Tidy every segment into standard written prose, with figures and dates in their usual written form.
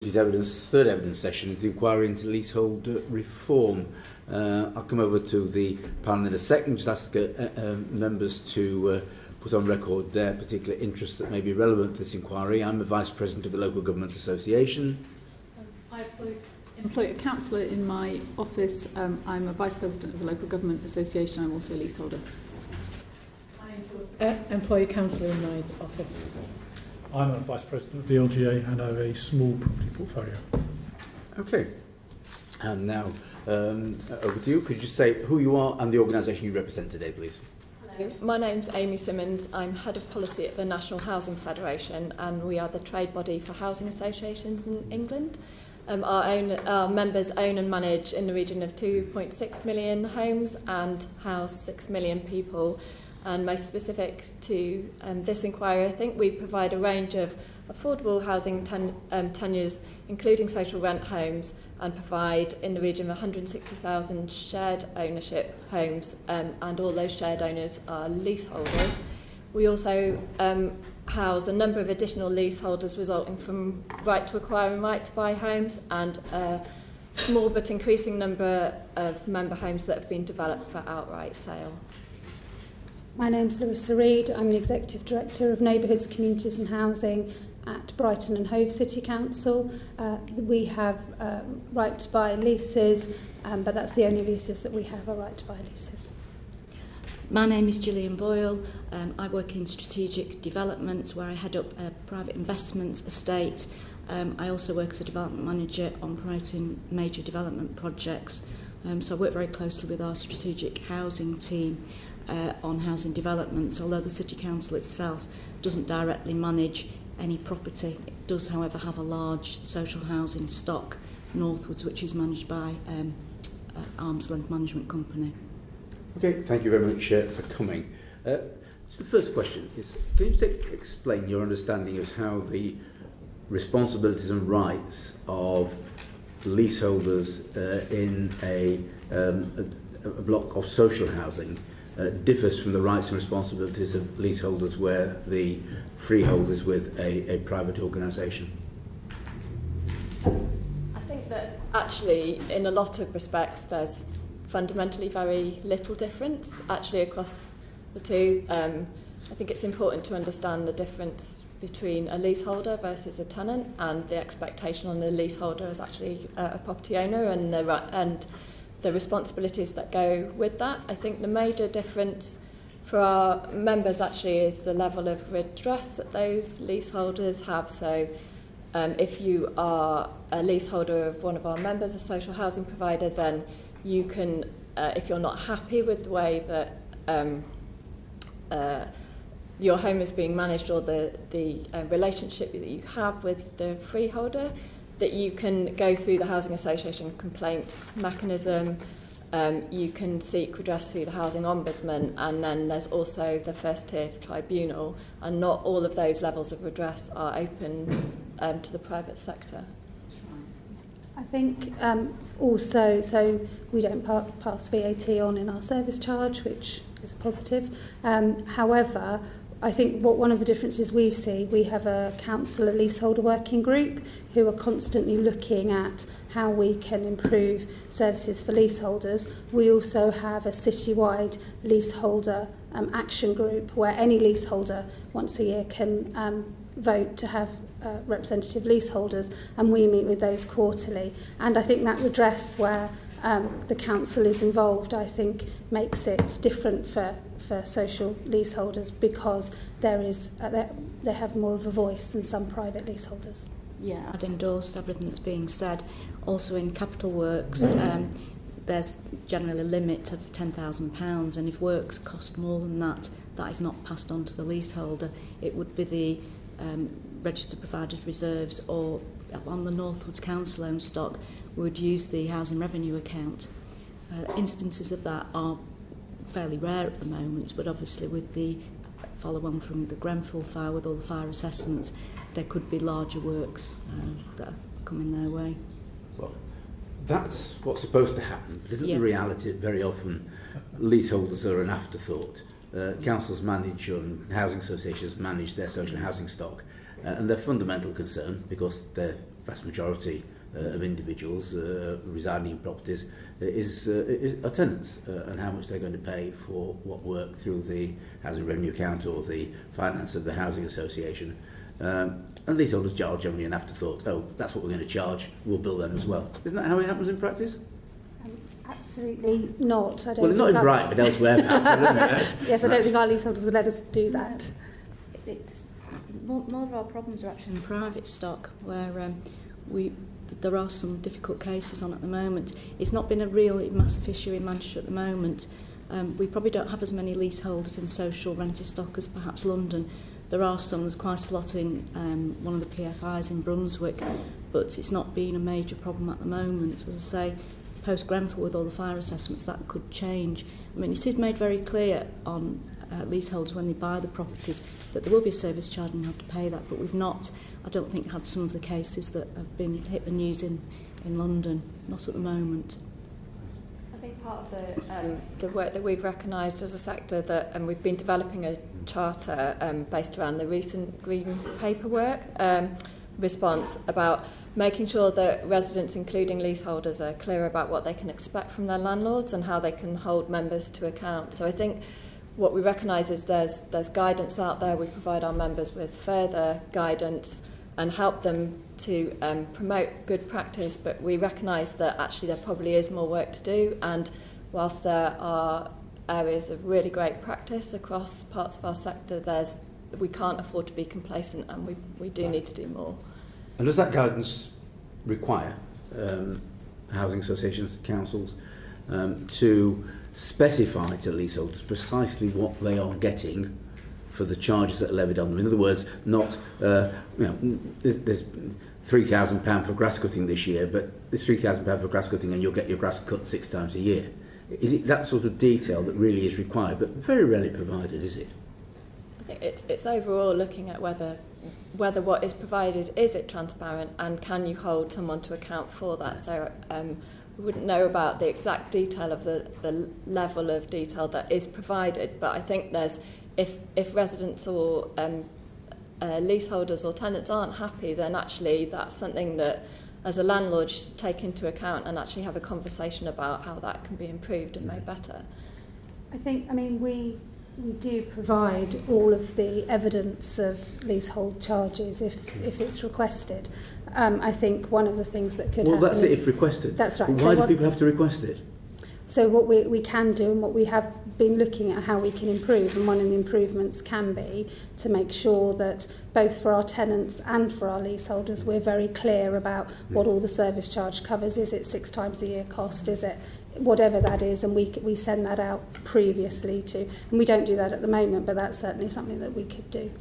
His evidence, third evidence session is the inquiry into leasehold reform. I'll come over to the panel in a second, just ask members to put on record their particular interest that may be relevant to this inquiry. I'm the Vice President of the Local Government Association. I employ a councillor in my office. I'm a Vice President of the Local Government Association. I'm also a leaseholder. I employ a councillor in my office. I'm a Vice President of the LGA and have a small property portfolio. Okay. And now, over to you. Could you say who you are and the organisation you represent today, please? Hello, my name's Amy Simmons. I'm Head of Policy at the National Housing Federation, and we are the trade body for housing associations in England. Our members own and manage in the region of 2.6 million homes and house 6 million people. And most specific to this inquiry, I think we provide a range of affordable housing tenures, including social rent homes, and provide in the region of 160,000 shared ownership homes, and all those shared owners are leaseholders. We also house a number of additional leaseholders resulting from right to acquire and right to buy homes, and a small but increasing number of member homes that have been developed for outright sale. My name's Larissa Reid. I'm the Executive Director of Neighbourhoods, Communities and Housing at Brighton and Hove City Council. We have right to buy leases, but that's the only leases that we have, are right to buy leases. My name is Gillian Boyle. I work in strategic development where I head up a private investment estate. I also work as a development manager on promoting major development projects. So I work very closely with our strategic housing team on housing developments, although the City Council itself doesn't directly manage any property. It does, however, have a large social housing stock northwards, which is managed by Arm's Length Management Company. Okay, thank you very much for coming. So the first question is, can you explain your understanding of how the responsibilities and rights of leaseholders in a block of social housing differs from the rights and responsibilities of leaseholders where the freehold is with a private organisation? I think that actually in a lot of respects there's fundamentally very little difference actually across the two. I think it's important to understand the difference between a leaseholder versus a tenant, and the expectation on the leaseholder is actually a property owner and the responsibilities that go with that. I think the major difference for our members actually is the level of redress that those leaseholders have. So if you are a leaseholder of one of our members, a social housing provider, then you can, if you're not happy with the way that your home is being managed or the relationship that you have with the freeholder, that you can go through the Housing Association complaints mechanism, you can seek redress through the Housing Ombudsman, and then there's also the first tier tribunal, and not all of those levels of redress are open to the private sector. I think also, so we don't pass VAT on in our service charge, which is a positive. However, I think one of the differences we see, we have a council, a leaseholder working group who are constantly looking at how we can improve services for leaseholders. We also have a citywide leaseholder action group where any leaseholder once a year can vote to have representative leaseholders, and we meet with those quarterly. And I think that redress where the council is involved, I think, makes it different for social leaseholders because they have more of a voice than some private leaseholders. Yeah, I'd endorse everything that's being said. Also in capital works, there's generally a limit of £10,000, and if works cost more than that, that is not passed on to the leaseholder. It would be the registered providers reserves, or on the Northwoods Council owned stock, we would use the housing revenue account. Instances of that are fairly rare at the moment, but obviously with the follow-on from the Grenfell fire, with all the fire assessments, there could be larger works that are coming their way. Well, that's what's supposed to happen, but isn't Yeah. the reality that very often leaseholders are an afterthought? Councils manage, housing associations manage their social housing stock, and their fundamental concern, because they're vast majority of individuals residing in properties are tenants, and how much they're going to pay for what work through the housing revenue account or the finance of the housing association. And leaseholders are generally an afterthought. Oh, that's what we're going to charge, we'll bill them as well. Isn't that how it happens in practice? Absolutely not. I don't Well, not in Brighton, but elsewhere perhaps. I don't know. Yes, I don't think our leaseholders would let us do that. It's more of our problems are actually in private stock, where there are some difficult cases on at the moment. It's not been a really massive issue in Manchester at the moment. We probably don't have as many leaseholders in social rented stock as perhaps London. There are some, there's quite a lot in one of the PFIs in Brunswick, but it's not been a major problem at the moment. As I say, post-Grenfell with all the fire assessments, that could change. I mean, it is made very clear on leaseholders when they buy the properties that there will be a service charge and you have to pay that, but we've not, I don't think, had some of the cases that have been hit the news in London, not at the moment. I think part of the work that we've recognised as a sector that, and we've been developing a charter based around the recent Green Paper work response about making sure that residents, including leaseholders, are clear about what they can expect from their landlords and how they can hold members to account. So I think what we recognise is there's guidance out there. We provide our members with further guidance and help them to promote good practice, but we recognise that actually there probably is more work to do, and whilst there are areas of really great practice across parts of our sector, we can't afford to be complacent, and we do need to do more. And does that guidance require housing associations, councils, to specify to leaseholders precisely what they are getting for the charges that are levied on them? In other words, not there's £3,000 for grass cutting this year, but there's £3,000 for grass cutting and you'll get your grass cut 6 times a year. Is it that sort of detail that really is required, but very rarely provided, is it? I think it's overall looking at whether what is provided, is it transparent, and can you hold someone to account for that? So we wouldn't know about the exact detail of the level of detail that is provided, but I think if residents or leaseholders or tenants aren't happy, then actually that's something that as a landlord you should take into account and actually have a conversation about how that can be improved and made better. We do provide all of the evidence of leasehold charges if it's requested. I think one of the things that could happen that's it, if requested. That's right. Why do people have to request it? So what we can do, and what we have been looking at how we can improve, and one of the improvements can be to make sure that both for our tenants and for our leaseholders we're very clear about what all the service charge covers. Is it 6 times a year cost? Is it whatever that is? And we send that out previously to, and we don't do that at the moment, but that's certainly something that we could do.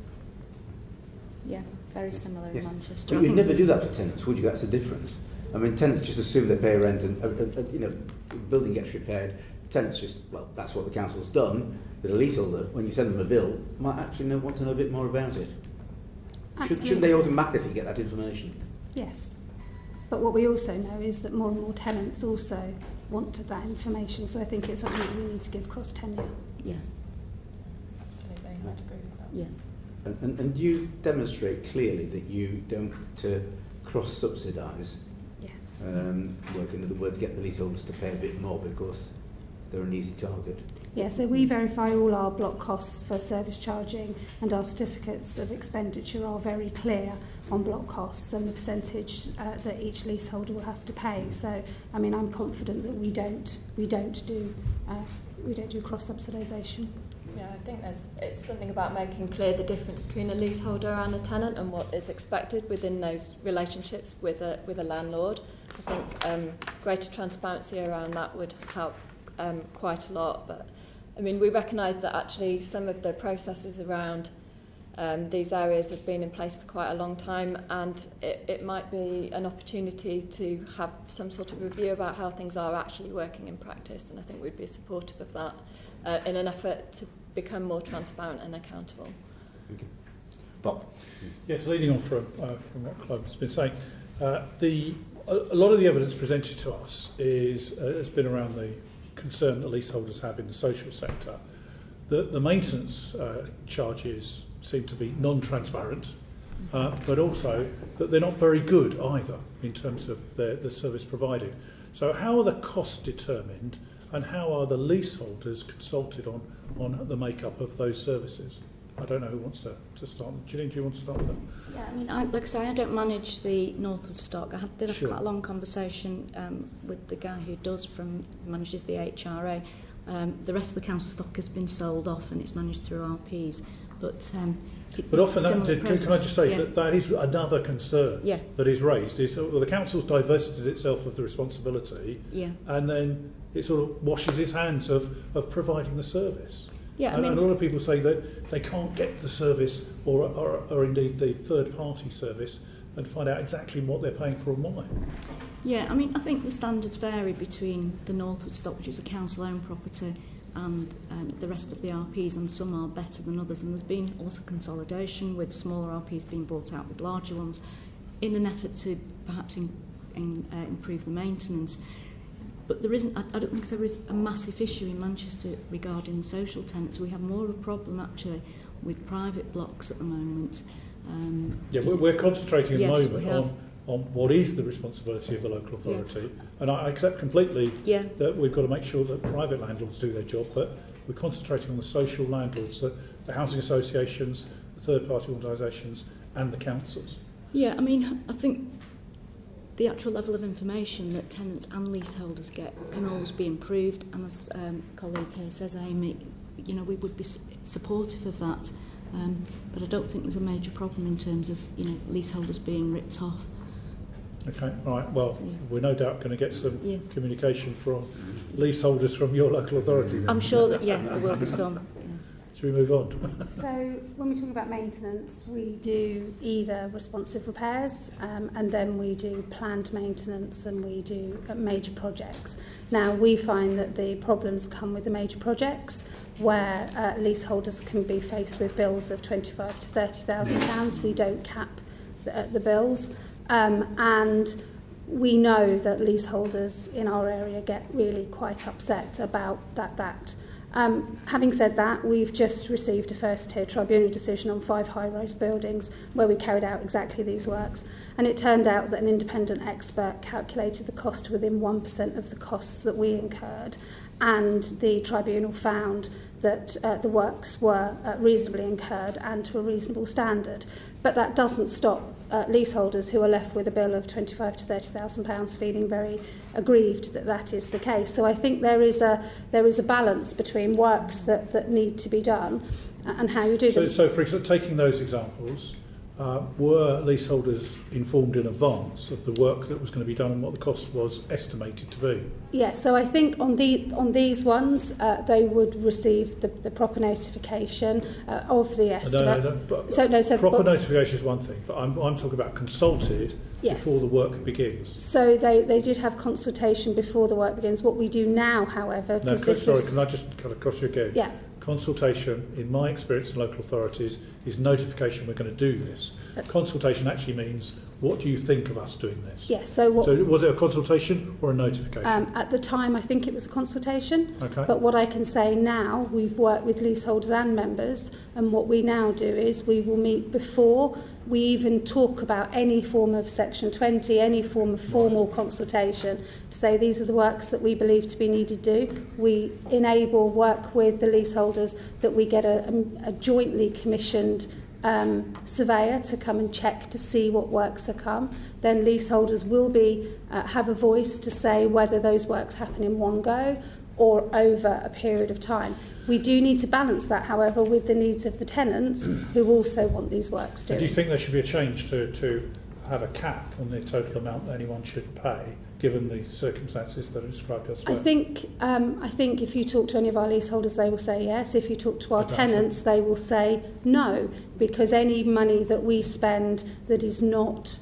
Yeah, very similar in Manchester. But you'd never do that for tenants, would you? That's the difference. I mean, tenants just assume they pay rent and the building gets repaired. Tenants just, well, that's what the council's done. But a leaseholder, when you send them a bill, might actually want to know a bit more about it. Shouldn't they automatically get that information? Yes. But what we also know is that more and more tenants also want that information. So I think it's something that we need to give cross tenure. Yeah. Absolutely, I'd agree with that. Yeah. And do you demonstrate clearly that you don't cross-subsidise Yes. work? In other words, get the leaseholders to pay a bit more because they're an easy target? Yeah, so we verify all our block costs for service charging, and our certificates of expenditure are very clear on block costs and the percentage that each leaseholder will have to pay. So, I mean, I'm confident that we don't do cross-subsidisation. Yeah, I think it's something about making clear the difference between a leaseholder and a tenant and what is expected within those relationships with a landlord. I think greater transparency around that would help quite a lot. But I mean, we recognise that actually some of the processes around these areas have been in place for quite a long time, and it might be an opportunity to have some sort of review about how things are actually working in practice, and I think we'd be supportive of that in an effort to become more transparent and accountable. Okay. Bob? Yes, leading on from what Chloe's been saying, a lot of the evidence presented to us has been around the concern that leaseholders have in the social sector. The maintenance charges seem to be non-transparent, but also that they're not very good either in terms of the service provided. So how are the costs determined, and how are the leaseholders consulted on the makeup of those services? I don't know who wants to start. Gillian, do you want to start with that? Yeah, I mean, like I say, I don't manage the Northwood stock. Did have Sure. quite a long conversation with the guy who manages the HRA. The rest of the council stock has been sold off and it's managed through RPs. But often, can I just say that is another concern that is raised. Is the council's divested itself of the responsibility, and then it sort of washes its hands of providing the service. Yeah, and a lot of people say that they can't get the service or indeed the third-party service and find out exactly what they're paying for and why. Yeah, I mean, I think the standards vary between the Northwood stock, which is a council-owned property, and the rest of the RPs, and some are better than others. And there's been also consolidation with smaller RPs being brought out with larger ones in an effort to perhaps improve the maintenance. But there isn't, I don't think there is a massive issue in Manchester regarding social tenants. We have more of a problem actually with private blocks at the moment. We're concentrating at the moment on on what is the responsibility of the local authority. And I accept completely that we've got to make sure that private landlords do their job, but we're concentrating on the social landlords, the housing associations, the third-party organisations and the councils. Yeah, I mean, I think the actual level of information that tenants and leaseholders get can always be improved, and as colleague here says, Amy, we would be supportive of that, but I don't think there's a major problem in terms of leaseholders being ripped off. Okay, all right. Well, we're no doubt going to get some communication from leaseholders from your local authority then. I'm sure that there will be some. Should we move on? So when we talk about maintenance, we do either responsive repairs and then we do planned maintenance and we do major projects. Now we find that the problems come with the major projects where leaseholders can be faced with bills of £25,000 to £30,000. We don't cap the bills. And we know that leaseholders in our area get really quite upset about that. Having said that, we've just received a first-tier tribunal decision on 5 high-rise buildings where we carried out exactly these works. And it turned out that an independent expert calculated the cost within 1% of the costs that we incurred. And the tribunal found that the works were reasonably incurred and to a reasonable standard. But that doesn't stop leaseholders who are left with a bill of £25,000 to £30,000 feeling very aggrieved that is the case. So I think there is a balance between works that need to be done and how you do them. So for example, taking those examples, were leaseholders informed in advance of the work that was going to be done and what the cost was estimated to be? Yeah, so I think on these ones, they would receive the proper notification of the estimate. Proper notification is one thing, but I'm talking about consulted before the work begins. So they did have consultation before the work begins. What we do now, however... can I just cut across you again? Yeah. Consultation, in my experience in local authorities, is notification we're going to do this. Consultation actually means, what do you think of us doing this? Yes. So was it a consultation or a notification? At the time, I think it was a consultation. Okay. But what I can say now, we've worked with leaseholders and members, and what we now do is we will meet before we even talk about any form of Section 20, any form of formal consultation, to say these are the works that we believe to be needed to do. We enable work with the leaseholders that we get a jointly commissioned surveyor to come and check to see what works are come. Then leaseholders will have a voice to say whether those works happen in one go or over a period of time. We do need to balance that, however, with the needs of the tenants who also want these works doing. Do you think there should be a change to have a cap on the total amount that anyone should pay, given the circumstances that are described elsewhere? I think if you talk to any of our leaseholders, they will say yes. If you talk to our tenants, they will say no, because any money that we spend that is not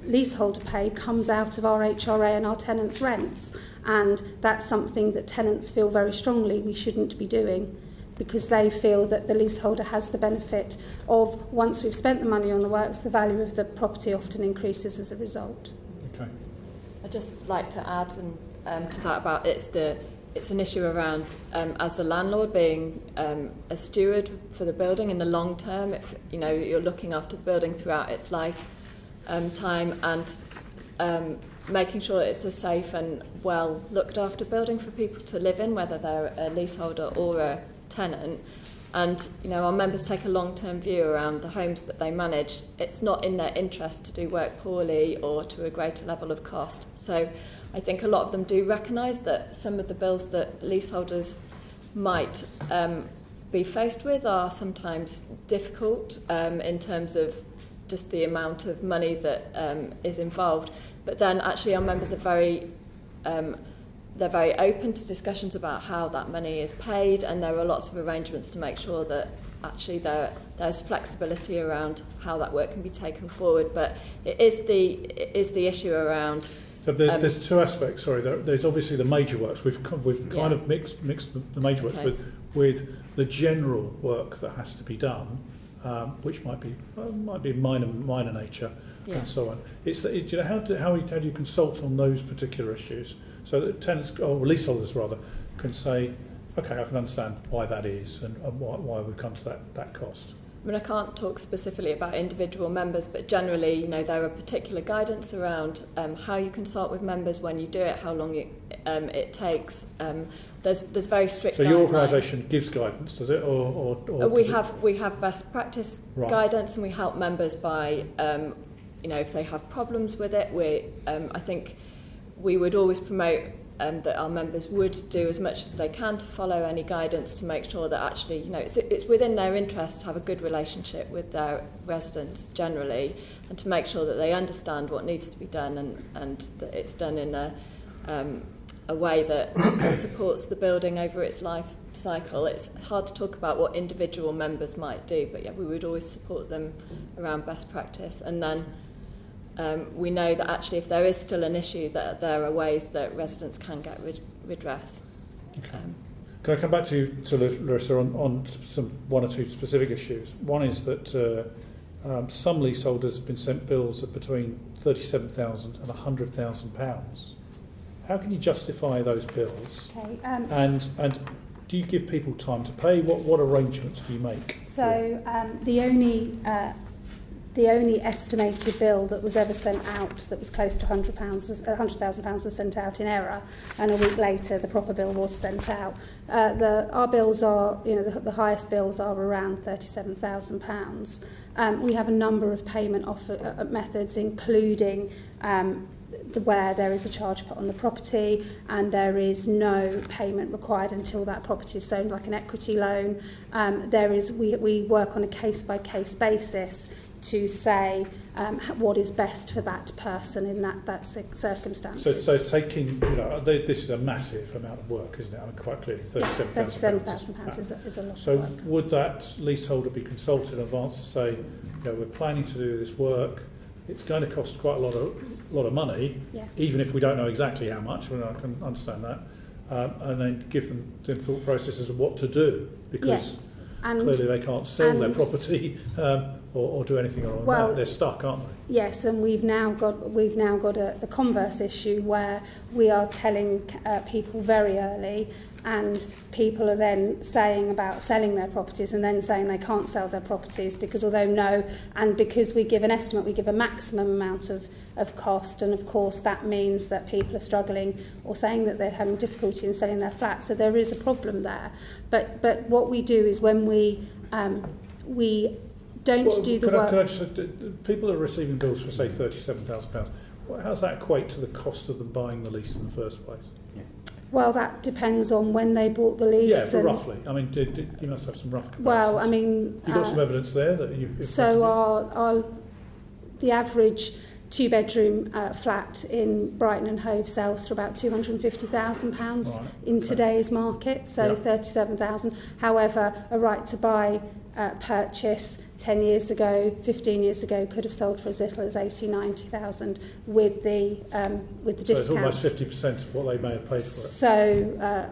leaseholder pay comes out of our HRA and our tenants' rents, and that's something that tenants feel very strongly we shouldn't be doing, because they feel that the leaseholder has the benefit of, once we've spent the money on the works, the value of the property often increases as a result. Okay. I'd just like to add to that about it's the it's an issue around, as the landlord, being a steward for the building in the long term. If you're looking after the building throughout its life time, and making sure it's a safe and well looked after building for people to live in, whether they're a leaseholder or a tenant. And our members take a long-term view around the homes that they manage. It's not in their interest to do work poorly or to a greater level of cost. So I think a lot of them do recognise that some of the bills that leaseholders might be faced with are sometimes difficult in terms of just the amount of money that is involved. But then actually our members are they're very open to discussions about how that money is paid, and there are lots of arrangements to make sure that actually there's flexibility around how that work can be taken forward. But it is the issue around. So there's two aspects. Sorry, there's obviously the major works. We've kind of mixed the major works with the general work that has to be done, which might be minor nature and so on. How do you consult on those particular issues so that tenants or leaseholders rather can say, okay, I can understand why that is and why we've come to that cost. I mean, I can't talk specifically about individual members, but generally, there are particular guidance around how you consult with members, when you do it, how long it takes. There's very strict. So your organisation gives guidance, does it, or we have best practice guidance, and we help members by, if they have problems with it. I think we would always promote that our members would do as much as they can to follow any guidance to make sure that actually, it's within their interest to have a good relationship with their residents generally, and to make sure that they understand what needs to be done and that it's done in a way that supports the building over its life cycle. It's hard to talk about what individual members might do, but we would always support them around best practice. And then we know that actually if there is still an issue, that there are ways that residents can get redress. Okay. Can I come back to Larissa on one or two specific issues? One is that some leaseholders have been sent bills of between £37,000 and £100,000. How can you justify those bills? Okay, and do you give people time to pay? What arrangements do you make? So the only estimated bill that was ever sent out that was close to £100,000 was sent out in error, and a week later the proper bill was sent out. Our bills are, the highest bills are around £37,000. We have a number of payment methods, including where there is a charge put on the property and there is no payment required until that property is sold, like an equity loan. We work on a case-by-case basis to say what is best for that person in that circumstances. So taking, this is a massive amount of work, isn't it? I mean, quite clearly, £37,000 is a lot so of work. Would that leaseholder be consulted in advance to say, we're planning to do this work, it's going to cost quite a lot of money, even if we don't know exactly how much, and I can understand that, and then give them the thought processes of what to do, because clearly they can't sell their property or do anything around that. They're stuck, aren't they? Yes, and we've now got the converse issue where we are telling people very early, and people are then saying about selling their properties and then saying they can't sell their properties because because we give an estimate, we give a maximum amount of cost, and of course that means that people are struggling or saying that they're having difficulty in selling their flat. So there is a problem there. But what we do is when we don't do the work. Can I just, people are receiving bills for say £37,000. How does that equate to the cost of them buying the lease in the first place? Well, that depends on when they bought the lease. Yeah, but roughly. I mean, you must have some rough comparisons. Well, I mean, you've got some evidence there that you've. So the average two-bedroom flat in Brighton and Hove sells for about £250,000 in today's market. So 37,000. However, a right to buy purchase 10 years ago, 15 years ago, could have sold for as little as 80,000-90,000 with the discounts. So it's almost 50% of what they may have paid for it. So,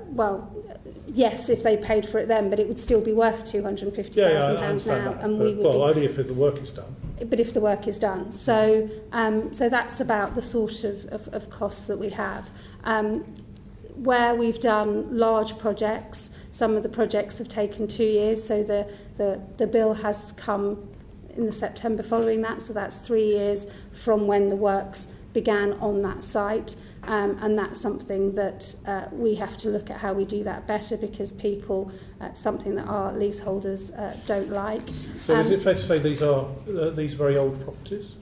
yes, if they paid for it then, but it would still be worth £250,000 now. And only if the work is done. But if the work is done. So that's about the sort of costs that we have. where we've done large projects, some of the projects have taken 2 years, so the bill has come in the September following that, so that's 3 years from when the works began on that site. And that's something that we have to look at how we do that better, because people, something that our leaseholders don't like. So is it fair to say these are these very old properties?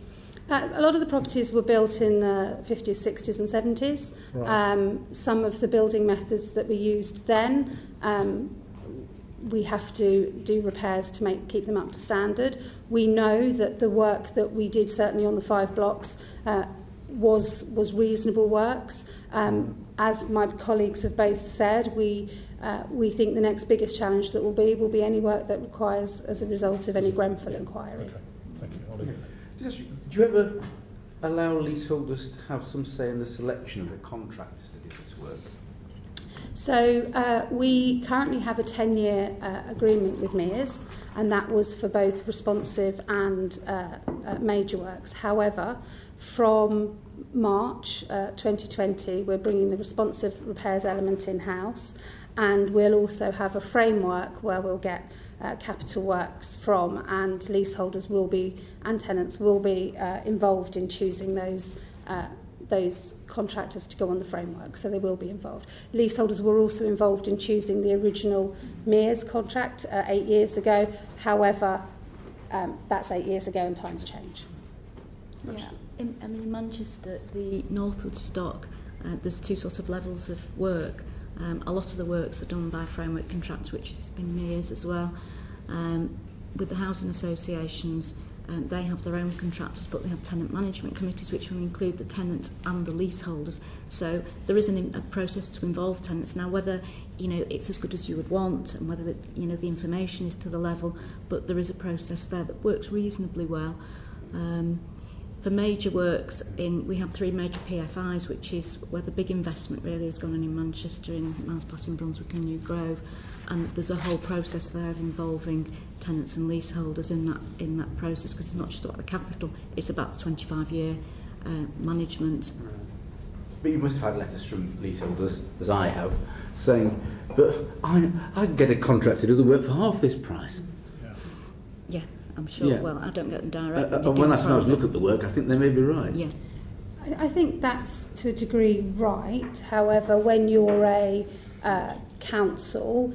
A lot of the properties were built in the 50s, 60s and 70s. Right. Some of the building methods that we used then, we have to do repairs to keep them up to standard. We know that the work that we did, certainly on the 5 blocks, was reasonable works. As my colleagues have both said, we think the next biggest challenge that will be any work that requires as a result of any Grenfell inquiry. Okay, thank you. I'll leave it there. Do you ever allow leaseholders to have some say in the selection of the contractors to do this work? So we currently have a 10-year agreement with MEARS, and that was for both responsive and major works. However, from March 2020, we're bringing the responsive repairs element in-house, and we'll also have a framework where we'll get capital works from, and leaseholders will be, and tenants will be involved in choosing those contractors to go on the framework, so they will be involved. Leaseholders were also involved in choosing the original MEARS contract 8 years ago. However, that's 8 years ago and times change. Yeah. In Manchester, the Northwood stock, there's 2 sorts of levels of work. A lot of the works are done by framework contracts, which has been MEARS as well. With the housing associations, they have their own contractors, but they have tenant management committees, which will include the tenants and the leaseholders. So there is a process to involve tenants. Now, whether it's as good as you would want, and whether the information is to the level, but there is a process there that works reasonably well. For major works, we have 3 major PFIs, which is where the big investment really has gone on in Manchester, in Miles Passing, Brunswick and New Grove, and there's a whole process there of involving tenants and leaseholders in that process, because it's not just about the capital, it's about the 25-year management. But you must have had letters from leaseholders, as I have, saying, but I can get a contract to do the work for half this price. Yeah. I'm sure. Yeah. Well, I don't get them directly. And when I sometimes look at the work, I think they may be right. Yeah. I think that's to a degree right. However, when you're a council,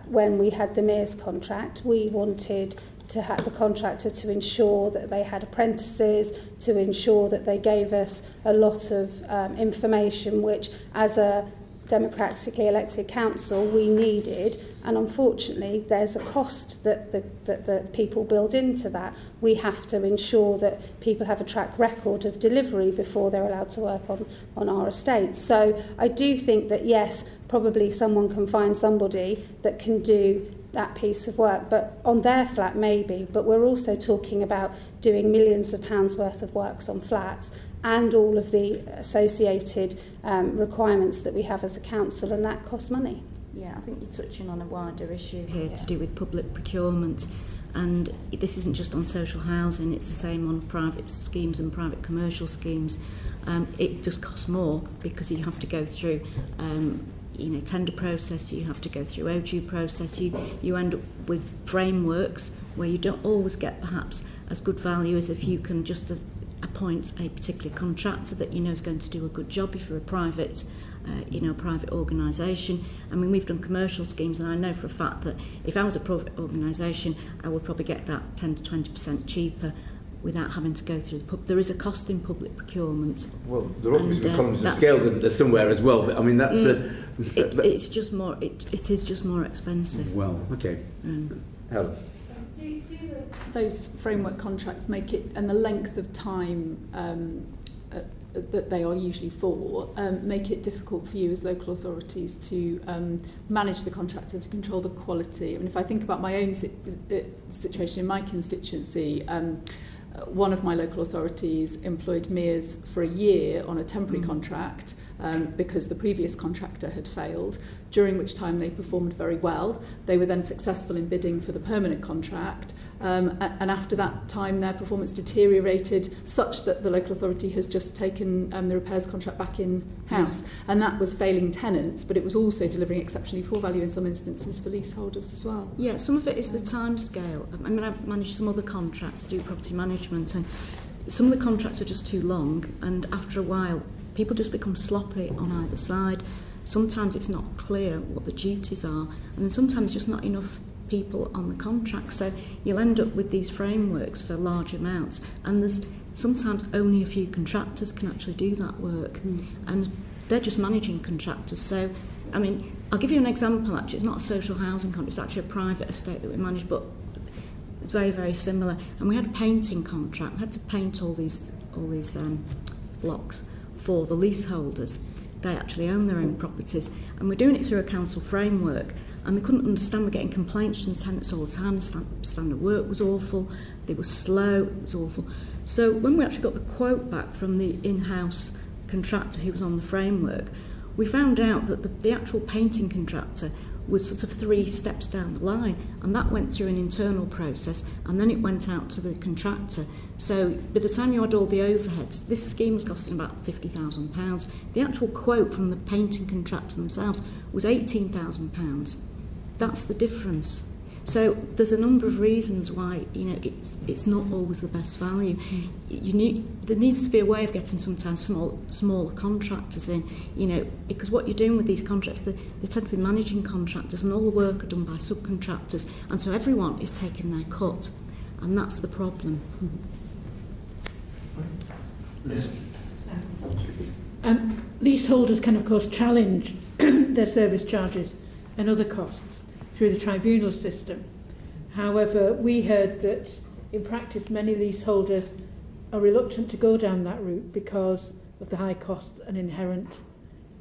when we had the MEARS contract, we wanted to have the contractor to ensure that they had apprentices, to ensure that they gave us a lot of information, which as a democratically elected council we needed, and unfortunately there's a cost that the people build into that. We have to ensure that people have a track record of delivery before they're allowed to work on our estate. So I do think that yes, probably someone can find somebody that can do that piece of work, but on their flat maybe, but we're also talking about doing millions of pounds worth of works on flats and all of the associated requirements that we have as a council, and that costs money. Yeah, I think you're touching on a wider issue here to do with public procurement, and this isn't just on social housing, it's the same on private schemes and private commercial schemes. It just costs more because you have to go through tender process, you have to go through O2 process, you end up with frameworks where you don't always get perhaps as good value as if you can just appoint a particular contractor that is going to do a good job if you're a private private organisation. I mean, we've done commercial schemes, and I know for a fact that if I was a private organisation, I would probably get that 10 to 20% cheaper without having to go through the there is a cost in public procurement. Well, there are obviously economies of scale somewhere as well, but I mean that's it's just more it is just more expensive. Well, okay. Helen. Do those framework contracts make it, and the length of time that they are usually for, make it difficult for you as local authorities to manage the contractor, to control the quality? I mean, if I think about my own situation in my constituency, one of my local authorities employed MEARS for a year on a temporary contract because the previous contractor had failed, during which time they performed very well. They were then successful in bidding for the permanent contract, and after that time their performance deteriorated such that the local authority has just taken the repairs contract back in-house. And that was failing tenants, but it was also delivering exceptionally poor value in some instances for leaseholders as well. Yeah, some of it is the time scale. I mean, I've managed some other contracts to do property management, and some of the contracts are just too long, and after a while people just become sloppy on either side. Sometimes it's not clear what the duties are, and then sometimes just not enough people on the contract. So you'll end up with these frameworks for large amounts, and there's sometimes only a few contractors can actually do that work, and they're just managing contractors. So, I mean, I'll give you an example actually. It's not a social housing contract, it's actually a private estate that we manage, but it's very, very similar. And we had a painting contract. We had to paint all these blocks for the leaseholders. They actually own their own properties, and we're doing it through a council framework, and they couldn't understand. We're getting complaints from the tenants all the time. The standard work was awful, they were slow, it was awful. So when we actually got the quote back from the in-house contractor who was on the framework, we found out that the actual painting contractor was sort of 3 steps down the line, and that went through an internal process, and then it went out to the contractor. So by the time you had all the overheads, this scheme was costing about £50,000. The actual quote from the painting contractor themselves was £18,000. That's the difference. So there's a number of reasons why, you know, it's not always the best value. There needs to be a way of getting sometimes smaller contractors in, you know, because what you're doing with these contracts, they tend to be managing contractors, and all the work are done by subcontractors, and so everyone is taking their cut, and that's the problem. Leaseholders can, of course, challenge their service charges and other costs through the tribunal system. However, we heard that in practice many leaseholders are reluctant to go down that route because of the high costs and inherent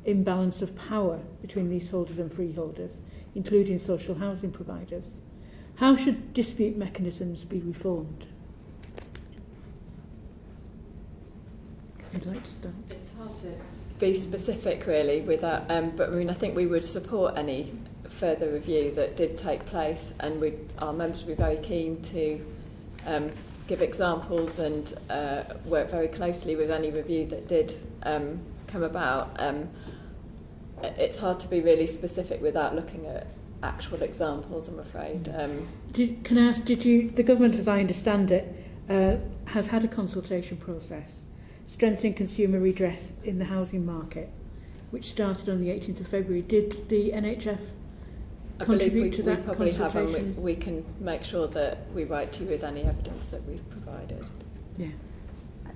imbalance of power between leaseholders and freeholders, including social housing providers. How should dispute mechanisms be reformed? I'd like to start. It's hard to be specific really with that, but I mean, I think we would support any further review that did take place, and our members would be very keen to give examples and work very closely with any review that did come about. It's hard to be really specific without looking at actual examples, I'm afraid. Can I ask, the government, as I understand it, has had a consultation process strengthening consumer redress in the housing market, which started on the 18th of February. Did the NHF contribute to that probably consultation? have, and we can make sure that we write to you with any evidence that we've provided. Yeah.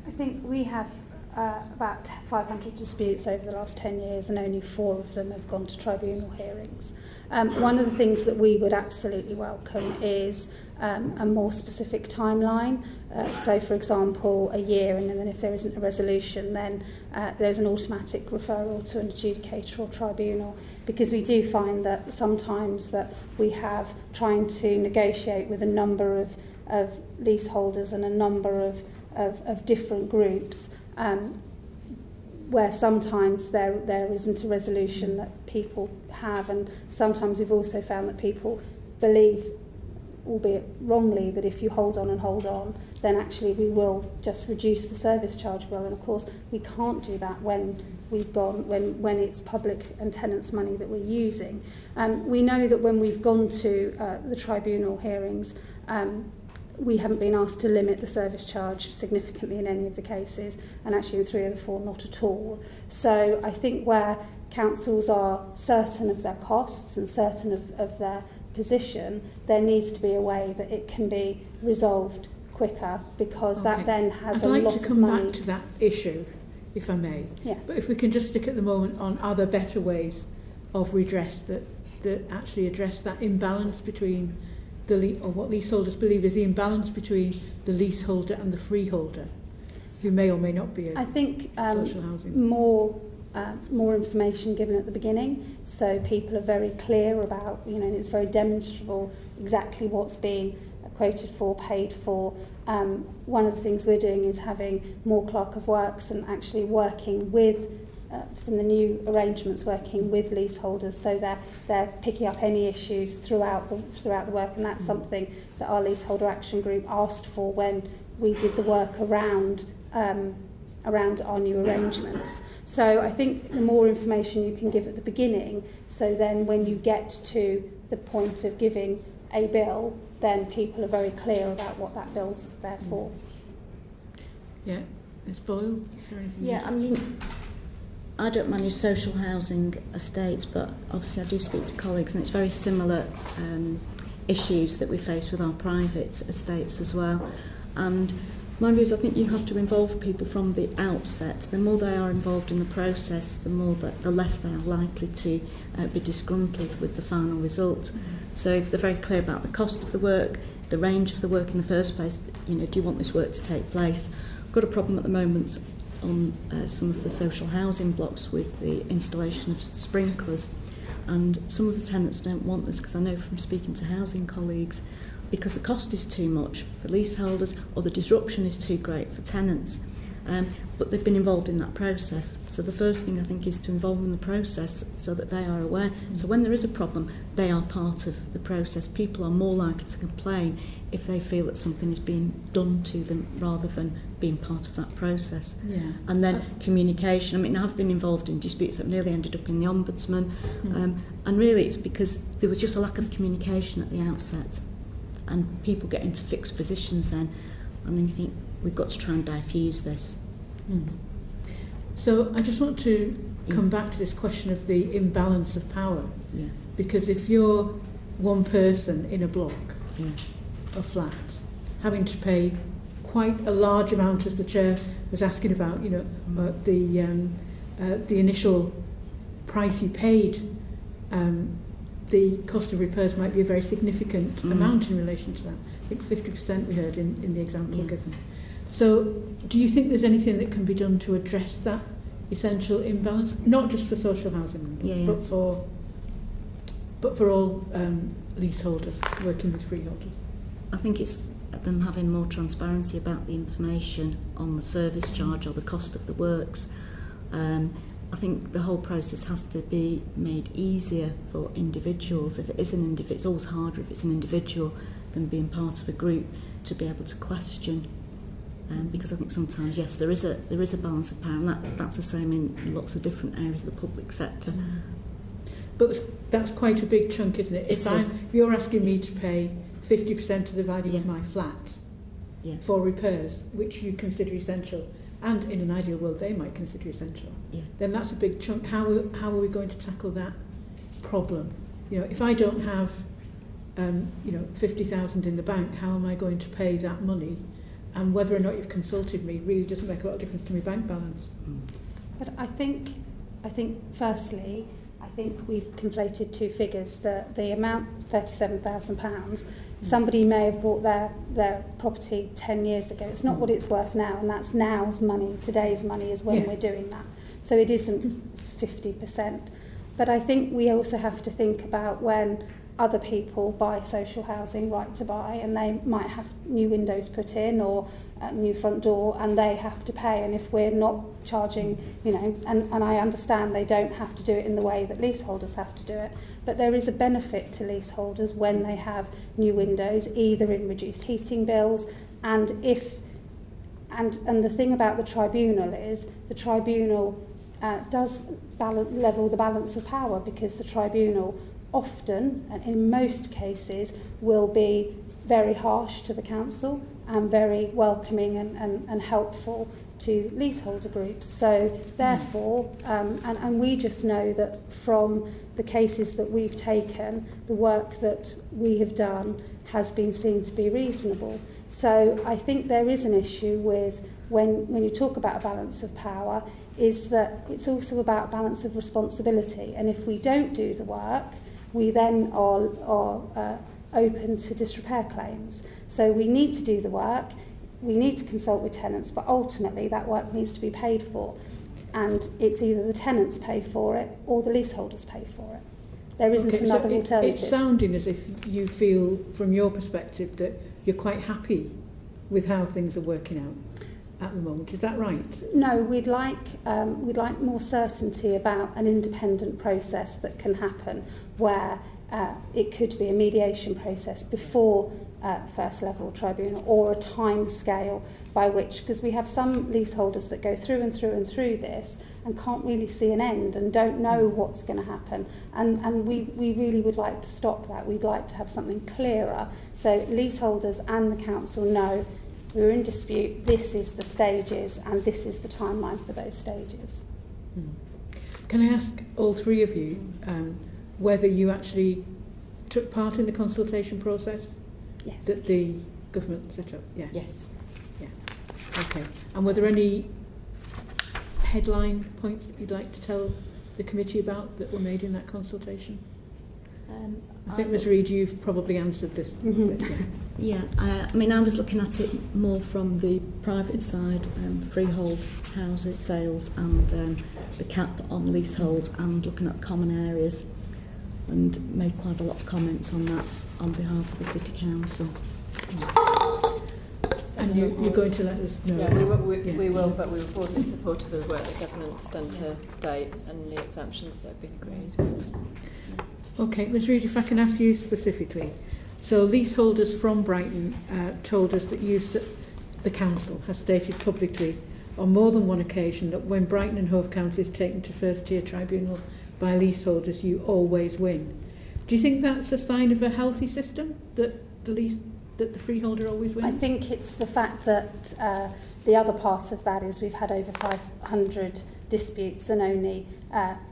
I think we have about 500 disputes over the last 10 years, and only 4 of them have gone to tribunal hearings. One of the things that we would absolutely welcome is a more specific timeline. So, for example, a year, and then if there isn't a resolution, then there's an automatic referral to an adjudicator or tribunal, because we do find that sometimes that we have trying to negotiate with a number of leaseholders and a number of different groups, where sometimes there isn't a resolution that people have, and sometimes we've also found that people believe, albeit wrongly, that if you hold on, then actually we will just reduce the service charge bill. And of course, we can't do that when it's public and tenants' money that we're using. We know that when we've gone to the tribunal hearings, we haven't been asked to limit the service charge significantly in any of the cases, and actually in 3 of the 4 not at all. So I think where councils are certain of their costs and certain of their position, there needs to be a way that it can be resolved quicker, because that then has a lot of money. I'd like to come back to that issue, if I may. Yes. But if we can just stick at the moment on other better ways of redress that actually address that imbalance between or what leaseholders believe is the imbalance between the leaseholder and the freeholder, who may or may not be I think social housing. More information given at the beginning, so people are very clear about, and it's very demonstrable exactly what's being quoted for, paid for. One of the things we're doing is having more clerk of works and actually working with from the new arrangements working with leaseholders, so they're picking up any issues throughout the work, and that's something that our leaseholder action group asked for when we did the work around our new arrangements. So I think the more information you can give at the beginning, so then when you get to the point of giving a bill, then people are very clear about what that bill's there for. Yeah, Ms Boyle, is there anything? Yeah, I mean, I don't manage social housing estates, but obviously I do speak to colleagues, and it's very similar issues that we face with our private estates as well. And my view is I think you have to involve people from the outset. The more they are involved in the process, the less they are likely to be disgruntled with the final result. So if they're very clear about the cost of the work, the range of the work in the first place, do you want this work to take place? I've got a problem at the moment on some of the social housing blocks with the installation of sprinklers, and some of the tenants don't want this, because I know from speaking to housing colleagues, because the cost is too much for leaseholders or the disruption is too great for tenants. But they've been involved in that process. So the first thing I think is to involve them in the process so that they are aware. So when there is a problem, they are part of the process. People are more likely to complain if they feel that something is being done to them rather than being part of that process. Yeah. And then communication. I mean, I've been involved in disputes that nearly ended up in the Ombudsman. And really it's because there was just a lack of communication at the outset. And people get into fixed positions then, and then you think, we've got to try and diffuse this. So I just want to come back to this question of the imbalance of power. Yeah. Because if you're one person in a block of flats, having to pay quite a large amount, as the chair was asking about, the initial price you paid, the cost of repairs might be a very significant amount in relation to that. I think 50% we heard in the example given. So do you think there's anything that can be done to address that essential imbalance, not just for social housing, but for all leaseholders working with freeholders? I think it's them having more transparency about the information on the service charge or the cost of the works. I think the whole process has to be made easier for individuals. If it is it's always harder if it's an individual than being part of a group to be able to question. Because I think sometimes, yes, there is a balance of power, and that's the same in lots of different areas of the public sector. But that's quite a big chunk, isn't it? If you're asking me to pay 50% of the value of my flat for repairs, which you consider essential, and in an ideal world they might consider essential, then that's a big chunk. How are we going to tackle that problem? If I don't have 50,000 in the bank, how am I going to pay that money? And whether or not you've consulted me really doesn't make a lot of difference to my bank balance. But I think firstly, I think we've conflated two figures. The amount, £37,000, somebody may have bought their property 10 years ago. It's not what it's worth now, and that's now's money. Today's money is when we're doing that. So it isn't 50%. But I think we also have to think about when other people buy social housing, right to buy, and they might have new windows put in or a new front door, and they have to pay. And if we're not charging, and I understand they don't have to do it in the way that leaseholders have to do it, but there is a benefit to leaseholders when they have new windows, either in reduced heating bills, and the thing about the tribunal is the tribunal does level the balance of power, because the tribunal often, and in most cases, will be very harsh to the council and very welcoming and helpful to leaseholder groups. So therefore, and we just know that from the cases that we've taken, the work that we have done has been seen to be reasonable. So I think there is an issue with when you talk about a balance of power, is that it's also about balance of responsibility. And if we don't do the work, we then are open to disrepair claims. So we need to do the work, we need to consult with tenants, but ultimately that work needs to be paid for. And it's either the tenants pay for it or the leaseholders pay for it. There isn't another alternative. It's sounding as if you feel, from your perspective, that you're quite happy with how things are working out. at the moment. Is that right? No, we'd like more certainty about an independent process that can happen, where it could be a mediation process before first level tribunal, or a time scale by which, because we have some leaseholders that go through and through and through this and can't really see an end and don't know what's going to happen, and we really would like to stop that. We'd like to have something clearer so leaseholders and the council know we're in dispute, this is the stages and this is the timeline for those stages. Can I ask all three of you whether you actually took part in the consultation process Yes. that the government set up? Yeah. Yes. Yeah. Okay. And were there any headline points that you'd like to tell the committee about that were made in that consultation? I think, Ms Reid, you've probably answered this. Bit, yeah. Yeah, I mean, I was looking at it more from the private side, freehold houses, sales, and the cap on leaseholds, and looking at common areas, and made quite a lot of comments on that on behalf of the City Council. And you're going to let us know? Yeah, we will, but we were broadly supportive of the work the government's done to date and the exemptions that have been agreed. Okay, Ms Reid, if I can ask you specifically. So leaseholders from Brighton told us that the council has stated publicly on more than one occasion that when Brighton and Hove County is taken to first tier tribunal by leaseholders, you always win. Do you think that's a sign of a healthy system, that the freeholder always wins? I think it's the fact that the other part of that is we've had over 500 disputes and only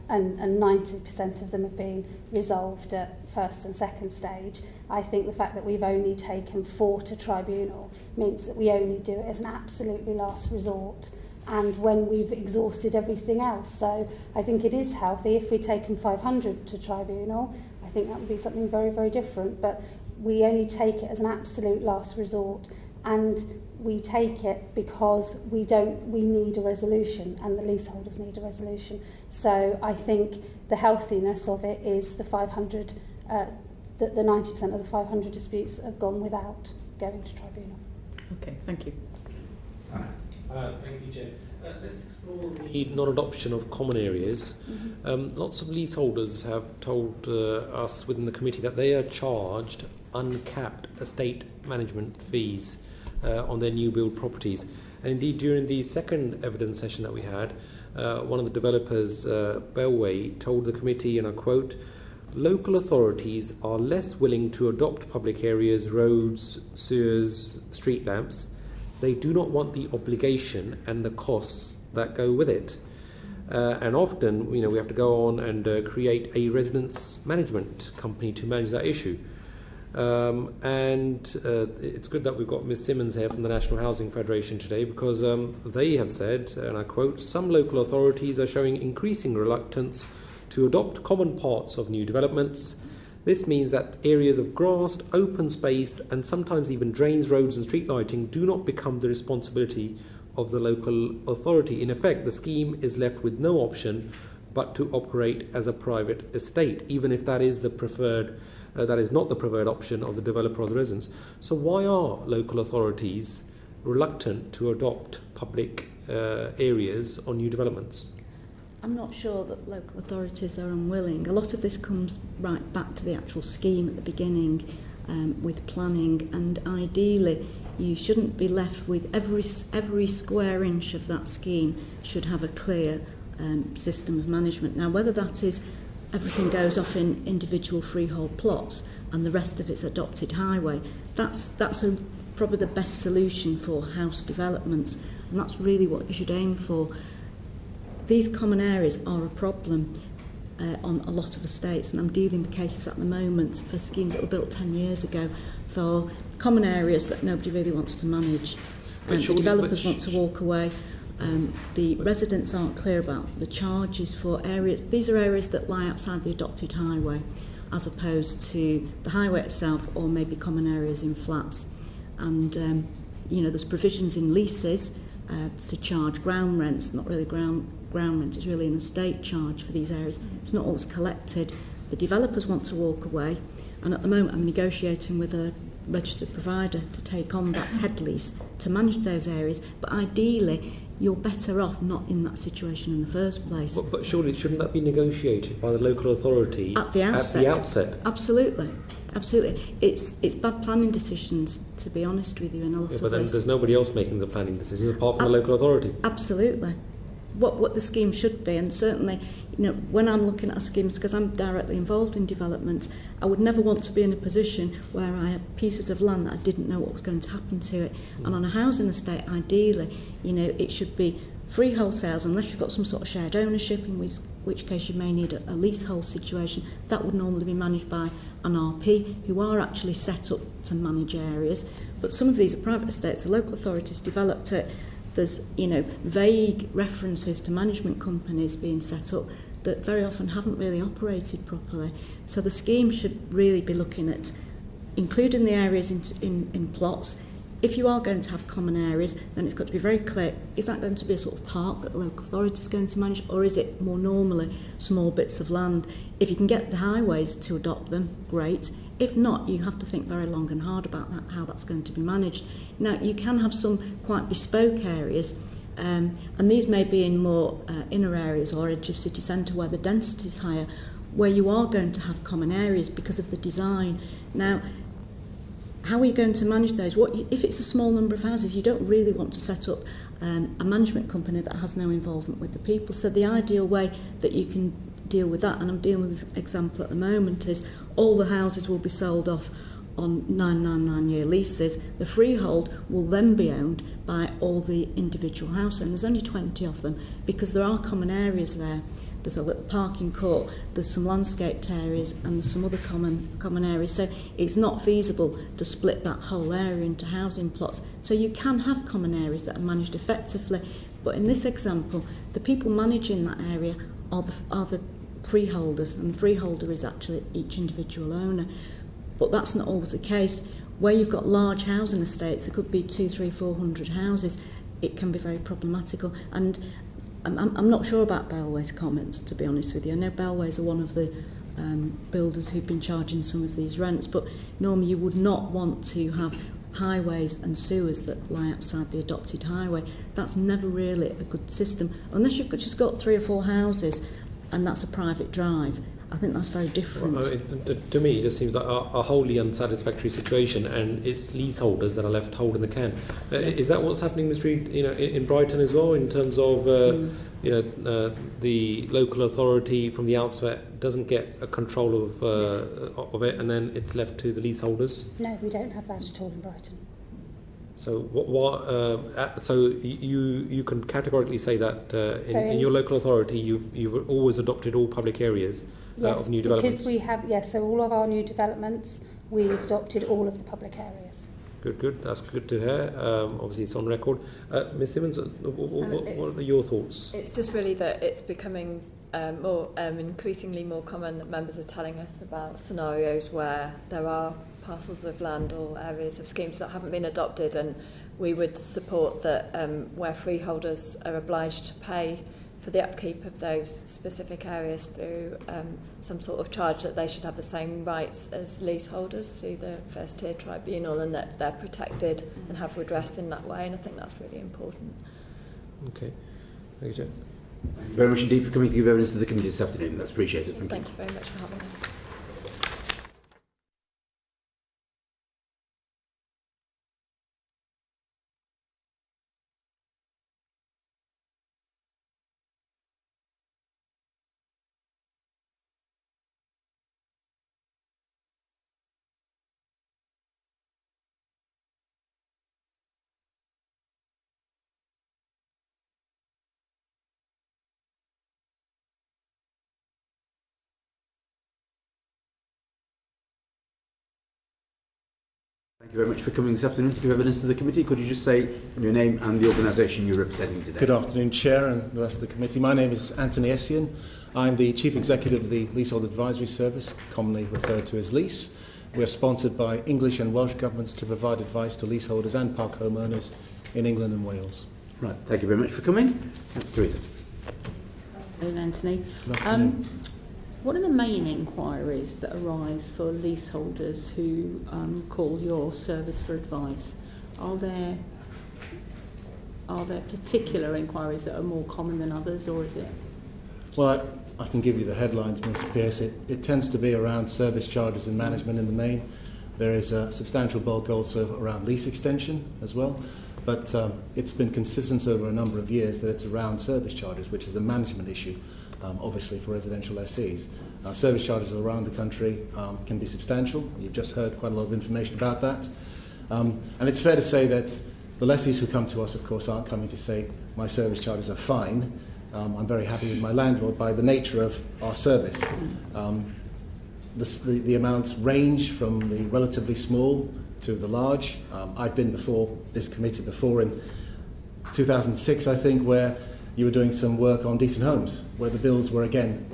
and 90% of them have been resolved at first and second stage. I think the fact that we've only taken 4 to tribunal means that we only do it as an absolutely last resort and when we've exhausted everything else. So I think it is healthy. If we'd taken 500 to tribunal, I think that would be something very, very different. But we only take it as an absolute last resort, and we take it because we need a resolution, and the leaseholders need a resolution. So I think the healthiness of it is the 500, that the 90% of the 500 disputes have gone without going to tribunal. Okay, thank you. Thank you, Chair. Let's explore the non-adoption of common areas. Lots of leaseholders have told us within the committee that they are charged uncapped estate management fees on their new build properties. And indeed, during the second evidence session that we had, one of the developers, Boyle, told the committee, and I quote, "Local authorities are less willing to adopt public areas, roads, sewers, street lamps. They do not want the obligation and the costs that go with it. And often, we have to go on and create a residence management company to manage that issue." It's good that we've got Ms Simmons here from the National Housing Federation today, because they have said, and I quote, "Some local authorities are showing increasing reluctance to adopt common parts of new developments. This means that areas of grassed, open space, and sometimes even drains, roads and street lighting do not become the responsibility of the local authority. In effect, the scheme is left with no option but to operate as a private estate, even if that is the preferred, that is not the preferred option of the developer or the residents." So why are local authorities reluctant to adopt public areas on new developments? I'm not sure that local authorities are unwilling. A lot of this comes right back to the actual scheme at the beginning with planning, and ideally you shouldn't be left with every square inch of that scheme should have a clear system of management. Now, whether that is everything goes off in individual freehold plots and the rest of it's adopted highway, that's probably the best solution for house developments, and that's really what you should aim for. These common areas are a problem on a lot of estates, and I'm dealing with cases at the moment for schemes that were built 10 years ago for common areas that nobody really wants to manage. The developers want to walk away. The residents aren't clear about the charges for areas. These are areas that lie outside the adopted highway, as opposed to the highway itself or maybe common areas in flats. And there's provisions in leases to charge ground rents, not really ground rent, it's really an estate charge for these areas. It's not always collected. The developers want to walk away, and at the moment I'm negotiating with a registered provider to take on that head lease to manage those areas, but ideally you're better off not in that situation in the first place. But surely shouldn't that be negotiated by the local authority at the outset? At the outset? Absolutely. It's bad planning decisions, to be honest with you, in a lot of places. But then there's nobody else making the planning decisions apart from the local authority. Absolutely. What the scheme should be, and certainly, when I'm looking at a scheme, because I'm directly involved in development, I would never want to be in a position where I had pieces of land that I didn't know what was going to happen to it. And on a housing estate, ideally, it should be freehold sales, unless you've got some sort of shared ownership, in which case you may need a leasehold situation. That would normally be managed by an RP, who are actually set up to manage areas. But some of these are private estates. The local authorities developed it. There's, vague references to management companies being set up that very often haven't really operated properly. So the scheme should really be looking at including the areas in plots. If you are going to have common areas, then it's got to be very clear, is that going to be a sort of park that the local authority is going to manage, or is it more normally small bits of land? If you can get the highways to adopt them, great. If not, you have to think very long and hard about how that's going to be managed. Now, you can have some quite bespoke areas, and these may be in more inner areas or edge of city centre where the density is higher, where you are going to have common areas because of the design. Now, how are you going to manage those? If it's a small number of houses, you don't really want to set up a management company that has no involvement with the people. So the ideal way that you can deal with that, and I'm dealing with this example at the moment, is all the houses will be sold off on 999-year leases. The freehold will then be owned by all the individual house owners. There's only 20 of them, because there are common areas there. There's a little parking court, there's some landscaped areas, and there's some other common areas. So it's not feasible to split that whole area into housing plots. So you can have common areas that are managed effectively, but in this example, the people managing that area are the freeholders, and the freeholder is actually each individual owner. But that's not always the case. Where you've got large housing estates, there could be 200, 300, 400 houses, it can be very problematical. And I'm not sure about Bellway's comments, to be honest with you. I know Bellway's are one of the builders who've been charging some of these rents, but normally you would not want to have highways and sewers that lie outside the adopted highway. That's never really a good system, unless you've just got 3 or 4 houses and that's a private drive. I think that's very different. Well, to me, it just seems like a wholly unsatisfactory situation, and it's leaseholders that are left holding the can. Is that what's happening in Brighton as well, in terms of the local authority from the outset doesn't get a control of it, and then it's left to the leaseholders? No, we don't have that at all in Brighton. So so you can categorically say that in your local authority you've always adopted all public areas of new developments? Because we have, so all of our new developments, we've adopted all of the public areas. Good. That's good to hear. Obviously, it's on record. Ms. Simmons, what are your thoughts? It's just really that it's becoming more increasingly more common that members are telling us about scenarios where there are parcels of land or areas of schemes that haven't been adopted, and we would support that where freeholders are obliged to pay for the upkeep of those specific areas through some sort of charge, that they should have the same rights as leaseholders through the first tier tribunal, and that they're protected and have redress in that way, and I think that's really important. Okay. Thank you, Joe. Thank you very much indeed for coming to give evidence to the committee this afternoon. That's appreciated. Thank you very much for having us. Thank you very much for coming this afternoon to give evidence to the committee. Could you just say your name and the organisation you're representing today? Good afternoon, Chair and the rest of the committee. My name is Anthony Essien. I'm the Chief Executive of the Leasehold Advisory Service, commonly referred to as LEASE. We are sponsored by English and Welsh governments to provide advice to leaseholders and park homeowners in England and Wales. Right, thank you very much for coming. Teresa. Hello, Anthony. Good afternoon. What are the main inquiries that arise for leaseholders who call your service for advice? Are there particular inquiries that are more common than others, or is it? Well, I can give you the headlines, Ms. Pearce. It tends to be around service charges and management in the main. There is a substantial bulk also around lease extension as well. But it's been consistent over a number of years that it's around service charges, which is a management issue, obviously, for residential SEs. Service charges around the country can be substantial. You've just heard quite a lot of information about that. And it's fair to say that the lessees who come to us, of course, aren't coming to say, my service charges are fine. I'm very happy with my landlord by the nature of our service. The amounts range from the relatively small to the large. I've been before this committee before in 2006, I think, where you were doing some work on decent homes, where the bills were, again,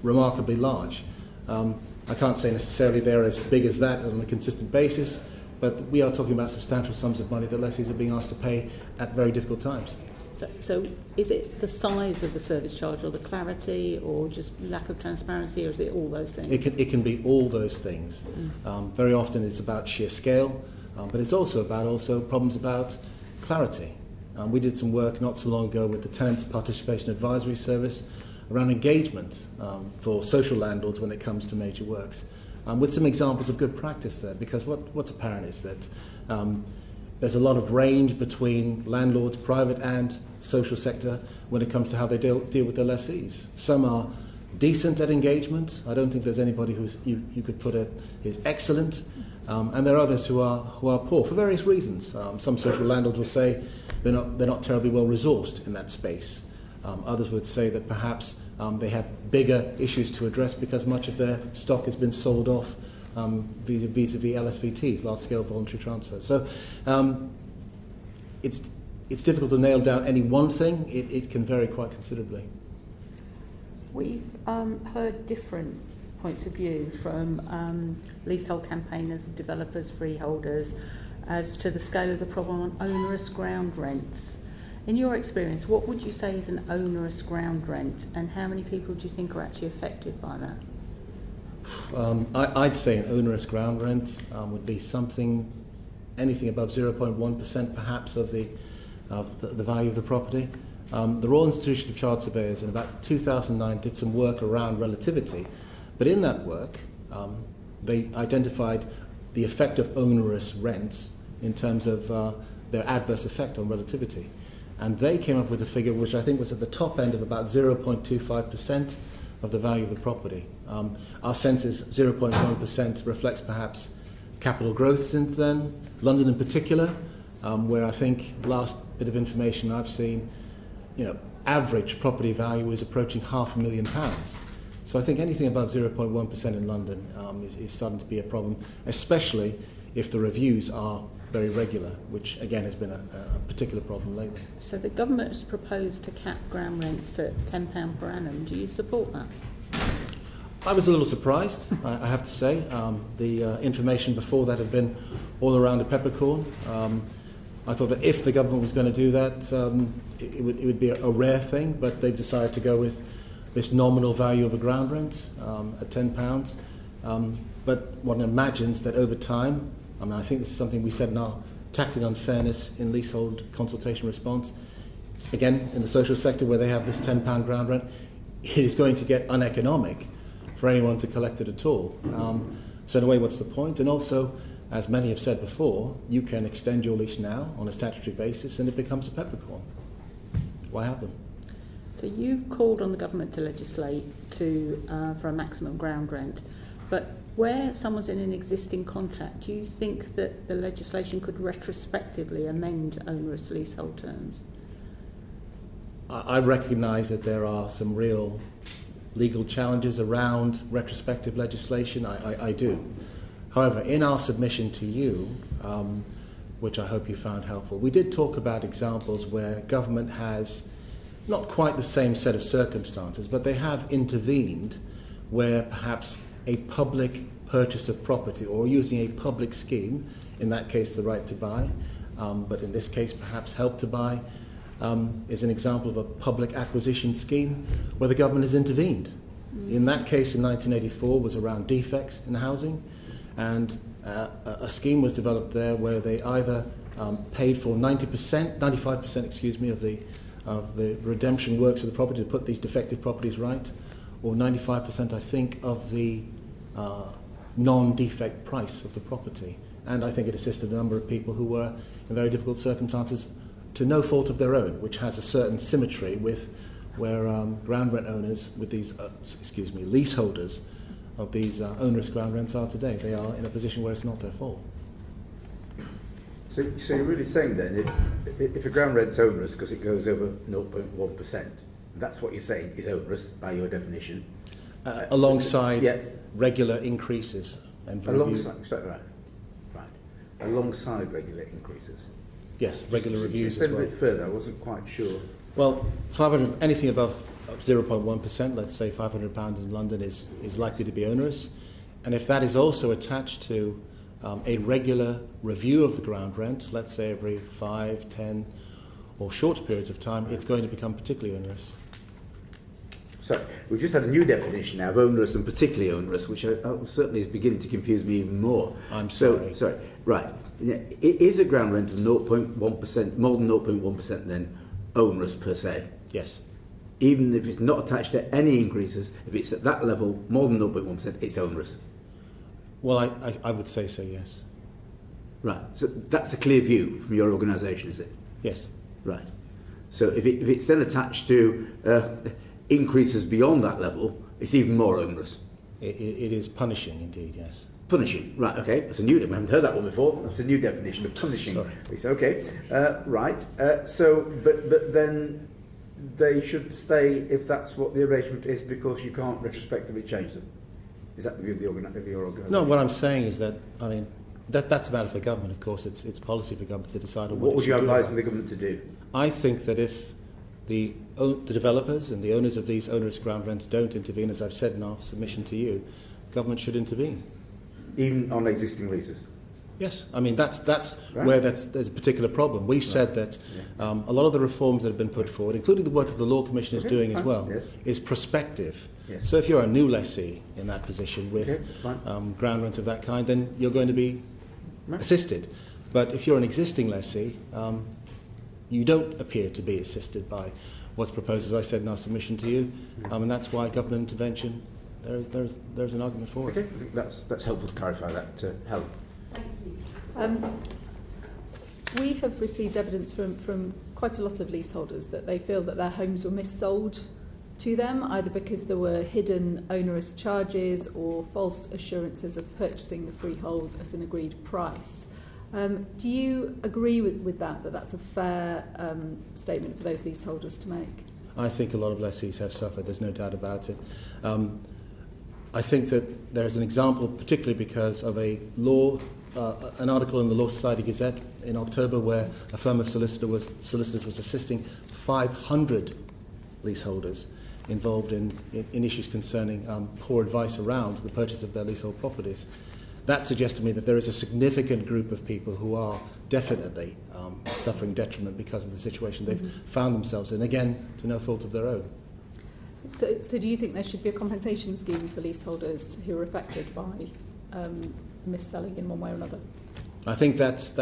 remarkably large. I can't say necessarily they're as big as that on a consistent basis, but we are talking about substantial sums of money that lessees are being asked to pay at very difficult times. So is it the size of the service charge or the clarity or just lack of transparency, or is it all those things? It can be all those things. Very often it's about sheer scale, but it's also about problems about clarity. We did some work not so long ago with the Tenant Participation Advisory Service around engagement for social landlords when it comes to major works, with some examples of good practice there, because what's apparent is that there's a lot of range between landlords, private and social sector, when it comes to how they deal with their lessees. Some are decent at engagement. I don't think there's anybody who's you could put is excellent, and there are others who are poor for various reasons. Some social landlords will say they're not terribly well resourced in that space. Others would say that perhaps they have bigger issues to address because much of their stock has been sold off vis-a-vis LSVTs, large-scale voluntary transfers. So it's difficult to nail down any one thing. It can vary quite considerably. We've heard different points of view from leasehold campaigners, developers, freeholders, as to the scale of the problem on onerous ground rents. In your experience, what would you say is an onerous ground rent, and how many people do you think are actually affected by that? I'd say an onerous ground rent would be anything above 0.1% perhaps of the value of the property. The Royal Institution of Chartered Surveyors in about 2009 did some work around relativity, but in that work they identified the effect of onerous rents in terms of their adverse effect on relativity. And they came up with a figure which I think was at the top end of about 0.25% of the value of the property. Our sense is 0.1% reflects perhaps capital growth since then, London in particular, where I think last bit of information I've seen, average property value is approaching £500,000. So I think anything above 0.1% in London is starting to be a problem, especially if the reviews are very regular, which again has been a particular problem lately. So the government has proposed to cap ground rents at £10 per annum. Do you support that? I was a little surprised, I have to say. The information before that had been all around a peppercorn. I thought that if the government was going to do that, it would be a rare thing, but they've decided to go with this nominal value of a ground rent at £10. But one imagines that over time, I think this is something we said in our Tackling Unfairness in Leasehold consultation response, again, in the social sector where they have this £10 ground rent, it is going to get uneconomic for anyone to collect it at all. So in a way, what's the point? And also, as many have said before, you can extend your lease now on a statutory basis and it becomes a peppercorn. Why have them? So you've called on the government to legislate for a maximum ground rent, but where someone's in an existing contract, do you think that the legislation could retrospectively amend onerous leasehold terms? I recognise that there are some real legal challenges around retrospective legislation. I do. However, in our submission to you, which I hope you found helpful, we did talk about examples where government has not quite the same set of circumstances, but they have intervened where perhaps a public purchase of property or using a public scheme, in that case the right to buy, but in this case perhaps help to buy, is an example of a public acquisition scheme where the government has intervened In that case, in 1984, was around defects in housing, and a scheme was developed there where they either paid for 95%, excuse me, of the redemption works of the property to put these defective properties right, or 95%, I think, of the non-defect price of the property. And I think it assisted a number of people who were in very difficult circumstances to no fault of their own, which has a certain symmetry with where ground rent owners with these, leaseholders of these onerous ground rents are today. They are in a position where it's not their fault. So you're really saying then, if a ground rent's onerous because it goes over 0.1%, that's what you're saying is onerous by your definition? Alongside regular increases and alongside regular increases. Yes, regular reviews as well. A bit further, I wasn't quite sure. Well, 500, anything above 0.1%, let's say £500 in London, is likely to be onerous. And if that is also attached to a regular review of the ground rent, let's say every 5, 10 or short periods of time, it's going to become particularly onerous. So we've just had a new definition now of onerous and particularly onerous, which certainly is beginning to confuse me even more. I'm sorry. Sorry. Right. Is a ground rent of 0.1%, more than 0.1% then onerous per se? Yes. Even if it's not attached to any increases, if it's at that level, more than 0.1%, it's onerous? Well, I would say so, yes. Right. So that's a clear view from your organisation, is it? Yes. Right. So if it's then attached to increases beyond that level, it's even more onerous. It is punishing indeed, yes. Punishing, right, okay. That's a new, we haven't heard that one before. That's a new definition of punishing. Sorry. It's okay, right. So, but then they should stay if that's what the arrangement is, because you can't retrospectively change them. Is that the view of your organisation? No, what I'm saying is that, I mean, that's a matter for government, of course. It's policy for government to decide on what would you advise the government to do? I think that if the developers and the owners of these onerous ground rents don't intervene, as I've said in our submission to you, government should intervene. Even on existing leases? Yes, I mean that's right. where there's a particular problem. We've said that a lot of the reforms that have been put forward, including the work that the Law Commission is doing as well, is prospective. Yes. So if you're a new lessee in that position with ground rents of that kind, then you're going to be assisted. But if you're an existing lessee, you don't appear to be assisted by what's proposed, as I said in our submission to you, and that's why government intervention, there's an argument for it. Okay, I think that's helpful to clarify that, Helen. We have received evidence from quite a lot of leaseholders that they feel that their homes were missold to them, either because there were hidden onerous charges or false assurances of purchasing the freehold at an agreed price. Do you agree with that that's a fair statement for those leaseholders to make? I think a lot of lessees have suffered, there's no doubt about it. I think that there's an example, particularly because of a law, an article in the Law Society Gazette in October where a firm of solicitors was assisting 500 leaseholders involved in issues concerning poor advice around the purchase of their leasehold properties. That suggests to me that there is a significant group of people who are definitely suffering detriment because of the situation they've found themselves in, again, to no fault of their own. So do you think there should be a compensation scheme for leaseholders who are affected by mis-selling in one way or another? I think that's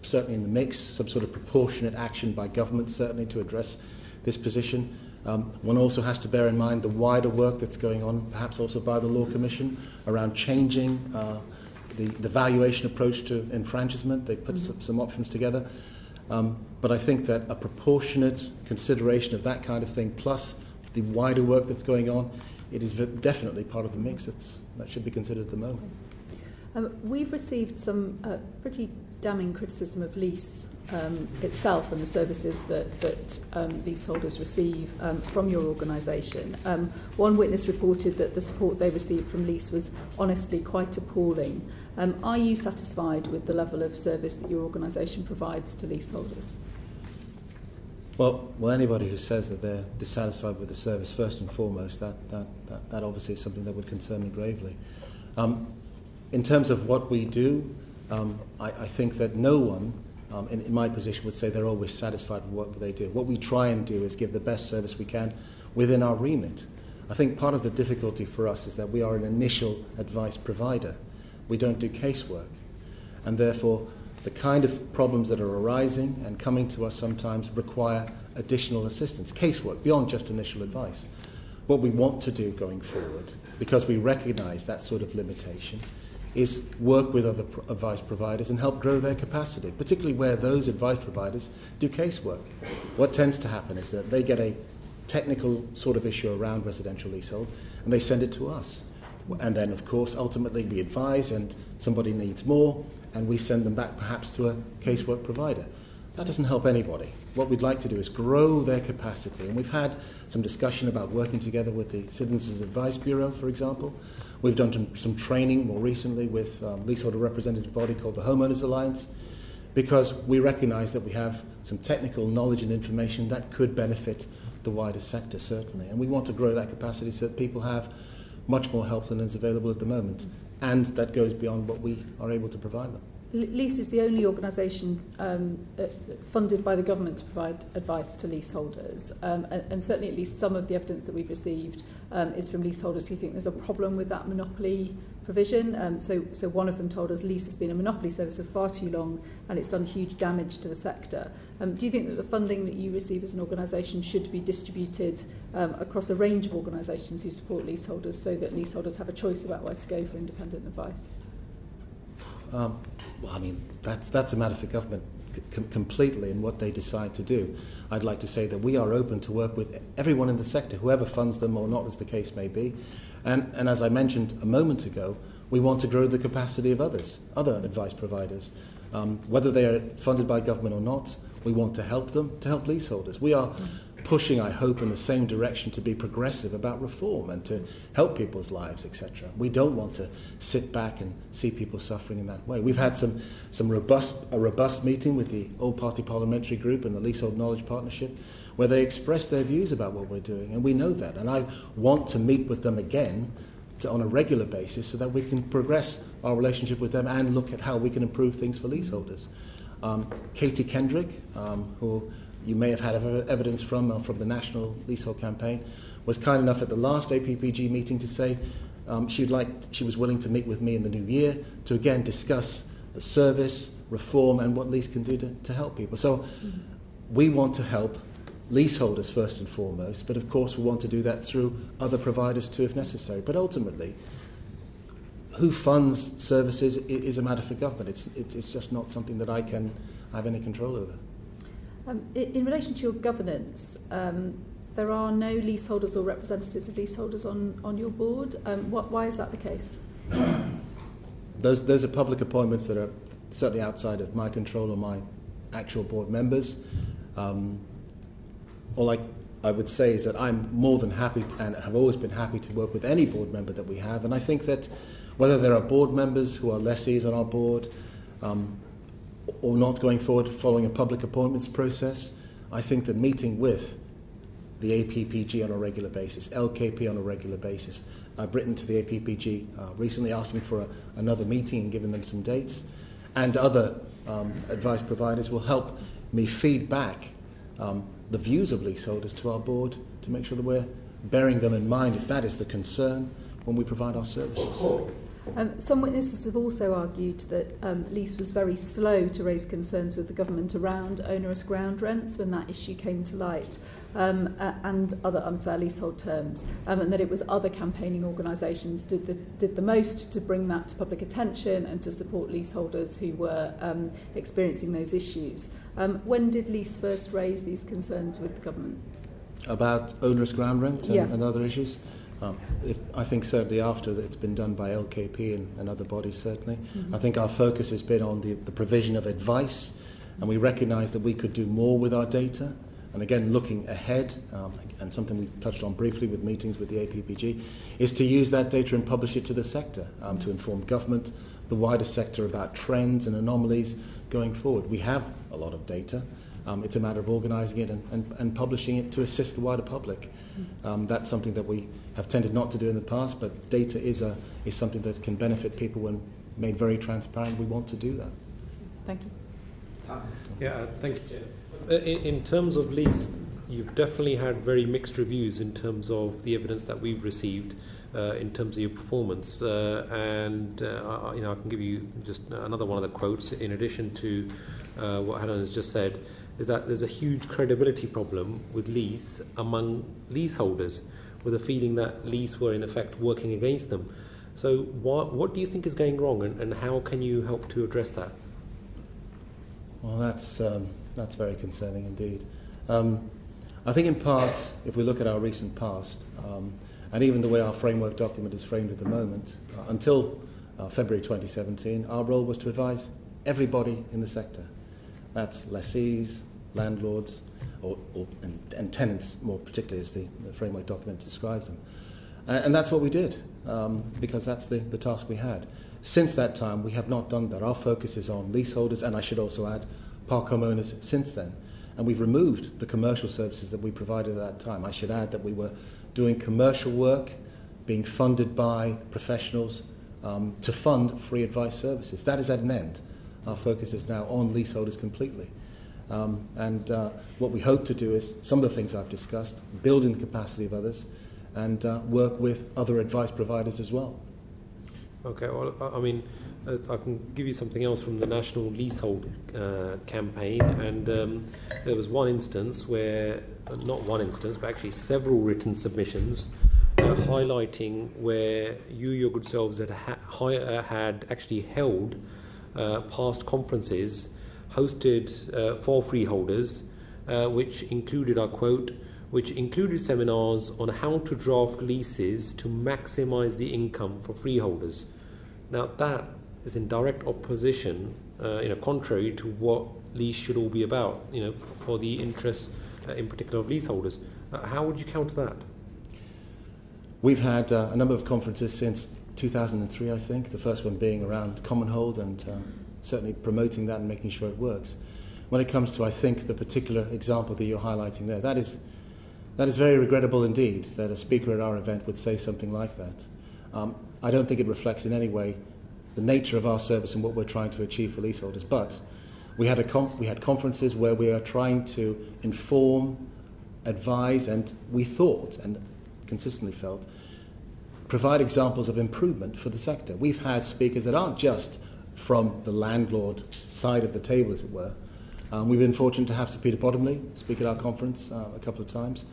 certainly in the mix, some sort of proportionate action by government certainly to address this position. One also has to bear in mind the wider work that's going on, perhaps also by the Law Commission, around changing the valuation approach to enfranchisement. They put some options together. But I think that a proportionate consideration of that kind of thing, plus the wider work that's going on, it is definitely part of the mix that should be considered at the moment. We've received some pretty damning criticism of LEASE itself and the services that leaseholders receive from your organisation. One witness reported that the support they received from LEASE was honestly quite appalling. Are you satisfied with the level of service that your organisation provides to leaseholders? Well, anybody who says that they're dissatisfied with the service, first and foremost, that obviously is something that would concern me gravely. In terms of what we do, I think that no one in my position would say they're always satisfied with what they do. What we try and do is give the best service we can within our remit. I think part of the difficulty for us is that we are an initial advice provider. We don't do casework. And therefore, the kind of problems that are arising and coming to us sometimes require additional assistance, casework, beyond just initial advice. What we want to do going forward, because we recognise that sort of limitation, is work with other advice providers and help grow their capacity, particularly where those advice providers do casework. What tends to happen is that they get a technical sort of issue around residential leasehold and they send it to us. And then, of course, ultimately we advise and somebody needs more and we send them back perhaps to a casework provider. That doesn't help anybody. What we'd like to do is grow their capacity. And we've had some discussion about working together with the Citizens Advice Bureau, for example. We've done some training more recently with leaseholder representative body called the Homeowners Alliance, because we recognise that we have some technical knowledge and information that could benefit the wider sector, certainly. And we want to grow that capacity so that people have much more help than is available at the moment. And that goes beyond what we are able to provide them. LEASE is the only organisation funded by the government to provide advice to leaseholders, and certainly at least some of the evidence that we've received is from leaseholders who think there's a problem with that monopoly provision. So one of them told us LEASE has been a monopoly service for far too long and it's done huge damage to the sector. Do you think that the funding that you receive as an organisation should be distributed across a range of organisations who support leaseholders so that leaseholders have a choice about where to go for independent advice? Well, I mean, that's a matter for government completely in what they decide to do. I'd like to say that we are open to work with everyone in the sector, whoever funds them or not, as the case may be. And as I mentioned a moment ago, we want to grow the capacity of other advice providers. Whether they are funded by government or not, we want to help them, to help leaseholders. We are pushing, I hope, in the same direction to be progressive about reform and to help people's lives, etc. We don't want to sit back and see people suffering in that way. We've had a robust meeting with the all-party parliamentary group and the Leasehold Knowledge Partnership where they expressed their views about what we're doing, and we know that. And I want to meet with them again on a regular basis so that we can progress our relationship with them and look at how we can improve things for leaseholders. Katie Kendrick, who you may have had evidence from the National Leasehold Campaign, was kind enough at the last APPG meeting to say she was willing to meet with me in the new year to again discuss the service, reform, and what LEASE can do to help people. So we want to help leaseholders first and foremost, but of course we want to do that through other providers too if necessary. But ultimately, who funds services is a matter for government. It's just not something that I have any control over. In relation to your governance, there are no leaseholders or representatives of leaseholders on your board. Why is that the case? Those are public appointments that are certainly outside of my control or my actual board members. All I would say is that I'm more than happy and have always been happy to work with any board member that we have. And I think that whether there are board members who are lessees on our board or not going forward following a public appointments process, I think that meeting with the APPG on a regular basis, LKP on a regular basis, I've written to the APPG recently asking for another meeting and giving them some dates, and other advice providers will help me feed back the views of leaseholders to our board to make sure that we're bearing them in mind if that is the concern when we provide our services. Some witnesses have also argued that LEASE was very slow to raise concerns with the government around onerous ground rents when that issue came to light, and other unfair leasehold terms, and that it was other campaigning organisations did the most to bring that to public attention and to support leaseholders who were experiencing those issues. When did LEASE first raise these concerns with the government? About onerous ground rents and other issues? I think certainly after it's been done by LKP and other bodies, certainly. I think our focus has been on the provision of advice, and we recognise that we could do more with our data. And again, looking ahead, and something we touched on briefly with meetings with the APPG, is to use that data and publish it to the sector, to inform government, the wider sector about trends and anomalies going forward. We have a lot of data. It's a matter of organising it and publishing it to assist the wider public. That's something that we have tended not to do in the past, but data is something that can benefit people when made very transparent. We want to do that. Thank you. Yeah, thank you. In terms of LEASE, you've definitely had very mixed reviews in terms of the evidence that we've received in terms of your performance. And I can give you just another one of the quotes in addition to what Helen has just said, is that there's a huge credibility problem with lease among leaseholders, with a feeling that lease were in effect working against them. So what do you think is going wrong, and how can you help to address that? Well, that's very concerning indeed. I think in part, if we look at our recent past, and even the way our framework document is framed at the moment, until February 2017, our role was to advise everybody in the sector. That's lessees, landlords, and tenants, more particularly as the framework document describes them. And that's what we did, because that's the task we had. Since that time, we have not done that. Our focus is on leaseholders, and I should also add, park homeowners since then. And we've removed the commercial services that we provided at that time. I should add that we were doing commercial work, being funded by professionals to fund free advice services. That is at an end. Our focus is now on leaseholders completely. And what we hope to do is some of the things I've discussed, building the capacity of others, and work with other advice providers as well. Okay, well, I mean, I can give you something else from the National Leasehold campaign, and there was one instance where, not one instance, but actually several written submissions highlighting where you, your good selves, had actually held past conferences hosted for freeholders, which included, I quote, which included seminars on how to draft leases to maximise the income for freeholders. Now that is in direct opposition, contrary to what lease should all be about, for the interests in particular of leaseholders. How would you counter that? We've had a number of conferences since 2003, I think, the first one being around Commonhold, and certainly promoting that and making sure it works. When it comes to, I think, the particular example that you're highlighting there, that is very regrettable indeed, that a speaker at our event would say something like that. I don't think it reflects in any way the nature of our service and what we're trying to achieve for leaseholders. But we had conferences where we are trying to inform, advise, and we thought, and consistently felt, provide examples of improvement for the sector. We've had speakers that aren't just from the landlord side of the table, as it were. We've been fortunate to have Sir Peter Bottomley speak at our conference a couple of times.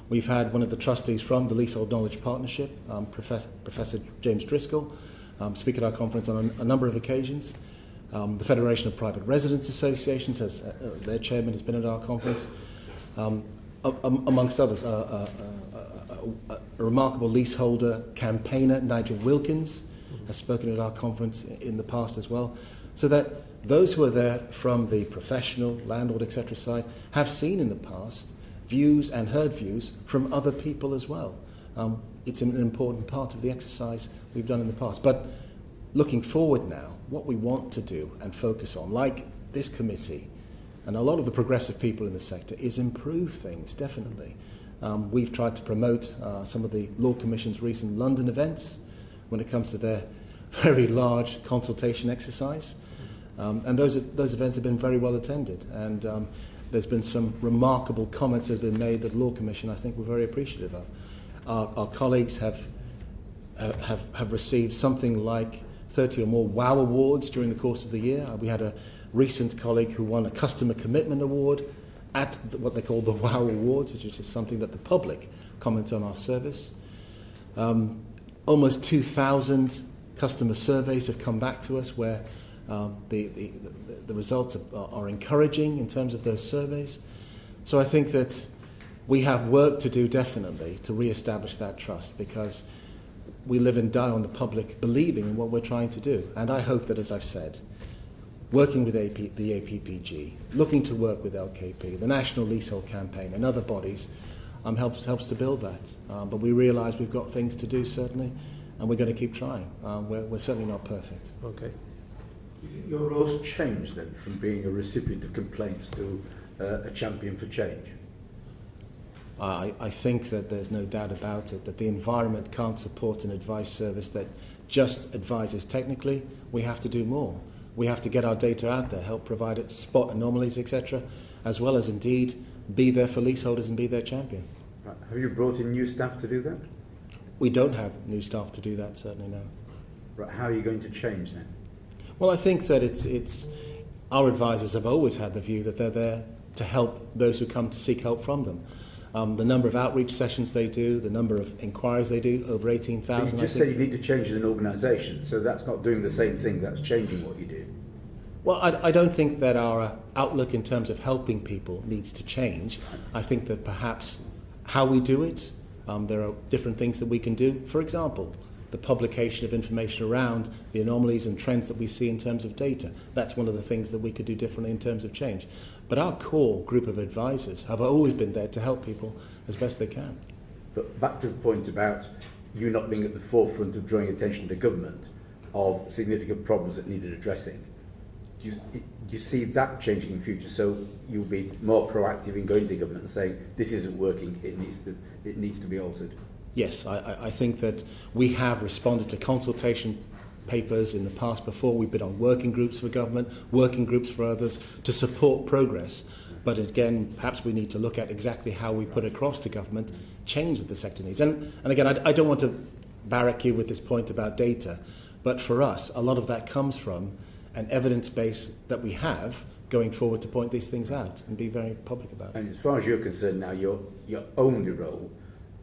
We've had one of the trustees from the Leasehold Knowledge Partnership, Professor James Driscoll, speak at our conference on a number of occasions. The Federation of Private Residence Associations, their chairman has been at our conference, amongst others. A remarkable leaseholder campaigner, Nigel Wilkins, has spoken at our conference in the past as well. So that those who are there from the professional, landlord, etc. side have seen in the past views and heard views from other people as well. It's an important part of the exercise we've done in the past. But looking forward now, what we want to do and focus on, like this committee and a lot of the progressive people in the sector, is improve things, definitely. We've tried to promote some of the Law Commission's recent London events when it comes to their very large consultation exercise. And those events have been very well attended. And there's been some remarkable comments that have been made that the Law Commission, I think, were very appreciative of. Our colleagues have received something like 30 or more WOW awards during the course of the year. We had a recent colleague who won a Customer Commitment Award at what they call the WOW Awards, which is something that the public comments on our service. Almost 2,000 customer surveys have come back to us where the results are encouraging in terms of those surveys. So I think that we have work to do, definitely, to re-establish that trust, because we live and die on the public believing in what we're trying to do. And I hope that, as I've said, working with the APPG, looking to work with LKP, the National Leasehold Campaign and other bodies helps to build that. But we realise we've got things to do, certainly, and we're going to keep trying. We're certainly not perfect. Okay. Do you think your role's changed then from being a recipient of complaints to a champion for change? I think that there's no doubt about it, that the environment can't support an advice service that just advises technically. We have to do more. We have to get our data out there, help provide it, spot anomalies, etc., as well as indeed be there for leaseholders and be their champion. Right. Have you brought in new staff to do that? We don't have new staff to do that, certainly no. Right. How are you going to change then? Well, I think that it's our advisors have always had the view that they're there to help those who come to seek help from them. The number of outreach sessions they do, the number of inquiries they do, over 18,000. You just said you need to change as an organisation, so that's not doing the same thing, that's changing what you do. Well, I don't think that our outlook in terms of helping people needs to change. I think that perhaps how we do it, there are different things that we can do. For example, the publication of information around the anomalies and trends that we see in terms of data. That's one of the things that we could do differently in terms of change. But our core group of advisors have always been there to help people as best they can. But back to the point about you not being at the forefront of drawing attention to government of significant problems that needed addressing. Do you see that changing in future? So you'll be more proactive in going to government and saying this isn't working, it needs to be altered. Yes, I think that we have responded to consultation papers in the past before. We've been on working groups for government, working groups for others to support progress. But again, perhaps we need to look at exactly how we put across to government change that the sector needs. And again, I don't want to barrack you with this point about data, but for us, a lot of that comes from an evidence base that we have going forward to point these things out and be very public about it. And as far as you're concerned now, your only role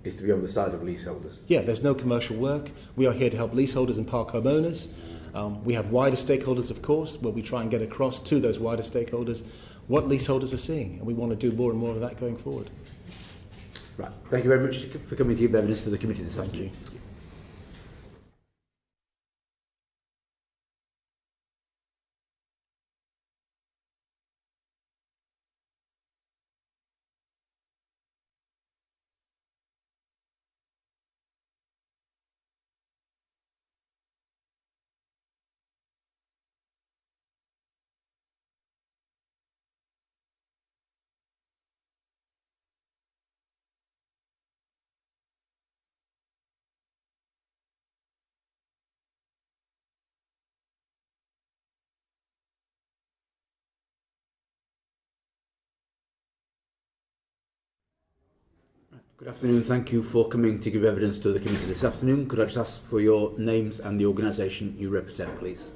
is to be on the side of leaseholders. Yeah, there's no commercial work. We are here to help leaseholders and park homeowners. We have wider stakeholders, of course, where we try and get across to those wider stakeholders what leaseholders are seeing, and we want to do more and more of that going forward. Right. Thank you very much for coming to give evidence to the committee this afternoon. Thank you. Good afternoon. Thank you for coming to give evidence to the committee this afternoon. Could I just ask for your names and the organisation you represent, please?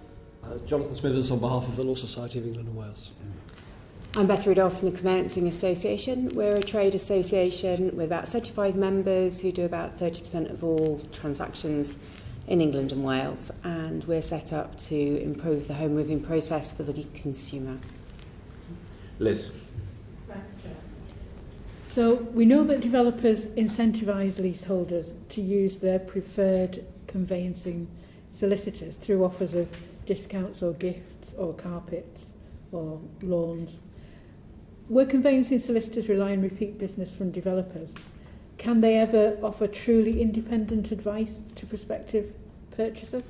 Jonathan Smithers on behalf of the Law Society of England and Wales. I'm Beth Rudolf from the Conveyancing Association. We're a trade association with about 75 members who do about 30% of all transactions in England and Wales, and we're set up to improve the home moving process for the consumer. Liz. So we know that developers incentivise leaseholders to use their preferred conveyancing solicitors through offers of discounts or gifts or carpets or lawns. Where conveyancing solicitors rely on repeat business from developers, can they ever offer truly independent advice to prospective purchasers?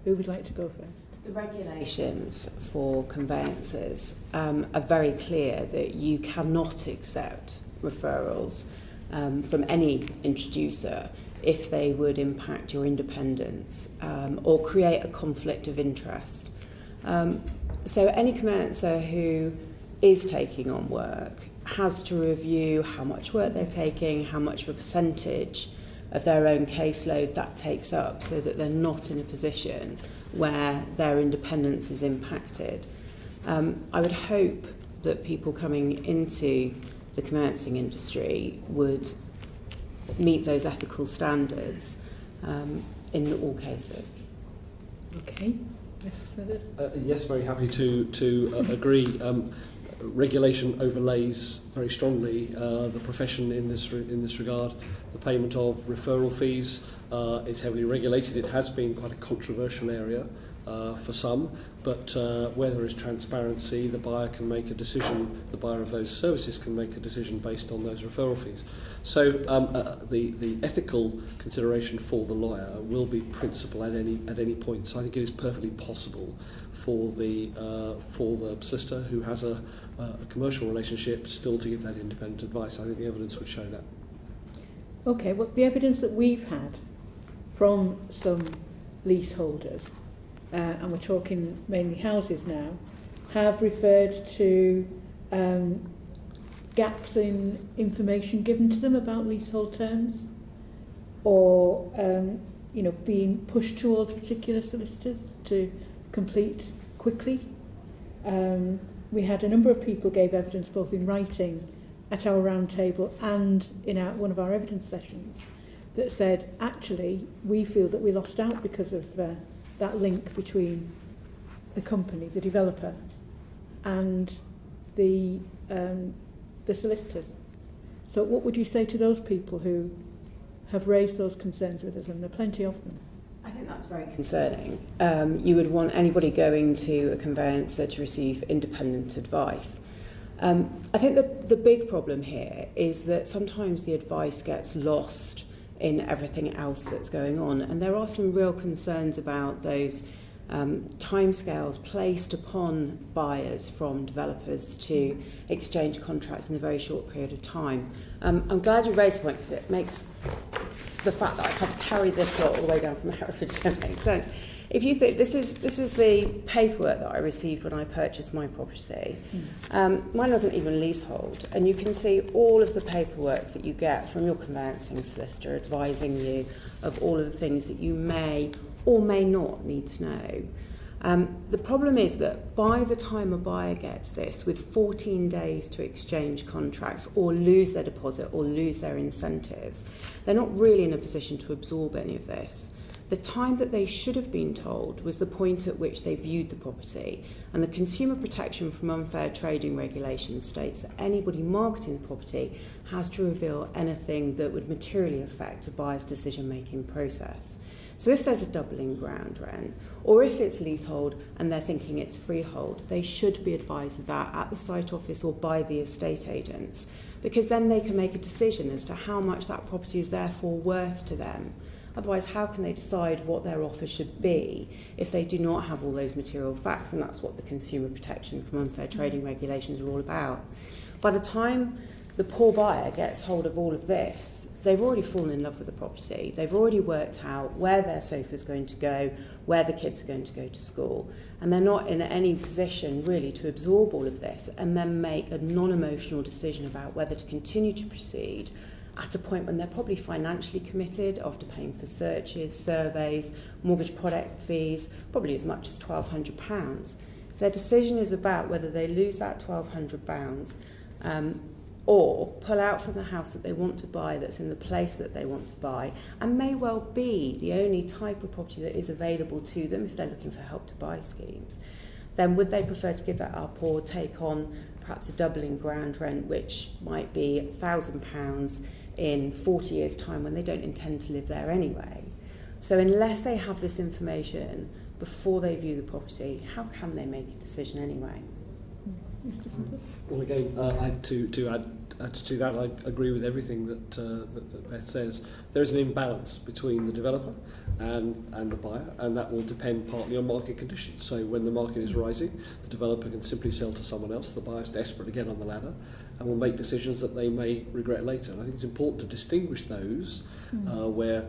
Who would like to go first? The regulations for conveyancers are very clear that you cannot accept referrals from any introducer if they would impact your independence or create a conflict of interest. So any conveyancer who is taking on work has to review how much work they're taking, how much of a percentage of their own caseload that takes up, so that they're not in a position where their independence is impacted. I would hope that people coming into the conveyancing industry would meet those ethical standards in all cases. Okay. Yes, very happy to agree. Regulation overlays very strongly the profession in this regard. The payment of referral fees is heavily regulated. It has been quite a controversial area for some, but where there is transparency, the buyer can make a decision, the buyer of those services can make a decision based on those referral fees. So the ethical consideration for the lawyer will be principal at any point. So I think it is perfectly possible for the solicitor who has a commercial relationship still to give that independent advice. I think the evidence would show that. Okay, well, the evidence that we've had from some leaseholders, and we're talking mainly houses now, have referred to gaps in information given to them about leasehold terms, or being pushed towards particular solicitors to complete quickly. We had a number of people gave evidence both in writing at our round table and in one of our evidence sessions that said, actually, we feel that we lost out because of that link between the company, the developer, and the solicitors. So what would you say to those people who have raised those concerns with us, and there are plenty of them? I think that's very concerning. You would want anybody going to a conveyancer to receive independent advice. I think the big problem here is that sometimes the advice gets lost in everything else that's going on, and there are some real concerns about those timescales placed upon buyers from developers to exchange contracts in a very short period of time. I'm glad you raised the point, because it makes the fact that I've had to carry this lot all the way down from Herefordshire makes sense. If you think this is the paperwork that I received when I purchased my property, mine wasn't even leasehold, and you can see all of the paperwork that you get from your conveyancing solicitor advising you of all of the things that you may or may not need to know. The problem is that by the time a buyer gets this, with 14 days to exchange contracts or lose their deposit or lose their incentives, they're not really in a position to absorb any of this. The time that they should have been told was the point at which they viewed the property, and the Consumer Protection from Unfair Trading Regulation states that anybody marketing the property has to reveal anything that would materially affect a buyer's decision-making process. So if there's a doubling ground rent, or if it's leasehold and they're thinking it's freehold, they should be advised of that at the site office or by the estate agents, because then they can make a decision as to how much that property is therefore worth to them. Otherwise, how can they decide what their offer should be if they do not have all those material facts? And that's what the Consumer Protection from Unfair Trading Regulations are all about. By the time the poor buyer gets hold of all of this, they've already fallen in love with the property. They've already worked out where their sofa's going to go, where the kids are going to go to school. And they're not in any position really to absorb all of this and then make a non-emotional decision about whether to continue to proceed at a point when they're probably financially committed after paying for searches, surveys, mortgage product fees, probably as much as £1,200. Their decision is about whether they lose that £1,200 or pull out from the house that they want to buy, that's in the place that they want to buy, and may well be the only type of property that is available to them if they're looking for help to buy schemes. Then would they prefer to give that up or take on perhaps a doubling ground rent, which might be £1,000 in 40 years' time when they don't intend to live there anyway? So unless they have this information before they view the property, how can they make a decision anyway? Well, again, to add to that, I agree with everything that Beth says. There is an imbalance between the developer and the buyer, and that will depend partly on market conditions. So when the market is rising, the developer can simply sell to someone else. The buyer is desperate to get on the ladder and will make decisions that they may regret later. And I think it's important to distinguish those where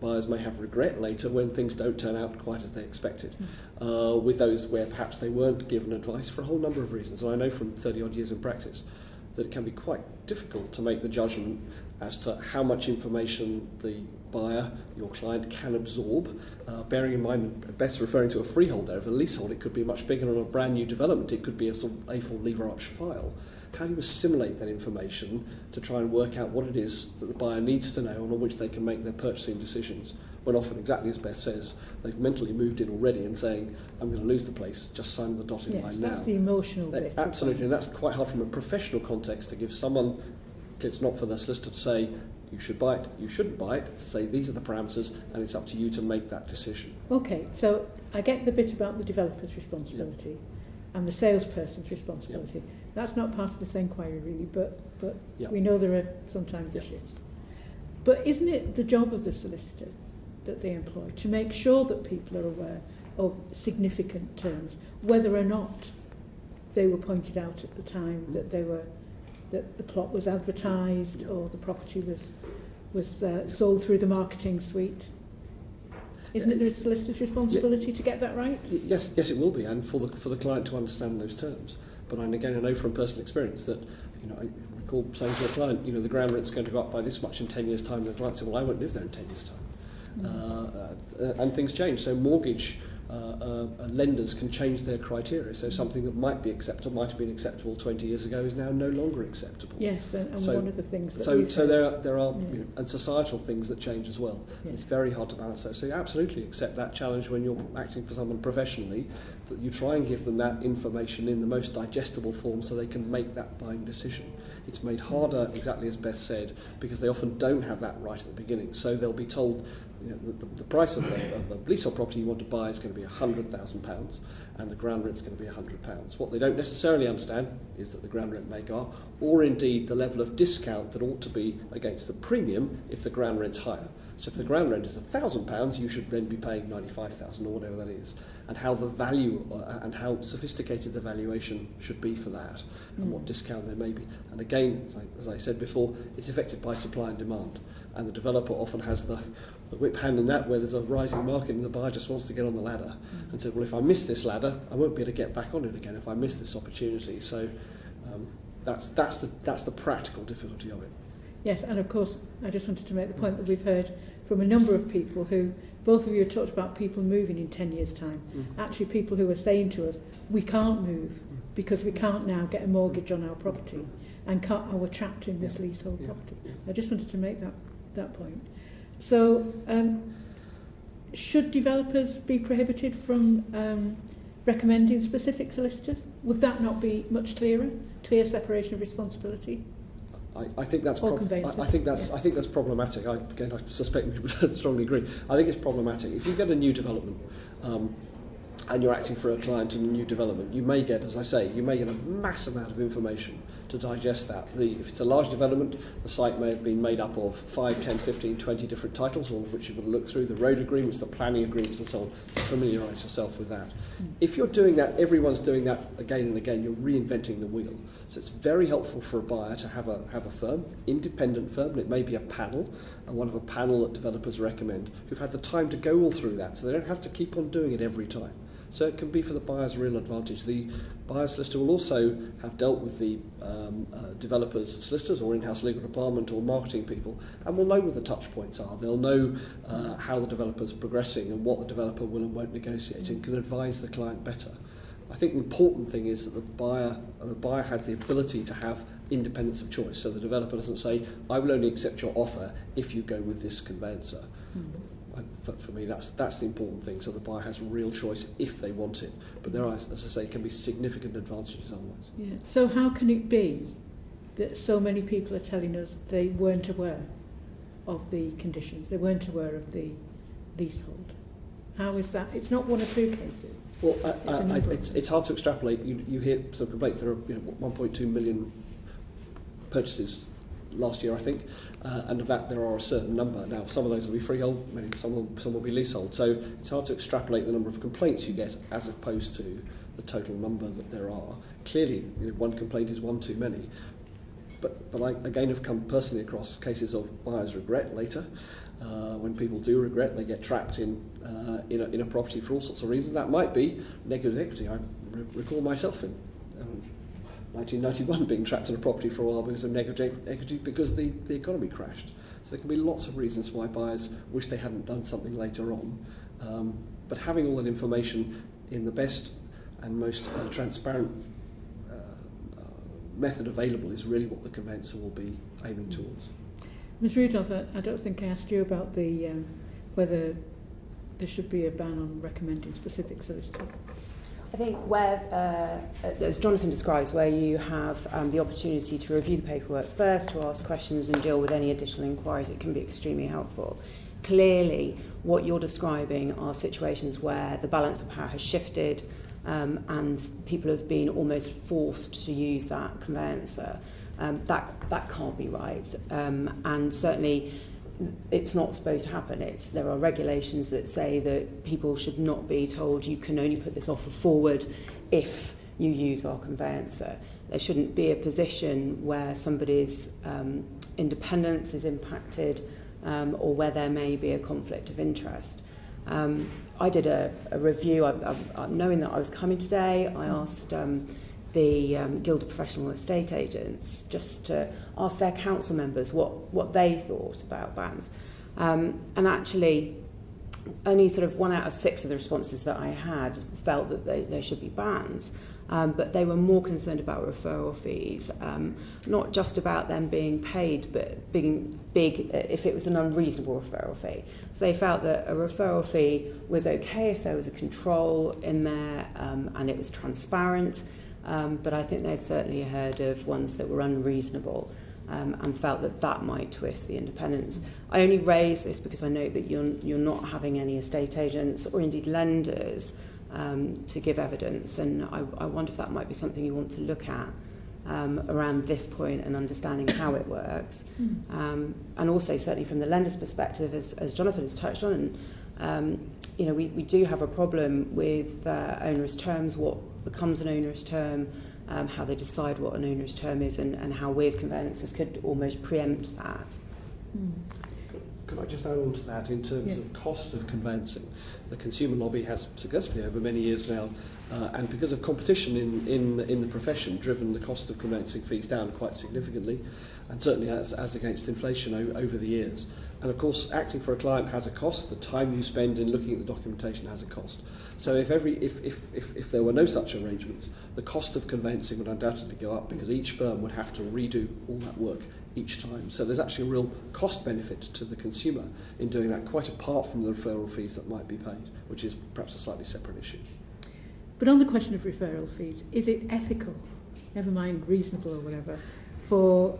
buyers may have regret later when things don't turn out quite as they expected, with those where perhaps they weren't given advice for a whole number of reasons. And I know from 30 odd years in practice that it can be quite difficult to make the judgment as to how much information the buyer, your client, can absorb, bearing in mind, Beth's referring to a freehold there. If a leasehold, it could be much bigger. On a brand new development, it could be a sort of A4 lever arch file. How do you assimilate that information to try and work out what it is that the buyer needs to know and on which they can make their purchasing decisions, when often, exactly as Beth says, they've mentally moved in already and saying, I'm going to lose the place, just sign the dotted line now. That's the emotional bit. Absolutely, and that's quite hard from a professional context to give someone, it's not for the solicitor to say, you should buy it, you shouldn't buy it, to say these are the parameters and it's up to you to make that decision. Okay, so I get the bit about the developer's responsibility and the salesperson's responsibility. That's not part of this inquiry really, but we know there are sometimes issues. But isn't it the job of the solicitor that they employ to make sure that people are aware of significant terms, whether or not they were pointed out at the time that the plot was advertised or the property was sold through the marketing suite? Isn't it the solicitor's responsibility to get that right? Yes, it will be, and for the client to understand those terms. But again, I know from personal experience that I recall saying to a client, the ground rent's going to go up by this much in 10 years' time. And the client said, well, I won't live there in 10 years' time. And things change. So mortgage lenders can change their criteria. So something that might have been acceptable 20 years ago is now no longer acceptable. Yes, and so, one of the things that so there are and societal things that change as well. Yes. It's very hard to balance those. So you absolutely accept that challenge when you're acting for someone professionally, that you try and give them that information in the most digestible form so they can make that buying decision. It's made harder, exactly as Beth said, because they often don't have that right at the beginning. So they'll be told, the price of the leasehold property you want to buy is going to be £100,000 and the ground rent's going to be £100. What they don't necessarily understand is that the ground rent may go up, or indeed the level of discount that ought to be against the premium if the ground rent's higher. So if the ground rent is £1,000, you should then be paying £95,000 or whatever that is, and how the value and how sophisticated the valuation should be for that, and what discount there may be. And again, as I said before, it's affected by supply and demand, and the developer often has the whip hand in that, where there's a rising market and the buyer just wants to get on the ladder and said, well, if I miss this ladder, I won't be able to get back on it again if I miss this opportunity. So that's the practical difficulty of it. Yes, and of course, I just wanted to make the point that we've heard from a number of people who, both of you have talked about people moving in 10 years' time. Actually, people who are saying to us, we can't move because we can't now get a mortgage on our property and we're trapped in this leasehold property. I just wanted to make that point. So, should developers be prohibited from recommending specific solicitors? Would that not be much clearer? Clear separation of responsibility? I think that's problematic. I suspect we would strongly agree. I think it's problematic. If you get a new development and you're acting for a client in a new development, you may get, as I say, a mass amount of information to digest that. If it's a large development, the site may have been made up of 5, 10, 15, 20 different titles, all of which you've got to look through, the road agreements, the planning agreements and so on. Familiarise yourself with that. If you're doing that, everyone's doing that again and again, you're reinventing the wheel. So it's very helpful for a buyer to have a firm, independent firm, and it may be a panel, and one of a panel that developers recommend, who've had the time to go all through that, so they don't have to keep on doing it every time. So it can be for the buyer's real advantage. The buyer's solicitor will also have dealt with the developer's solicitors or in-house legal department or marketing people, and will know what the touch points are. They'll know how the developer's progressing and what the developer will and won't negotiate, and can advise the client better. I think the important thing is that the buyer has the ability to have independence of choice. So the developer doesn't say, I will only accept your offer if you go with this conveyancer. For me, that's the important thing. So the buyer has real choice if they want it. But there are, as I say, can be significant advantages otherwise. Yeah. So how can it be that so many people are telling us they weren't aware of the conditions, they weren't aware of the leasehold? How is that? It's not one or two cases. Well, it's hard to extrapolate. You hear some complaints. There are 1.2 million purchases last year, I think, and of that there are a certain number. Now, some of those will be freehold, some will be leasehold. So it's hard to extrapolate the number of complaints you get as opposed to the total number that there are. Clearly, one complaint is one too many. But I again have come personally across cases of buyers' regret later. When people do regret, they get trapped in a property for all sorts of reasons. That might be negative equity. I recall myself in 1991 being trapped in a property for a while because of negative equity because the economy crashed. So there can be lots of reasons why buyers wish they hadn't done something later on. But having all that information in the best and most transparent method available is really what the conveyancer will be aiming towards. Ms Rudolf, I don't think I asked you about the whether there should be a ban on recommending specific solicitors. I think where, as Jonathan describes, where you have the opportunity to review the paperwork first, to ask questions and deal with any additional inquiries, it can be extremely helpful. Clearly, what you're describing are situations where the balance of power has shifted and people have been almost forced to use that conveyancer. That can't be right. And certainly it's not supposed to happen. There are regulations that say that people should not be told you can only put this offer forward if you use our conveyancer. There shouldn't be a position where somebody's independence is impacted or where there may be a conflict of interest. I did a review, knowing that I was coming today. I asked the Guild of Professional Estate Agents just to ask their council members what they thought about bans. And actually, only sort of 1 out of 6 of the responses that I had felt that there should be bans. But they were more concerned about referral fees, not just about them being paid, but being big if it was an unreasonable referral fee. So they felt that a referral fee was okay if there was a control in there and it was transparent, but I think they'd certainly heard of ones that were unreasonable and felt that might twist the independence. I only raise this because I know that you're not having any estate agents or indeed lenders to give evidence, and I wonder if that might be something you want to look at around this point and understanding how it works. And also certainly from the lender's perspective, as Jonathan has touched on, we do have a problem with onerous terms, what becomes an onerous term, how they decide what an onerous term is, and how we as conveyancers could almost preempt that. Could I just add on to that in terms of cost of conveyancing? The consumer lobby has successfully over many years now, and because of competition in the profession, driven the cost of conveyancing fees down quite significantly, and certainly as against inflation over the years. And of course, acting for a client has a cost. The time you spend in looking at the documentation has a cost. So if there were no such arrangements, the cost of conveyancing would undoubtedly go up because each firm would have to redo all that work each time. So there's actually a real cost benefit to the consumer in doing that, quite apart from the referral fees that might be paid, which is perhaps a slightly separate issue. But on the question of referral fees, is it ethical, never mind reasonable or whatever, for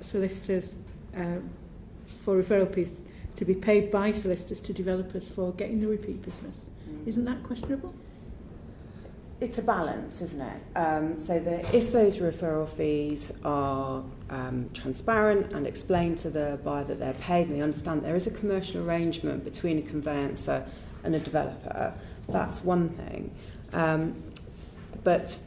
solicitors, for referral fees to be paid by solicitors to developers for getting the repeat business? Isn't that questionable? It's a balance, isn't it? So that if those referral fees are transparent and explain to the buyer that they're paid and they understand there is a commercial arrangement between a conveyancer and a developer, that's one thing. But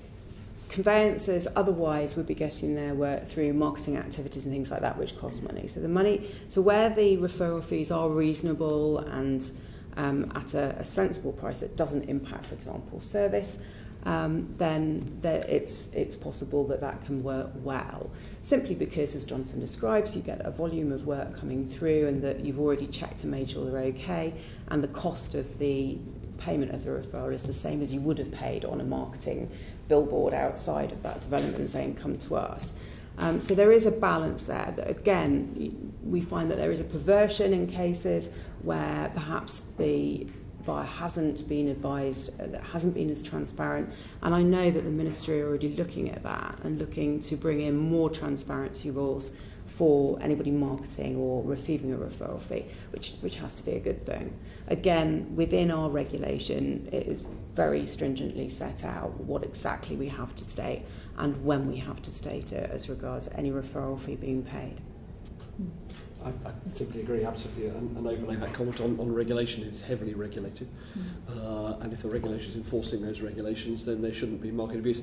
conveyancers otherwise would be getting their work through marketing activities and things like that, which cost money. So where the referral fees are reasonable and at a sensible price that doesn't impact, for example, service, then it's possible that can work well. Simply because, as Jonathan describes, you get a volume of work coming through and that you've already checked and made sure they're okay, and the cost of the payment of the referral is the same as you would have paid on a marketing billboard outside of that development saying, come to us. So there is a balance there. That again, we find that there is a perversion in cases where perhaps the buyer hasn't been advised, that hasn't been as transparent. And I know that the Ministry are already looking at that and looking to bring in more transparency rules for anybody marketing or receiving a referral fee, which has to be a good thing. Again, within our regulation, it is very stringently set out what exactly we have to state and when we have to state it as regards any referral fee being paid. I simply agree, absolutely, and overlay that comment on regulation. It's heavily regulated, and if the regulation is enforcing those regulations, then there shouldn't be market abuse.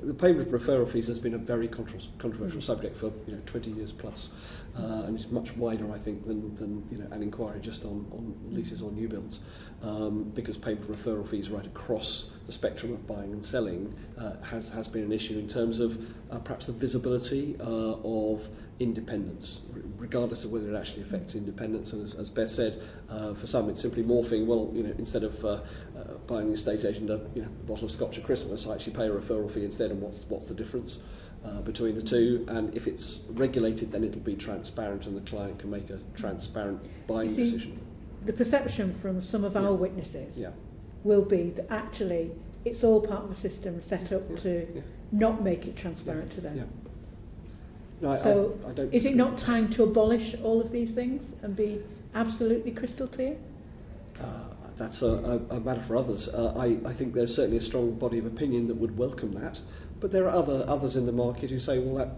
The payment of referral fees has been a very controversial subject for 20 years plus, and it's much wider, I think, than an inquiry just on leases or new builds, because payment of referral fees right across the spectrum of buying and selling has been an issue in terms of perhaps the visibility of independence, regardless of whether it actually affects independence. And as Beth said, for some it's simply morphing. Well, instead of buying the estate agent a bottle of scotch at Christmas, I actually pay a referral fee instead. And what's the difference between the two? And if it's regulated, then it'll be transparent, and the client can make a transparent buying decision. The perception from some of our witnesses will be that actually it's all part of a system set up to not make it transparent to them. Yeah. No, so I don't is it not time to abolish all of these things and be absolutely crystal clear? That's a matter for others. I think there's certainly a strong body of opinion that would welcome that, but there are others in the market who say, well,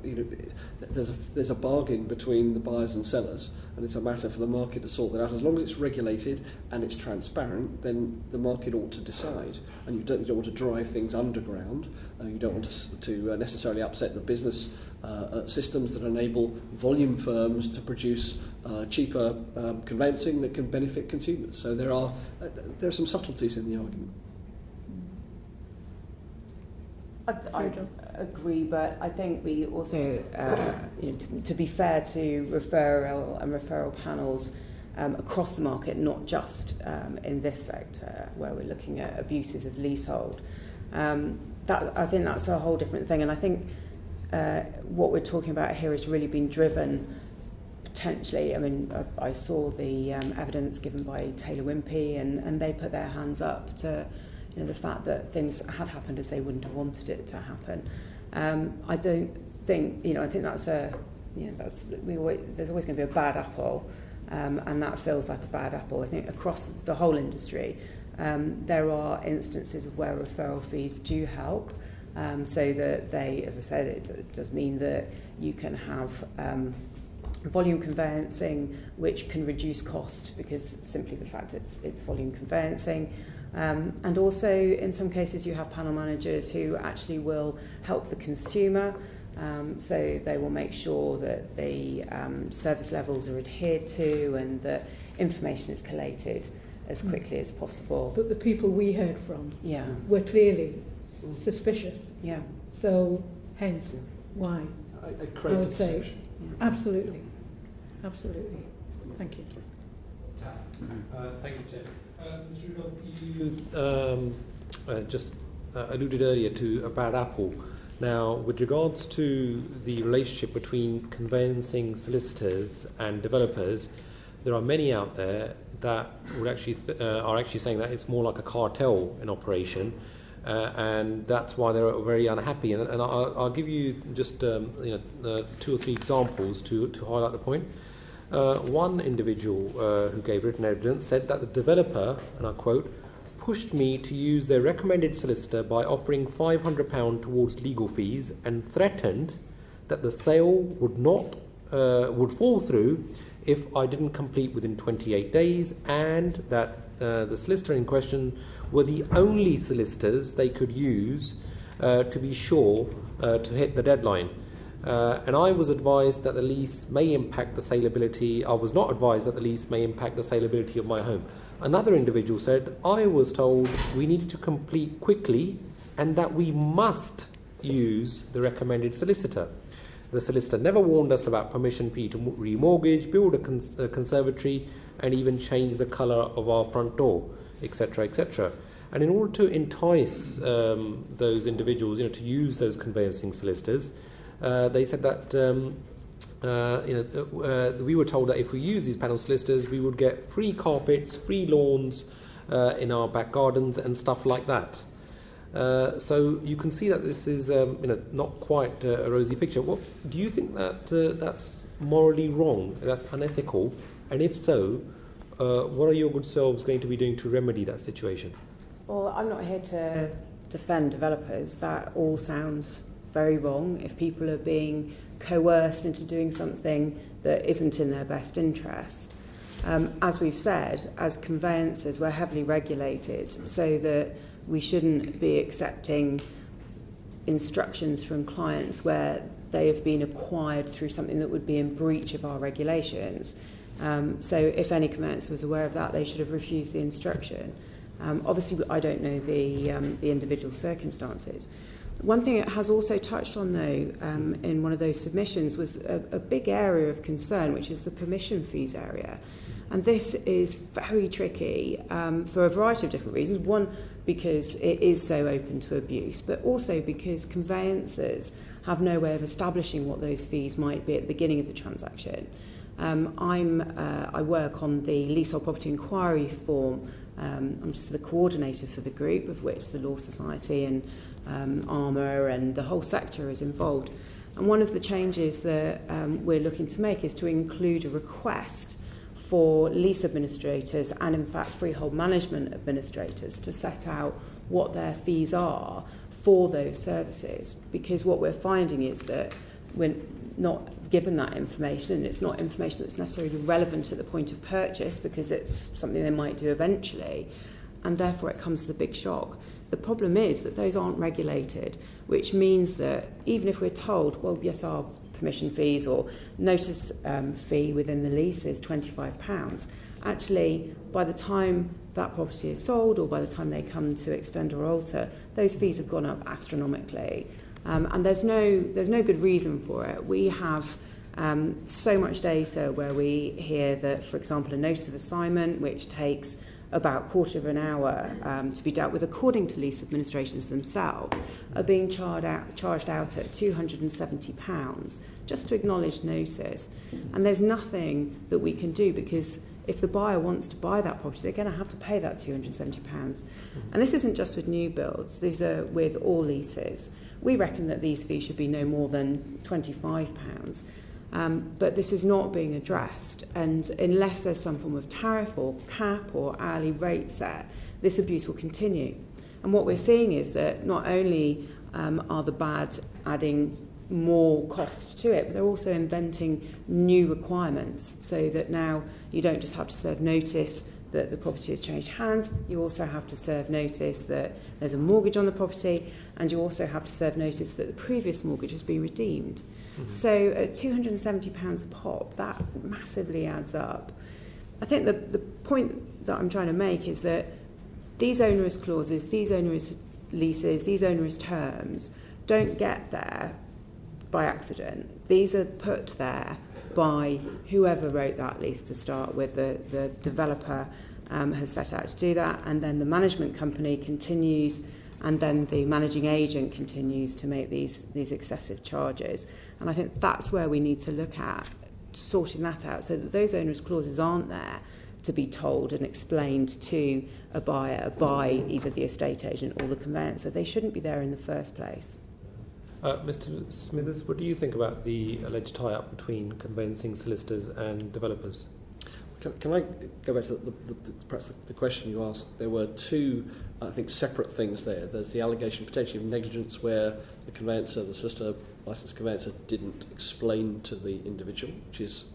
there's a bargain between the buyers and sellers, and it's a matter for the market to sort that out. As long as it's regulated and it's transparent, then the market ought to decide. And you don't want to drive things underground. You don't want to necessarily upset the business systems that enable volume firms to produce cheaper conveyancing that can benefit consumers. So there are some subtleties in the argument. I agree, but I think we also, to be fair to referral panels across the market, not just in this sector where we're looking at abuses of leasehold, I think that's a whole different thing. And I think what we're talking about here has really been driven potentially. I mean, I saw the evidence given by Taylor Wimpey, and they put their hands up to the fact that things had happened as they wouldn't have wanted it to happen. I don't think, I think that's there's always going to be a bad apple, and that feels like a bad apple. I think across the whole industry, there are instances of where referral fees do help, so that they, as I said, it does mean that you can have volume conveyancing, which can reduce cost because simply the fact it's volume conveyancing. And also, in some cases, you have panel managers who actually will help the consumer. So they will make sure that the service levels are adhered to and that information is collated as quickly as possible. But the people we heard from were clearly suspicious. Yeah. So, hence, why? A crazy perception. Absolutely. Absolutely. Thank you. Thank you, Chair. Mr. Rudolf, you just alluded earlier to a bad apple. Now, with regards to the relationship between conveyancing solicitors and developers, there are many out there that would actually are actually saying that it's more like a cartel in operation, and that's why they're very unhappy. And I'll give you just 2 or 3 examples to highlight the point. One individual who gave written evidence said that the developer, and I quote, pushed me to use their recommended solicitor by offering £500 towards legal fees and threatened that the sale would fall through if I didn't complete within 28 days, and that the solicitor in question were the only solicitors they could use to be sure to hit the deadline. And I was advised that the lease may impact the saleability. I was not advised that the lease may impact the saleability of my home. Another individual said, I was told we needed to complete quickly and that we must use the recommended solicitor. The solicitor never warned us about permission fee to remortgage, build a conservatory, and even change the colour of our front door, etc., etc. And in order to entice those individuals, to use those conveyancing solicitors, they said that we were told that if we use these panel solicitors, we would get free carpets, free lawns in our back gardens, and stuff like that. So you can see that this is not quite a rosy picture. What do you think that that's morally wrong? That's unethical? And if so, what are your good selves going to be doing to remedy that situation? Well, I'm not here to defend developers. That all sounds very wrong. If people are being coerced into doing something that isn't in their best interest. As we've said, as conveyancers, we're heavily regulated, so that we shouldn't be accepting instructions from clients where they have been acquired through something that would be in breach of our regulations. So if any conveyancer was aware of that, they should have refused the instruction. Obviously, I don't know the individual circumstances. One thing it has also touched on, though, in one of those submissions was a big area of concern, which is the permission fees area. And this is very tricky for a variety of different reasons. One, because it is so open to abuse, but also because conveyancers have no way of establishing what those fees might be at the beginning of the transaction. I work on the Leasehold Property Inquiry form. I'm just the coordinator for the group, of which the Law Society and Armour and the whole sector is involved. And one of the changes that we're looking to make is to include a request for lease administrators and, in fact, freehold management administrators to set out what their fees are for those services. Because what we're finding is that we're not given that information, and it's not information that's necessarily relevant at the point of purchase because it's something they might do eventually, and therefore it comes as a big shock. The problem is that those aren't regulated, which means that even if we're told, well, yes, our commission fees or notice fee within the lease is £25. Actually, by the time that property is sold or by the time they come to extend or alter, those fees have gone up astronomically. And there's no good reason for it. We have so much data where we hear that, for example, a notice of assignment, which takes about a quarter of an hour to be dealt with according to lease administrators themselves, are being charged out at £270 just to acknowledge notice. And there's nothing that we can do, because if the buyer wants to buy that property, they're going to have to pay that £270. And this isn't just with new builds, these are with all leases. We reckon that these fees should be no more than £25. But this is not being addressed, and unless there's some form of tariff or cap or hourly rate set, this abuse will continue. And what we're seeing is that not only are the bad adding more cost to it, but they're also inventing new requirements, so that now you don't just have to serve notice that the property has changed hands, you also have to serve notice that there's a mortgage on the property, and you also have to serve notice that the previous mortgage has been redeemed. So at £270 a pop, that massively adds up. I think the point that I'm trying to make is that these onerous clauses, these onerous leases, these onerous terms don't get there by accident. These are put there by whoever wrote that lease to start with. The developer has set out to do that, and then the management company continues, and then the managing agent continues to make these excessive charges. And I think that's where we need to look at sorting that out, so that those onerous clauses aren't there to be told and explained to a buyer by either the estate agent or the conveyancer. They shouldn't be there in the first place. Mr. Smithers, what do you think about the alleged tie-up between conveyancing solicitors and developers? Can I go back to perhaps the question you asked? There were two, I think, separate things there. There's the allegation potentially of negligence where the conveyancer, the solicitor, licensed conveyancer, didn't explain to the individual,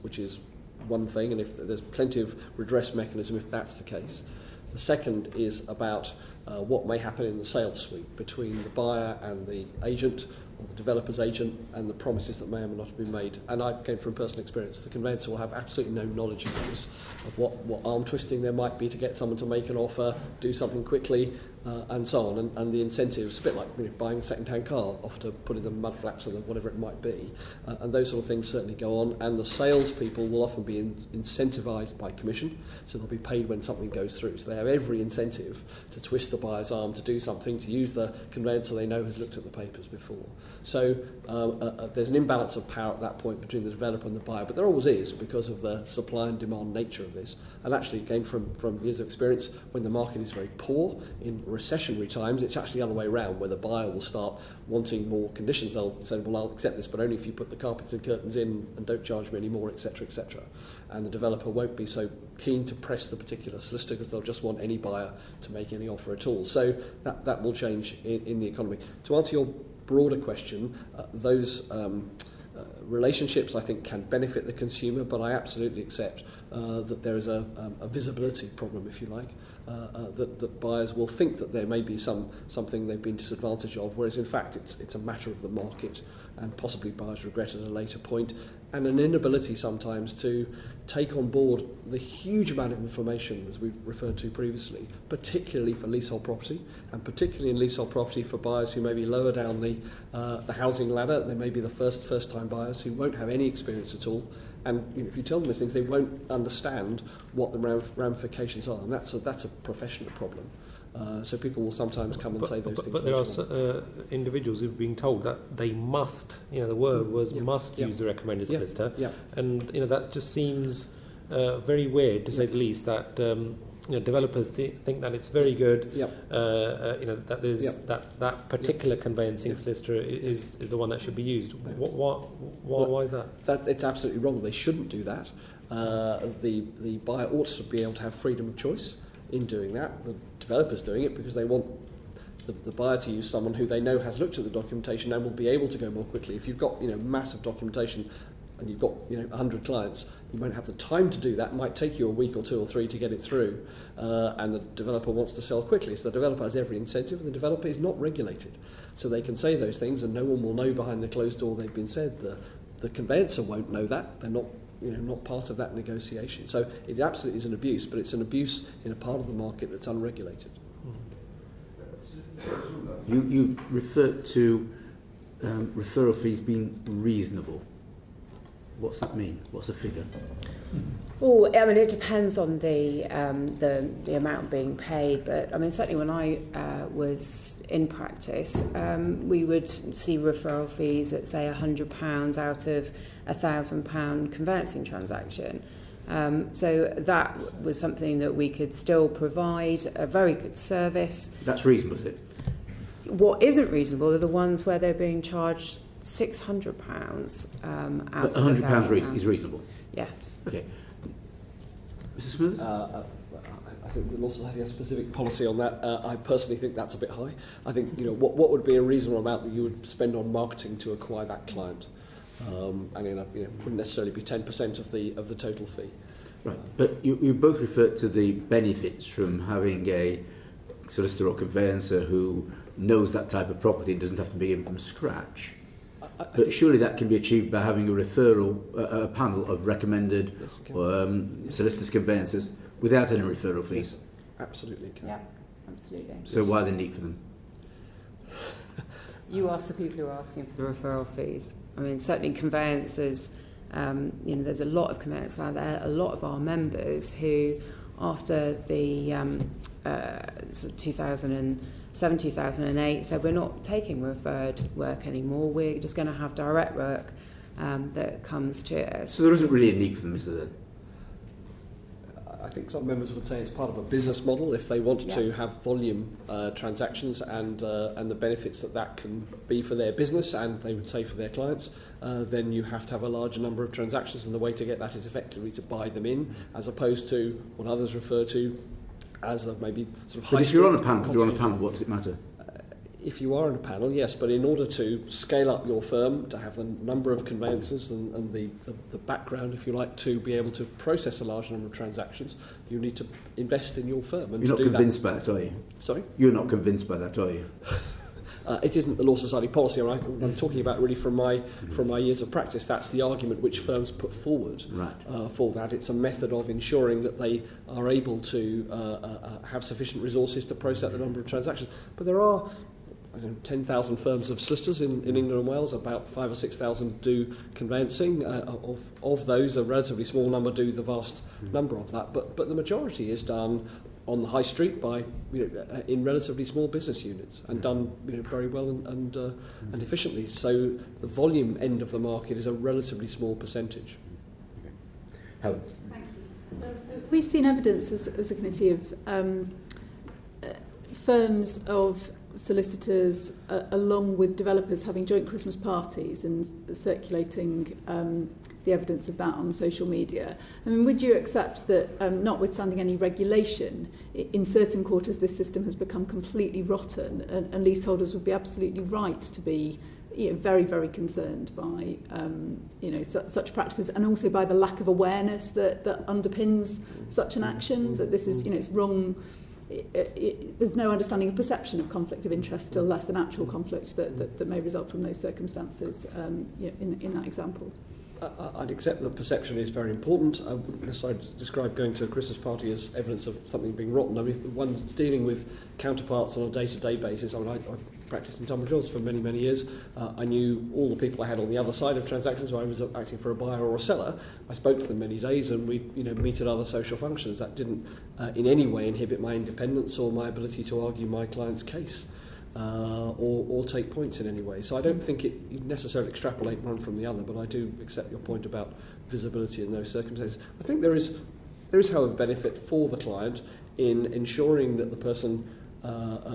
which is one thing, and if there's plenty of redress mechanism if that's the case. The second is about what may happen in the sales suite between the buyer and the agent, or the developer's agent, and the promises that may or may not have been made. And I came from personal experience. The conveyancer will have absolutely no knowledge of those, of what arm twisting there might be to get someone to make an offer, do something quickly, and so on. And the incentives, a bit like buying a second-hand car, offer to put in the mud flaps or whatever it might be. And those sort of things certainly go on. And the salespeople will often be incentivised by commission, so they'll be paid when something goes through. So they have every incentive to twist the buyer's arm, to do something, to use the conveyancer they know has looked at the papers before. So there's an imbalance of power at that point between the developer and the buyer, but there always is, because of the supply and demand nature of this. And actually, again, from years of experience, when the market is very poor in recessionary times, it's actually the other way around, where the buyer will start wanting more conditions. They'll say, well, I'll accept this, but only if you put the carpets and curtains in and don't charge me anymore, etc., etc. And the developer won't be so keen to press the particular solicitor, because they'll just want any buyer to make any offer at all. So that will change in the economy. To answer your broader question, those relationships, I think, can benefit the consumer, but I absolutely accept that there is a visibility problem, if you like, that buyers will think that there may be something they've been disadvantaged of, whereas in fact it's a matter of the market, and possibly buyers regret at a later point, and an inability sometimes to take on board the huge amount of information, as we referred to previously, particularly for leasehold property, and particularly in leasehold property for buyers who may be lower down the housing ladder. They may be the first-time buyers who won't have any experience at all, and if you tell them these things, they won't understand what the ramifications are, and that's a professional problem. So people will sometimes come and say those things. But there are individuals who've been told that they must, the word was must use the recommended solicitor. And that just seems very weird, to say the least, that developers think that it's very good, that there's that particular conveyancing solicitor is the one that should be used. Why is that? It's absolutely wrong. They shouldn't do that. The buyer ought to be able to have freedom of choice in doing that. The developer's doing it because they want the buyer to use someone who they know has looked at the documentation and will be able to go more quickly. If you've got massive documentation and you've got 100 clients, you won't have the time to do that. It might take you a week or 2 or 3 to get it through, and the developer wants to sell quickly. So the developer has every incentive, and the developer is not regulated. So they can say those things and no one will know behind the closed door they've been said. The The conveyancer won't know that. They're not, not part of that negotiation. So it absolutely is an abuse, but it's an abuse in a part of the market that's unregulated. You referred to referral fees being reasonable. What's that mean? What's the figure? Well, I mean, it depends on the amount being paid, but I mean, certainly when I was in practice, we would see referral fees at, say, £100 out of a £1,000 conveyancing transaction. So that was something that we could still provide a very good service. That's reasonable, is it? What isn't reasonable are the ones where they're being charged £600 out of £100 is reasonable? Yes. Okay. Mr. Smith? I think the Law Society has a specific policy on that. I personally think that's a bit high. I think, what would be a reasonable amount that you would spend on marketing to acquire that client? Wouldn't necessarily be 10% of the total fee. Right, but you both referred to the benefits from having a solicitor or conveyancer who knows that type of property and doesn't have to begin from scratch. But surely that can be achieved by having a referral, a panel of recommended solicitors, conveyancers, without any referral fees. Absolutely can. Yeah, absolutely. So why the need for them? You ask the people who are asking for the referral fees. I mean, certainly conveyancers, there's a lot of conveyancers out there, a lot of our members who, after the sort of 2007, 2008, said we're not taking referred work anymore, we're just going to have direct work that comes to us. So there isn't really a need for them, is there? I think some members would say it's part of a business model. If they want to have volume transactions and the benefits that can be for their business, and they would say for their clients, then you have to have a larger number of transactions, and the way to get that is effectively to buy them in, as opposed to what others refer to as maybe sort of high. But if you're on a panel, what does it matter? If you are on a panel, yes, but in order to scale up your firm, to have the number of conveyancers and the background, if you like, to be able to process a large number of transactions, you need to invest in your firm. And you're not convinced by that, are you? Sorry? You're not convinced by that, are you? It isn't the Law Society policy. I'm talking about really from my years of practice. That's the argument which firms put forward for that. It's a method of ensuring that they are able to have sufficient resources to process the number of transactions. But there are 10,000 firms of solicitors in England and Wales. About 5,000 or 6,000 do conveyancing. Of those, a relatively small number do the vast number of that. But the majority is done on the high street by in relatively small business units, and done very well and efficiently. So the volume end of the market is a relatively small percentage. Helen. Thank you. We've seen evidence as a committee of firms of solicitors along with developers having joint Christmas parties and circulating the evidence of that on social media. I mean, would you accept that, notwithstanding any regulation, in certain quarters this system has become completely rotten, and leaseholders would be absolutely right to be very, very concerned by such practices, and also by the lack of awareness that underpins such an action, that this is, it's wrong. There's no understanding of perception of conflict of interest, still less than actual conflict that may result from those circumstances in that example. I'd accept that perception is very important. I describe going to a Christmas party as evidence of something being rotten. I mean, one dealing with counterparts on a day-to-day basis. I mean, I practiced in Tunbridge Wells for many, many years. I knew all the people I had on the other side of transactions, where I was acting for a buyer or a seller. I spoke to them many days, and we meet at other social functions. That didn't in any way inhibit my independence or my ability to argue my client's case. Or take points in any way. So I don't think you necessarily extrapolate one from the other, but I do accept your point about visibility in those circumstances. I think there is however benefit for the client in ensuring that the person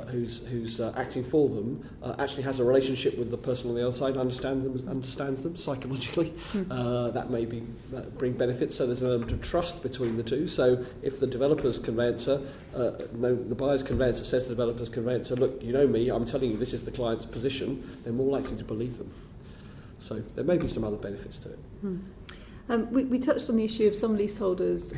who's acting for them actually has a relationship with the person on the other side, understands them psychologically. That may bring benefits. So there's an element of trust between the two. So if the developer's conveyancer, the buyer's conveyancer says to the developer's conveyancer, look, you know me, I'm telling you this is the client's position, they're more likely to believe them. So there may be some other benefits to it. We touched on the issue of some leaseholders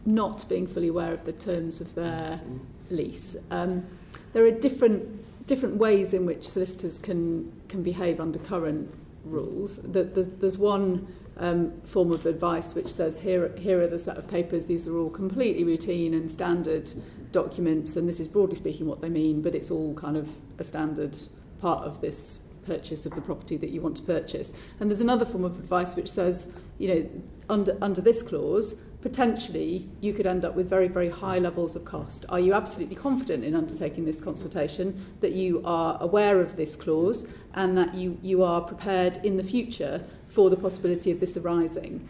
not being fully aware of the terms of their lease. There are different ways in which solicitors can behave under current rules. There's one form of advice which says here are the set of papers, these are all completely routine and standard documents, and this is broadly speaking what they mean, but it's all kind of a standard part of this purchase of the property that you want to purchase. And there's another form of advice which says, under this clause, potentially you could end up with very, very high levels of cost. Are you absolutely confident in undertaking this consultation, that you are aware of this clause, and that you are prepared in the future for the possibility of this arising?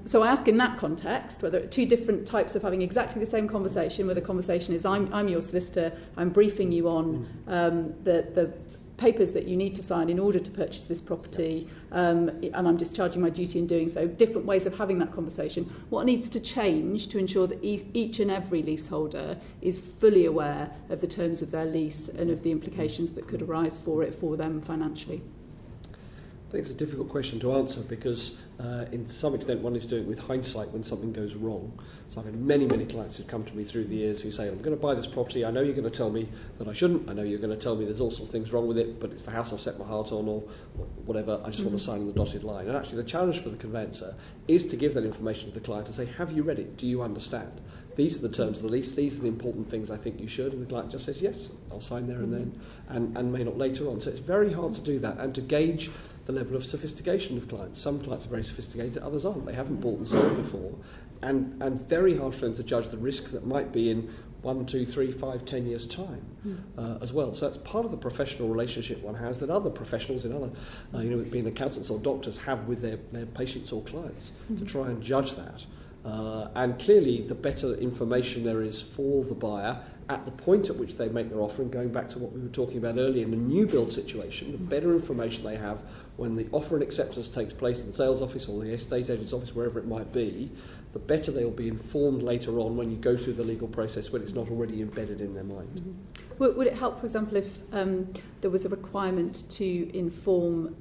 So I ask in that context whether two different types of having exactly the same conversation, where the conversation is I'm your solicitor, I'm briefing you on the papers that you need to sign in order to purchase this property, and I'm discharging my duty in doing so. Different ways of having that conversation. What needs to change to ensure that each and every leaseholder is fully aware of the terms of their lease and of the implications that could arise for them financially? I think it's a difficult question to answer because in some extent one is doing it with hindsight when something goes wrong. So I've had many clients who come to me through the years who say, I'm going to buy this property, I know you're going to tell me that I shouldn't, I know you're going to tell me there's all sorts of things wrong with it, but it's the house I've set my heart on, or whatever, I just want to sign on the dotted line. And actually the challenge for the conveyancer is to give that information to the client and say, have you read it? Do you understand? These are the terms of the lease, these are the important things I think you should, and the client just says, yes, I'll sign there and then, and may not later on. So it's very hard to do that and to gauge the level of sophistication of clients. Some clients are very sophisticated, others aren't. They haven't bought and sold before. And very hard for them to judge the risk that might be in 1, 2, 3, 5, 10 years' time as well. So that's part of the professional relationship one has that other professionals in other, being accountants or doctors have with their patients or clients to try and judge that. And clearly, the better information there is for the buyer at the point at which they make their offer, and going back to what we were talking about earlier in the new build situation, the better information they have when the offer and acceptance takes place in the sales office or the estate agent's office, wherever it might be, the better they will be informed later on when you go through the legal process when it's not already embedded in their mind. Would it help, for example, if there was a requirement to inform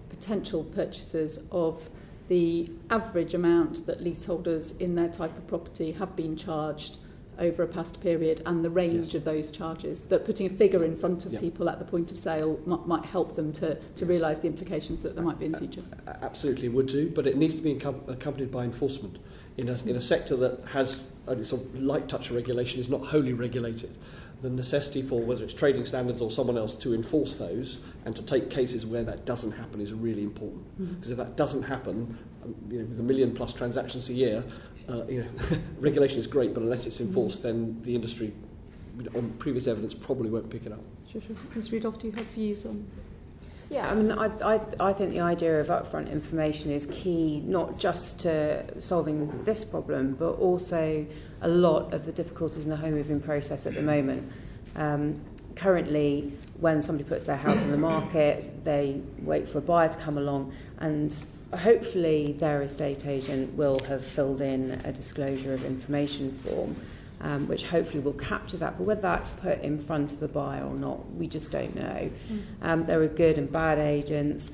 potential purchasers of the average amount that leaseholders in their type of property have been charged over a past period, and the range of those charges, that putting a figure in front of people at the point of sale might help them to realise the implications that there might be in the future? Absolutely would do, but it needs to be accompanied by enforcement. In a sector that has only sort of light touch of regulation, is not wholly regulated. The necessity for whether it's trading standards or someone else to enforce those and to take cases where that doesn't happen is really important. Because if that doesn't happen, with 1 million plus transactions a year, regulation is great, but unless it's enforced, then the industry, on previous evidence, probably won't pick it up. Sure. Ms. Rudolf, do you have views on? Yeah, I mean, I think the idea of upfront information is key, not just to solving this problem, but also a lot of the difficulties in the home moving process at the moment. Currently, when somebody puts their house on the market, they wait for a buyer to come along, and hopefully their estate agent will have filled in a disclosure of information form, which hopefully will capture that. But whether that's put in front of the buyer or not, we just don't know. There are good and bad agents.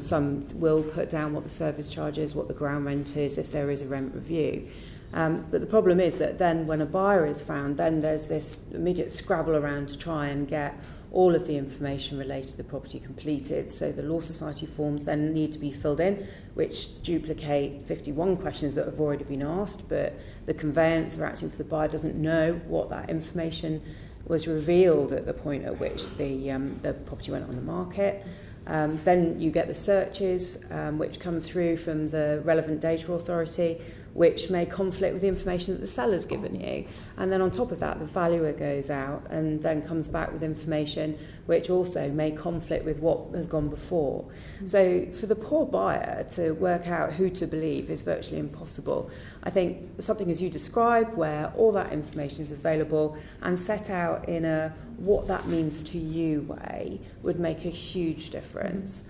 Some will put down what the service charge is, what the ground rent is, if there is a rent review. But the problem is that then when a buyer is found, then there's this immediate scrabble around to try and get all of the information related to the property completed. So the Law Society forms then need to be filled in, which duplicate 51 questions that have already been asked, but the conveyancer acting for the buyer doesn't know what that information was revealed at the point at which the property went on the market. Then you get the searches which come through from the relevant data authority, which may conflict with the information that the seller's given you. And then on top of that, the valuer goes out and then comes back with information which also may conflict with what has gone before. So for the poor buyer to work out who to believe is virtually impossible. I think something as you describe, where all that information is available and set out in a what that means to you way, would make a huge difference.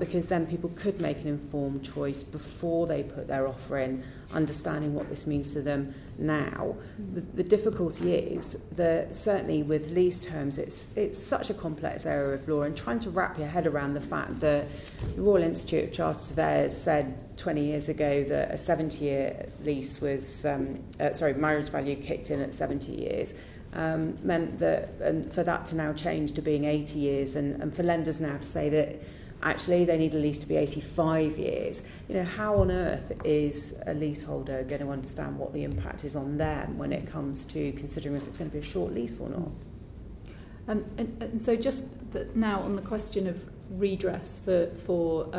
Because then people could make an informed choice before they put their offer in, understanding what this means to them now. The difficulty is that certainly with lease terms, it's such a complex area of law, and trying to wrap your head around the fact that the Royal Institute of Chartered Surveyors said 20 years ago that a 70-year lease was, marriage value kicked in at 70 years. Meant that, and for that to now change to being 80 years, and for lenders now to say that actually they need a lease to be 85 years. You know, how on earth is a leaseholder going to understand what the impact is on them when it comes to considering if it's going to be a short lease or not? And so just now on the question of redress for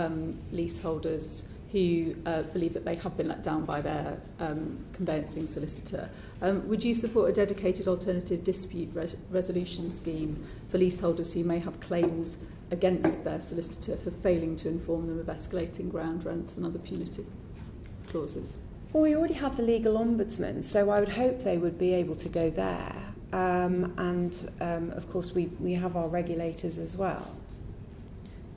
leaseholders who believe that they have been let down by their conveyancing solicitor, would you support a dedicated alternative dispute resolution scheme for leaseholders who may have claims against their solicitor for failing to inform them of escalating ground rents and other punitive clauses? Well, we already have the legal ombudsman, so I would hope they would be able to go there. Of course, we have our regulators as well.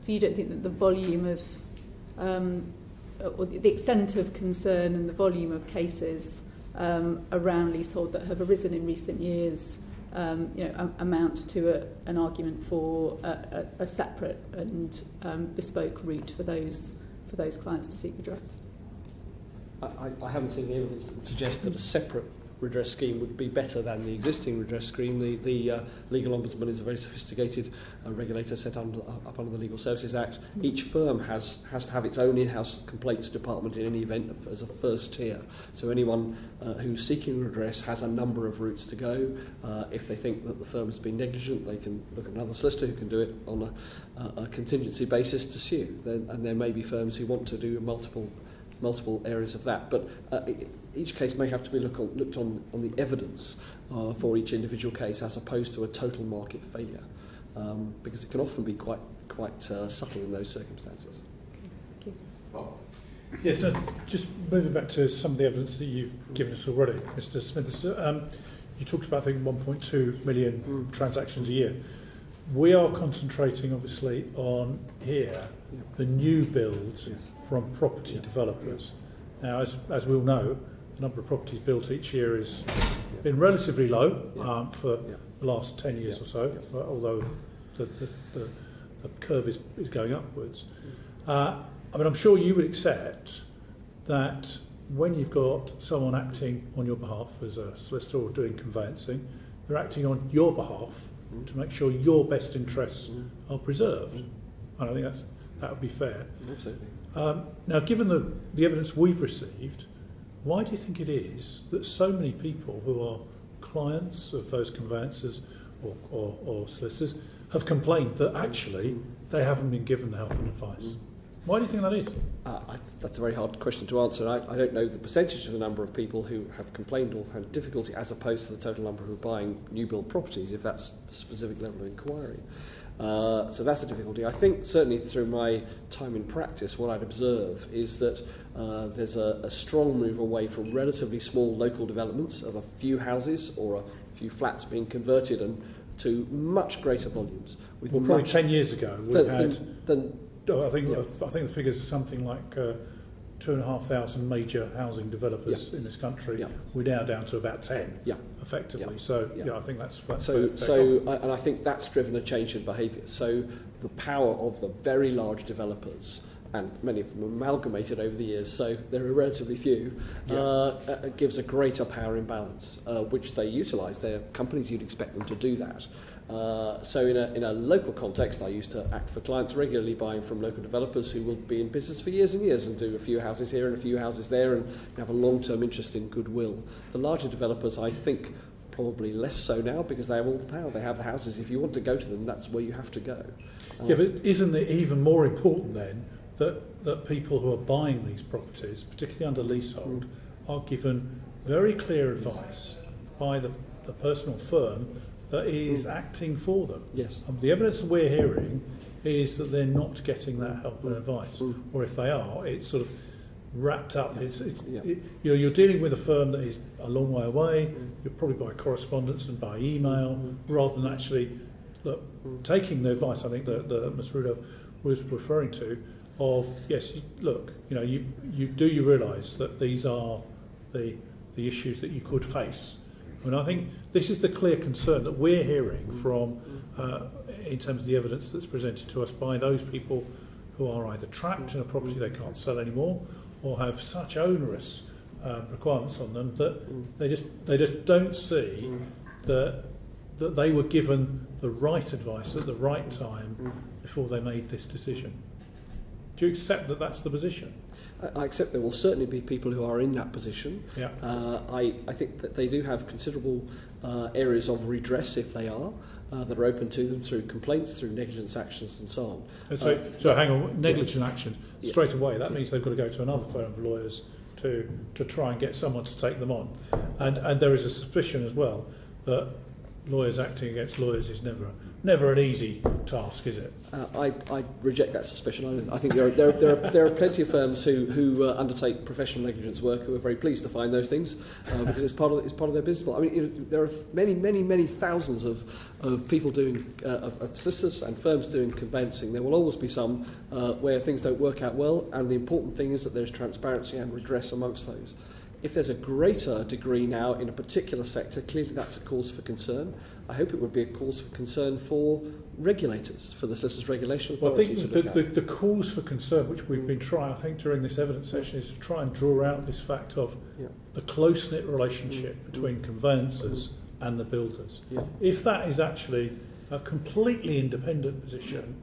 So you don't think that the volume of, or the extent of concern and the volume of cases around leasehold that have arisen in recent years, amount to an argument for a separate and bespoke route for those clients to seek redress? I haven't seen any evidence that would suggest that a separate redress scheme would be better than the existing redress scheme. The legal ombudsman is a very sophisticated regulator set up under the Legal Services Act. Each firm has to have its own in-house complaints department in any event as a first tier. So anyone who's seeking redress has a number of routes to go. If they think that the firm has been negligent, they can look at another solicitor who can do it on a contingency basis to sue. And there may be firms who want to do multiple areas of that, but each case may have to be looked on the evidence for each individual case as opposed to a total market failure, because it can often be quite subtle in those circumstances. Okay, thank you. Well, yes, so just moving back to some of the evidence that you've given us already, Mr. Smith. You talked about, I think, 1.2 million transactions a year. We are concentrating, obviously, on here the new builds from property developers. Now, as we all know, the number of properties built each year has been relatively low for the last 10 years or so, although the curve is going upwards. I mean, I'm sure you would accept that when you've got someone acting on your behalf as a solicitor or doing conveyancing, they're acting on your behalf to make sure your best interests are preserved. And I think that would be fair. Absolutely. Now, given the evidence we've received, why do you think it is that so many people who are clients of those conveyancers or solicitors have complained that actually they haven't been given the help and advice? Why do you think that is? That's a very hard question to answer. I don't know the percentage of the number of people who have complained or had difficulty as opposed to the total number who are buying new build properties, if that's the specific level of inquiry. So that's a difficulty. I think certainly through my time in practice, what I'd observe is that there's a strong move away from relatively small local developments of a few houses or a few flats being converted and to much greater volumes. With probably 10 years ago, we had... I think the figures are something like 2,500 major housing developers in this country. We're now down to about 10, effectively. So I think that's and I think that's driven a change in behaviour. So the power of the very large developers, and many of them amalgamated over the years, so there are relatively few, gives a greater power imbalance, which they utilise. They're companies, you'd expect them to do that. So in a local context, I used to act for clients regularly buying from local developers who will be in business for years and years and do a few houses here and a few houses there and have a long-term interest in goodwill. The larger developers, I think, probably less so now because they have all the power. They have the houses. If you want to go to them, that's where you have to go. But isn't it even more important then that people who are buying these properties, particularly under leasehold, are given very clear advice by the personal firm that is acting for them? Yes. The evidence that we're hearing is that they're not getting that help and advice, or if they are, it's sort of wrapped up. You're dealing with a firm that is a long way away. You're probably by correspondence and by email, rather than actually taking the advice. I think that Ms. Rudolf was referring to. Of yes, you realise that these are the issues that you could face. And I think this is the clear concern that we're hearing from, in terms of the evidence that's presented to us by those people who are either trapped in a property they can't sell anymore, or have such onerous requirements on them that they just don't see that they were given the right advice at the right time before they made this decision. Do you accept that that's the position? I accept there will certainly be people who are in that position. Yeah. I think that they do have considerable areas of redress if they are, that are open to them through complaints, through negligence actions and so on. So hang on, negligent action, straight away, that means they've got to go to another firm of lawyers to try and get someone to take them on. And there is a suspicion as well that lawyers acting against lawyers is never an easy task, is it? I reject that suspicion. I think there are plenty of firms who undertake professional negligence work who are very pleased to find those things because it's part of their business model. I mean, there are many thousands of people doing of solicitors and firms doing conveyancing. There will always be some where things don't work out well, and the important thing is that there's transparency and redress amongst those. If there's a greater degree now in a particular sector, clearly that's a cause for concern. I hope it would be a cause for concern for regulators, for the Solicitors Regulation Authority. Well, I think the cause for concern, which we've been trying, I think, during this evidence session, is to try and draw out this fact of the close-knit relationship between conveyancers and the builders. Yeah. If that is actually a completely independent position,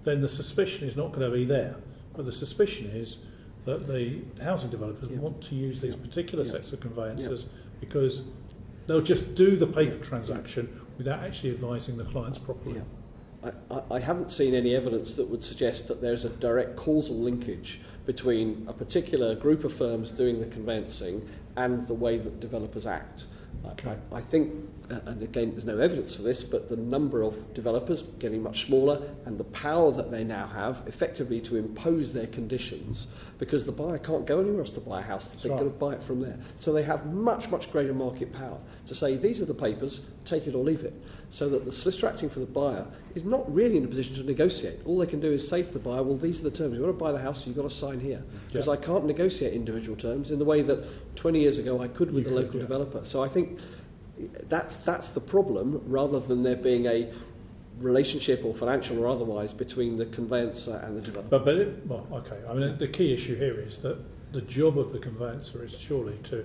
then the suspicion is not going to be there. But the suspicion is that the housing developers want to use these particular sets of conveyancers because they'll just do the paper transaction without actually advising the clients properly. I haven't seen any evidence that would suggest that there's a direct causal linkage between a particular group of firms doing the conveyancing and the way that developers act. Okay. I think, and again, there's no evidence for this, but the number of developers getting much smaller and the power that they now have effectively to impose their conditions, because the buyer can't go anywhere else to buy a house. They're going to buy it from there. So they have much greater market power to say, these are the papers, take it or leave it. So that the solicitor acting for the buyer is not really in a position to negotiate. All they can do is say to the buyer, well, these are the terms. You want to buy the house, you've got to sign here. Because I can't negotiate individual terms in the way that 20 years ago I could with a local developer. So I think that's the problem, rather than there being a relationship, or financial or otherwise, between the conveyancer and the developer. I mean, the key issue here is that the job of the conveyancer is surely to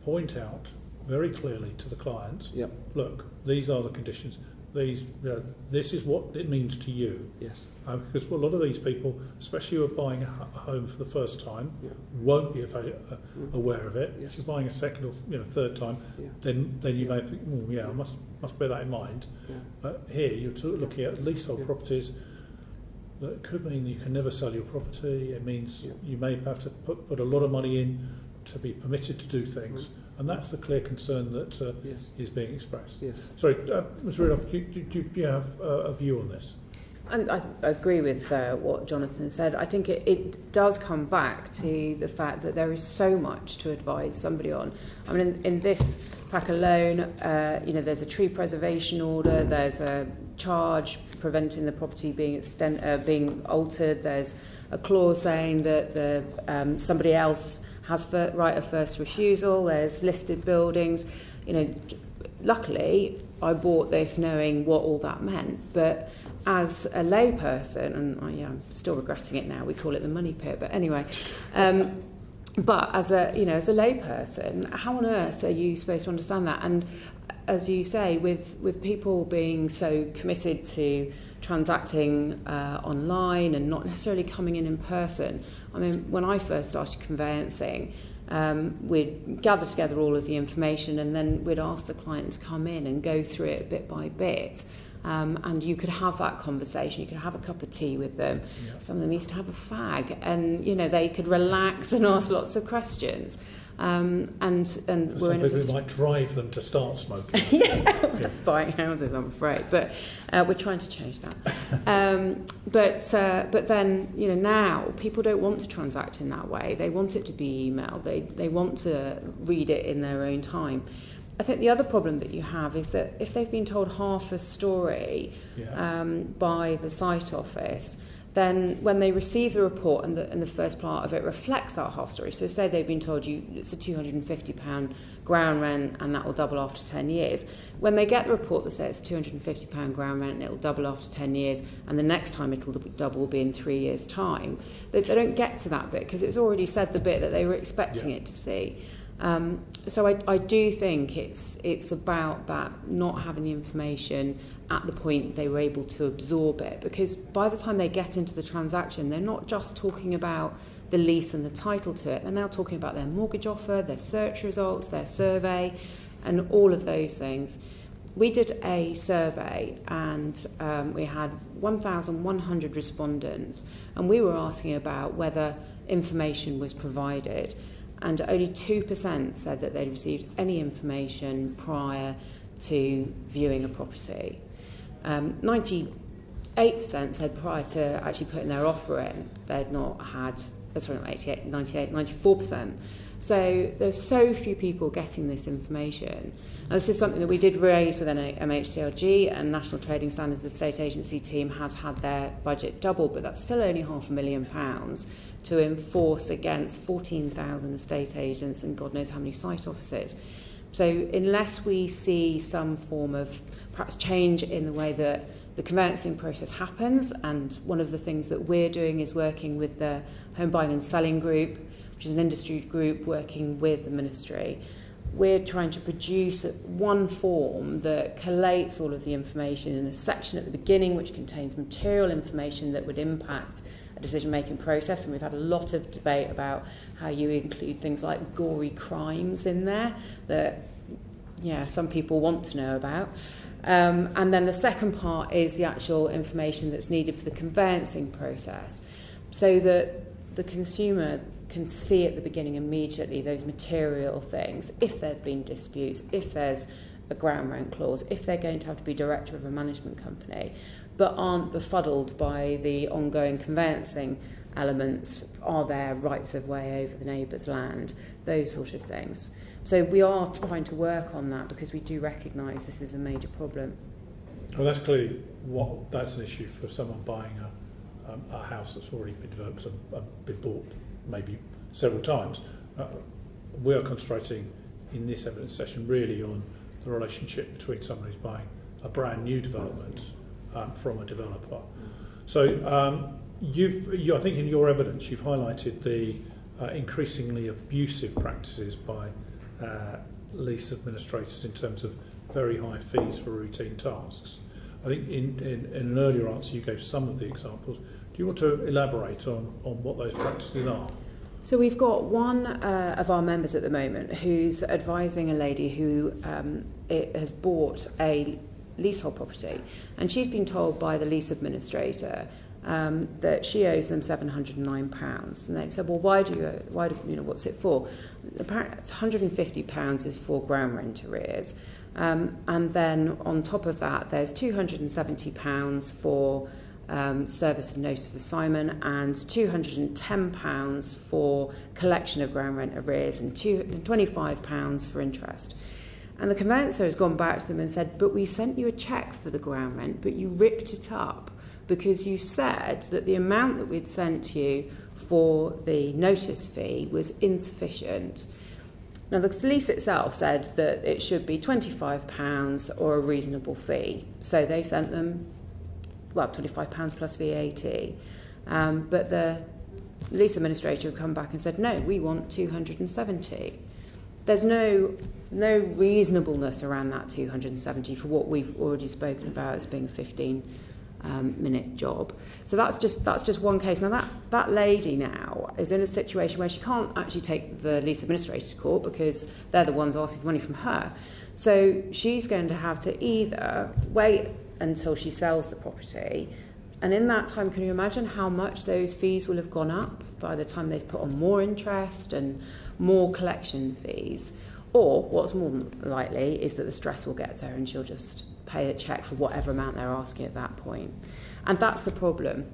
point out very clearly to the client, look, these are the conditions. This is what it means to you. Yes. Because a lot of these people, especially who are buying a home for the first time, won't be aware of it. If you're buying a second or third time, then you may think, I must bear that in mind. But here you're looking at leasehold properties. That could mean that you can never sell your property. It means you may have to put a lot of money in to be permitted to do things. And that's the clear concern that is being expressed. Yes. Sorry, Ms. Rudolf, do you have a view on this? And I agree with what Jonathan said. I think it does come back to the fact that there is so much to advise somebody on. I mean, in this pack alone, there's a tree preservation order, there's a charge preventing the property being altered, there's a clause saying that somebody else has right of first refusal, there's listed buildings. Luckily, I bought this knowing what all that meant, but as a layperson, and I'm still regretting it now, we call it the money pit, but anyway, but as a layperson, how on earth are you supposed to understand that? And as you say, with people being so committed to transacting online and not necessarily coming in person. I mean, when I first started conveyancing, we'd gather together all of the information and then we'd ask the client to come in and go through it bit by bit. And you could have that conversation, you could have a cup of tea with them. Some of them used to have a fag, and they could relax and ask lots of questions. And we're in a position, might drive them to start smoking. That's buying houses, I'm afraid, but we're trying to change that. But then now people don't want to transact in that way. They want it to be emailed. They want to read it in their own time. I think the other problem that you have is that if they've been told half a story by the site office, then when they receive the report and the first part of it reflects that half story, so say they've been told it's a £250 ground rent and that will double after 10 years. When they get the report that says it's £250 ground rent and it will double after 10 years and the next time it will double will be in 3 years' time, they don't get to that bit because it's already said the bit that they were expecting it to see. So I do think it's about that, not having the information at the point they were able to absorb it, because by the time they get into the transaction, they're not just talking about the lease and the title to it, they're now talking about their mortgage offer, their search results, their survey, and all of those things. We did a survey and we had 1,100 respondents, and we were asking about whether information was provided, and only 2% said that they'd received any information prior to viewing a property. 98% said prior to actually putting their offer in, they'd not had, sorry, not 88, 98, 94%. So there's so few people getting this information. And this is something that we did raise with MHCLG, and National Trading Standards Estate Agency team has had their budget doubled, but that's still only £500,000 to enforce against 14,000 estate agents and God knows how many site offices. So unless we see some form of perhaps change in the way that the conveyancing process happens, and one of the things that we're doing is working with the Home Buying and Selling Group, which is an industry group working with the Ministry. We're trying to produce one form that collates all of the information in a section at the beginning which contains material information that would impact a decision-making process, and we've had a lot of debate about how you include things like gory crimes in there that, yeah, some people want to know about. And then the second part is the actual information that's needed for the conveyancing process, so that the consumer can see at the beginning immediately those material things, if there's been disputes, if there's a ground rent clause, if they're going to have to be director of a management company, but aren't befuddled by the ongoing conveyancing elements. Are there rights of way over the neighbour's land? Those sort of things. So we are trying to work on that because we do recognise this is a major problem. Well, that's clearly that's an issue for someone buying a house that's already been developed and been bought maybe several times. We are concentrating in this evidence session really on the relationship between someone who's buying a brand new development from a developer. So I think in your evidence you've highlighted the increasingly abusive practices by lease administrators in terms of very high fees for routine tasks. I think in an earlier answer you gave some of the examples. Do you want to elaborate on what those practices are? So we've got one of our members at the moment who's advising a lady who has bought a leasehold property, and she's been told by the lease administrator that she owes them £709, and they've said, well, why do what's it for? Apparently, it's £150 is for ground rent arrears, and then on top of that, there's £270 for service of notice of assignment, and £210 for collection of ground rent arrears, and £25 for interest. And the conveyancer has gone back to them and said, but we sent you a cheque for the ground rent, but you ripped it up because you said that the amount that we'd sent you for the notice fee was insufficient. Now, the lease itself said that it should be £25 or a reasonable fee. So they sent them, well, £25 plus VAT. But the lease administrator had come back and said, no, we want £270. There's no reasonableness around that £270 for what we've already spoken about as being a 15-minute job. So that's just one case. Now that lady now is in a situation where she can't actually take the lease administrator to court because they're the ones asking for money from her. So she's going to have to either wait until she sells the property, and in that time, can you imagine how much those fees will have gone up by the time they've put on more interest and more collection fees? Or what's more likely is that the stress will get to her and she'll just pay a cheque for whatever amount they're asking at that point. And that's the problem.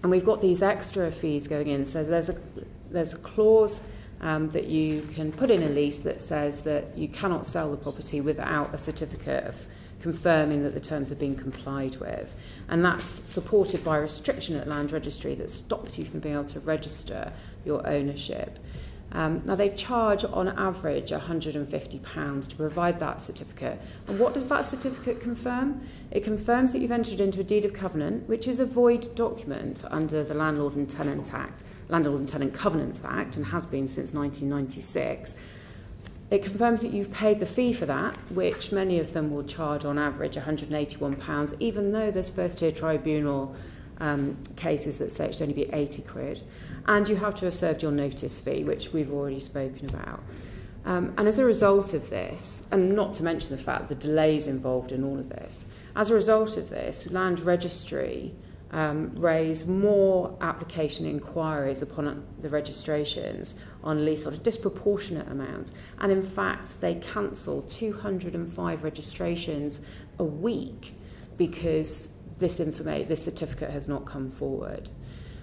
And we've got these extra fees going in. So there's a clause that you can put in a lease that says that you cannot sell the property without a certificate of confirming that the terms have been complied with. And that's supported by a restriction at Land Registry that stops you from being able to register your ownership. Now, they charge on average £150 to provide that certificate. And what does that certificate confirm? It confirms that you've entered into a deed of covenant, which is a void document under the Landlord and Tenant Covenants Act, and has been since 1996. It confirms that you've paid the fee for that, which many of them will charge on average £181, even though there's first-tier tribunal cases that say it should only be 80 quid. And you have to have served your notice fee, which we've already spoken about. And as a result of this, and not to mention the fact the delays involved in all of this, as a result of this, Land Registry raise more application inquiries upon the registrations on leasehold, a disproportionate amount. And in fact, they cancel 205 registrations a week because this certificate has not come forward.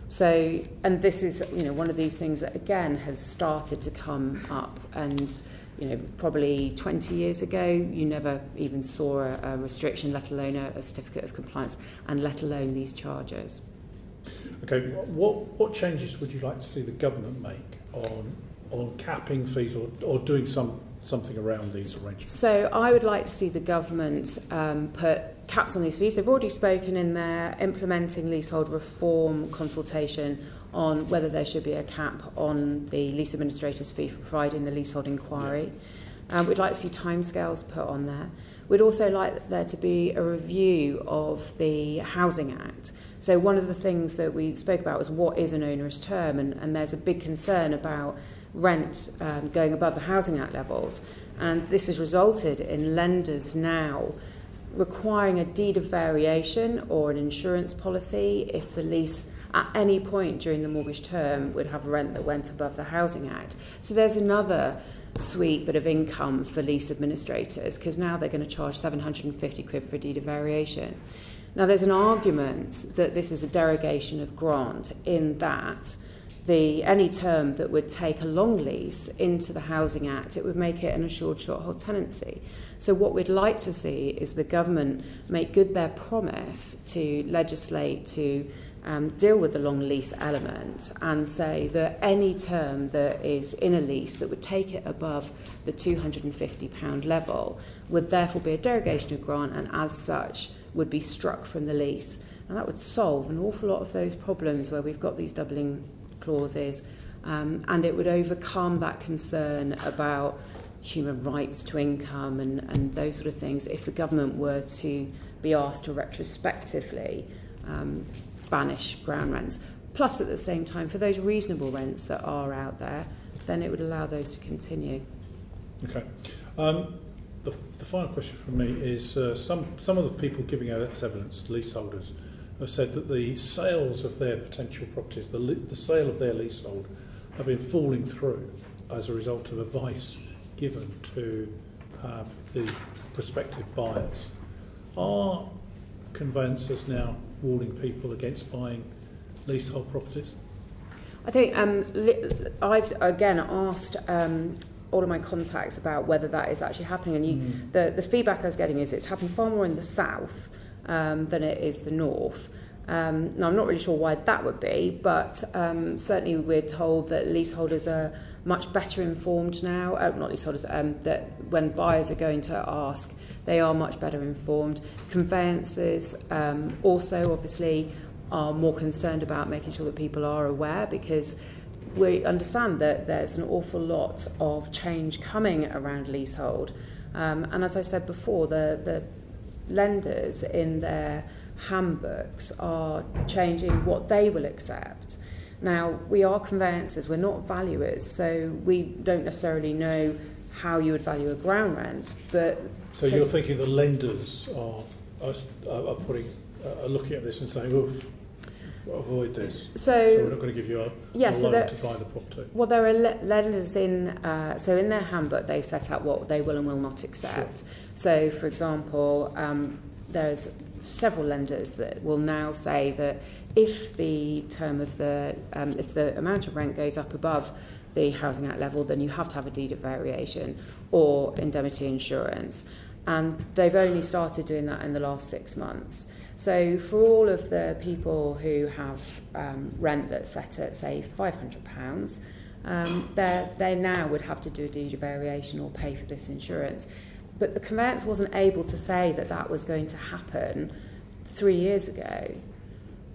So, and this is, one of these things that again has started to come up, and probably 20 years ago, you never even saw a restriction, let alone a certificate of compliance, and let alone these charges. Okay, what changes would you like to see the government make on capping fees or doing something around these arrangements? So I would like to see the government put caps on these fees. They've already spoken in their implementing leasehold reform consultation on whether there should be a cap on the lease administrator's fee for providing the leasehold inquiry. We'd like to see timescales put on there. We'd also like there to be a review of the Housing Act. So one of the things that we spoke about was what is an onerous term, and there's a big concern about rent going above the Housing Act levels. And this has resulted in lenders now requiring a deed of variation or an insurance policy if the lease at any point during the mortgage term would have rent that went above the Housing Act. So there's another sweet bit of income for lease administrators, because now they're going to charge 750 quid for a deed of variation. Now there's an argument that this is a derogation of grant in that any term that would take a long lease into the Housing Act, it would make it an assured short-hold tenancy. So what we'd like to see is the government make good their promise to legislate to deal with the long lease element and say that any term that is in a lease that would take it above the £250 level would therefore be a derogation of grant, and as such would be struck from the lease. And that would solve an awful lot of those problems where we've got these doubling clauses, and it would overcome that concern about human rights to income and those sort of things if the government were to be asked to retrospectively banish ground rents. Plus, at the same time, for those reasonable rents that are out there, then it would allow those to continue. Okay. The final question from me is some of the people giving us evidence, leaseholders, have said that the sales of their potential properties, the sale of their leasehold, have been falling through as a result of advice given to the prospective buyers. Are conveyancers now warning people against buying leasehold properties? I think I've again asked all of my contacts about whether that is actually happening, and the feedback I was getting is it's happening far more in the south than it is the north. Now, I'm not really sure why that would be, but certainly we're told that leaseholders are much better informed now, not leaseholders, that when buyers are going to ask, they are much better informed. Conveyancers also obviously are more concerned about making sure that people are aware, because we understand that there's an awful lot of change coming around leasehold. And as I said before, the lenders in their handbooks are changing what they will accept. Now, we are conveyancers, we're not valuers, so we don't necessarily know how you would value a ground rent. But so you're thinking the lenders are looking at this and saying, oof, avoid this. So we're not going to give you a loan to buy the property. Well, there are lenders in their handbook they set out what they will and will not accept. Sure. So, for example, there's several lenders that will now say that if the term of if the amount of rent goes up above the Housing Act level, then you have to have a deed of variation or indemnity insurance. And they've only started doing that in the last 6 months. So for all of the people who have rent that's set at, say, £500, they now would have to do a deed of variation or pay for this insurance. But the conveyancer wasn't able to say that that was going to happen 3 years ago.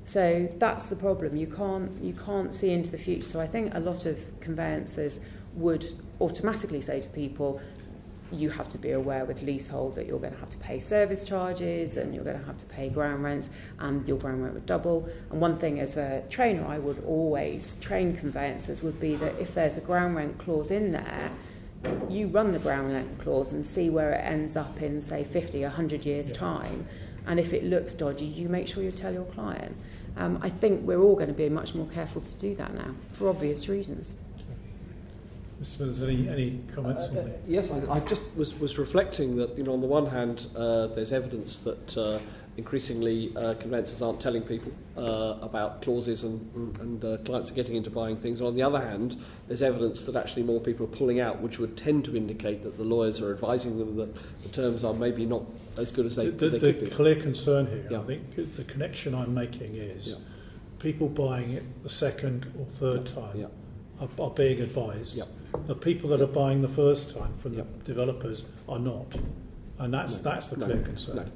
So that's the problem. You can't see into the future. So I think a lot of conveyancers would automatically say to people, you have to be aware with leasehold that you're going to have to pay service charges and you're going to have to pay ground rents, and your ground rent would double. And one thing as a trainer I would always train conveyancers would be that if there's a ground rent clause in there, you run the ground rent clause and see where it ends up in, say, 50 or 100 years' time. And if it looks dodgy, you make sure you tell your client. I think we're all going to be much more careful to do that now, for obvious reasons. Mr. Simmons, any comments on that? Yes, I just was reflecting that, on the one hand, there's evidence that increasingly conveyancers aren't telling people about clauses and clients are getting into buying things. And on the other hand, there's evidence that actually more people are pulling out, which would tend to indicate that the lawyers are advising them that the terms are maybe not as good as they could be. The clear concern here, I think the connection I'm making is people buying it the second or third time are being advised. The people that are buying the first time from the developers are not. And that's the clear concern. No.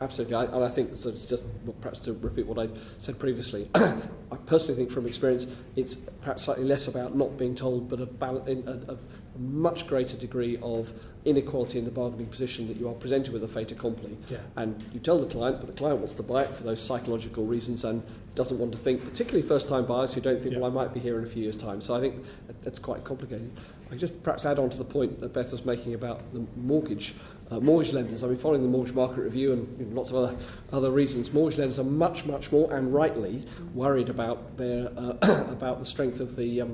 Absolutely, and I think, so it's just perhaps to repeat what I said previously, I personally think from experience it's perhaps slightly less about not being told, but about a much greater degree of inequality in the bargaining position, that you are presented with a fait accompli, and you tell the client, but the client wants to buy it for those psychological reasons and doesn't want to think, particularly first-time buyers who don't think, well, I might be here in a few years' time. So I think that's quite complicated. I just perhaps add on to the point that Beth was making about the mortgage lenders. I mean, following the mortgage market review and lots of other reasons, mortgage lenders are much more, and rightly, worried about their about the strength of the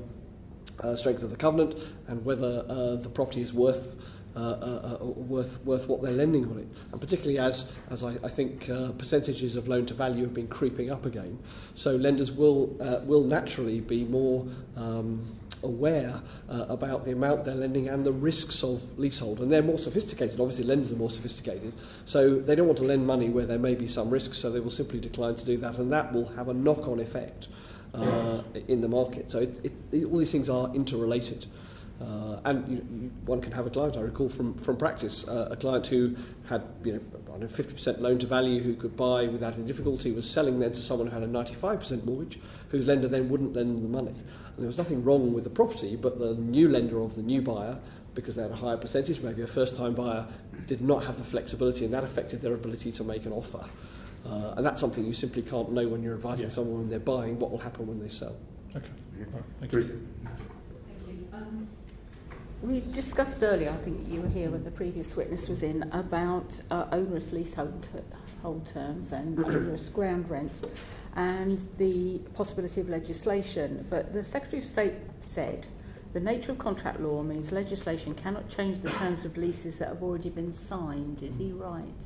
covenant and whether the property is worth what they're lending on it, and particularly as I think percentages of loan to value have been creeping up again. So lenders will naturally be more aware about the amount they're lending and the risks of leasehold, and they're more sophisticated. Obviously, lenders are more sophisticated, so they don't want to lend money where there may be some risks, so they will simply decline to do that, and that will have a knock-on effect in the market. So all these things are interrelated. And one can have a client, I recall from practice, a client who had 50% loan to value, who could buy without any difficulty, was selling then to someone who had a 95% mortgage, whose lender then wouldn't lend them the money. And there was nothing wrong with the property, but the new lender of the new buyer, because they had a higher percentage, maybe a first-time buyer, did not have the flexibility, and that affected their ability to make an offer. And that's something you simply can't know when you're advising someone when they're buying what will happen when they sell. Okay, right, thank you. We discussed earlier, I think you were here when the previous witness was in, about onerous leasehold terms and onerous ground rents and the possibility of legislation. But the Secretary of State said the nature of contract law means legislation cannot change the terms of leases that have already been signed. Is he right?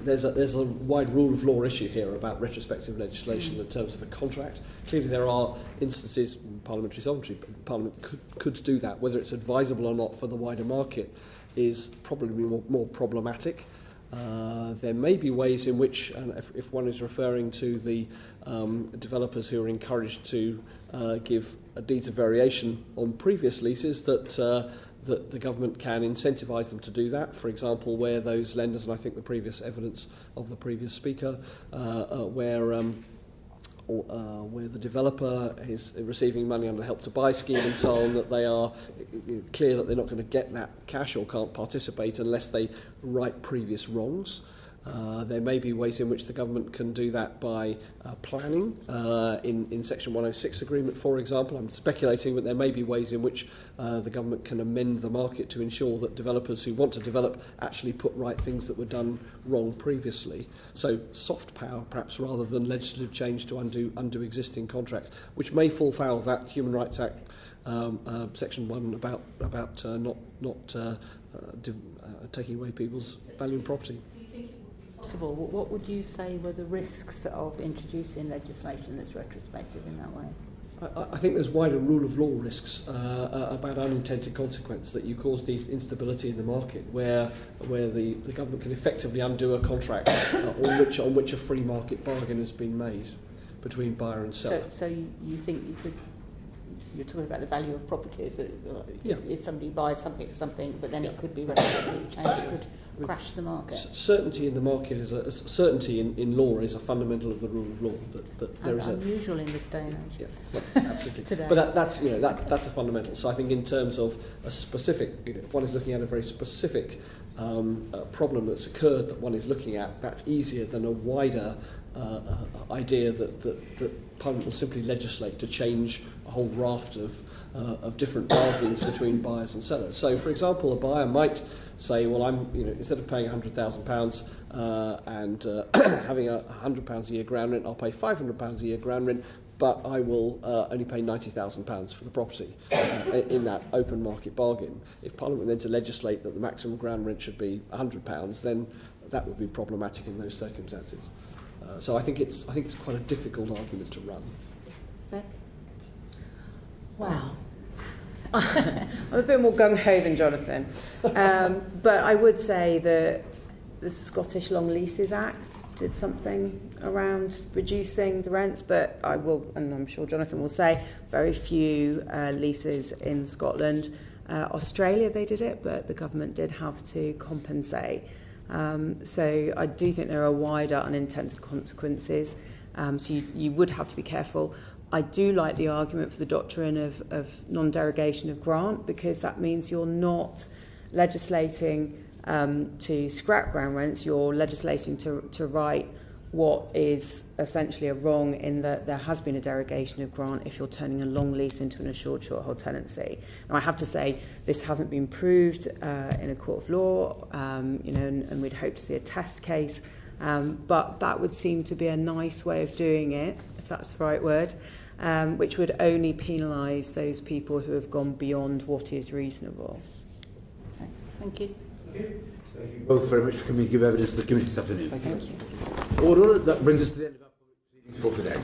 There's a wide rule of law issue here about retrospective legislation in terms of a contract. Clearly there are instances, parliamentary sovereignty, but Parliament could do that. Whether it's advisable or not for the wider market is probably more problematic. There may be ways in which, and if one is referring to the developers who are encouraged to give deeds of variation on previous leases, that the government can incentivise them to do that. For example, where those lenders, and I think the previous evidence of the previous speaker, where the developer is receiving money under the Help to Buy scheme and so on, that they are clear that they're not going to get that cash or can't participate unless they right previous wrongs. There may be ways in which the government can do that by planning in Section 106 agreement, for example. I'm speculating, but there may be ways in which the government can amend the market to ensure that developers who want to develop actually put right things that were done wrong previously. So soft power, perhaps, rather than legislative change to undo existing contracts, which may fall foul of that Human Rights Act Section 1 about not taking away people's value in property. Possible. What would you say were the risks of introducing legislation that's retrospective in that way? I think there's wider rule of law risks about unintended consequence, that you cause these instability in the market where the government can effectively undo a contract on which a free market bargain has been made between buyer and seller. So you think you could you're talking about the value of properties. Yeah. If somebody buys something for something, but then it could be relatively changed, it could crash the market. Certainty in the market is certainty in law is a fundamental of the rule of law. That there is unusual in this day and age. Yeah, well, absolutely. Today. But that's a fundamental. So I think in terms of a specific, if one is looking at a very specific problem that's occurred that one is looking at, that's easier than a wider idea that Parliament will simply legislate to change a whole raft of different bargains between buyers and sellers. So, for example, a buyer might say, well, instead of paying £100,000 and having £100 a year ground rent, I'll pay £500 a year ground rent, but I will only pay £90,000 for the property in that open market bargain. If Parliament were then to legislate that the maximum ground rent should be £100, then that would be problematic in those circumstances. So I think it's quite a difficult argument to run. Beth? Wow. I'm a bit more gung-ho than Jonathan. But I would say that the Scottish Long Leases Act did something around reducing the rents, but I will, and I'm sure Jonathan will say, very few leases in Scotland. Australia, they did it, but the government did have to compensate. So I do think there are wider unintended consequences. So you would have to be careful. I do like the argument for the doctrine of non-derogation of grant, because that means you're not legislating to scrap ground rents, you're legislating to right what is essentially a wrong in that there has been a derogation of grant if you're turning a long lease into an assured short-hold tenancy. Now, I have to say, this hasn't been proved in a court of law, and we'd hope to see a test case, but that would seem to be a nice way of doing it, if that's the right word, which would only penalise those people who have gone beyond what is reasonable. Okay. Thank you. Thank you both very much for coming to give evidence to the committee this afternoon. Thank you. Order. That brings us to the end of our public proceedings for today.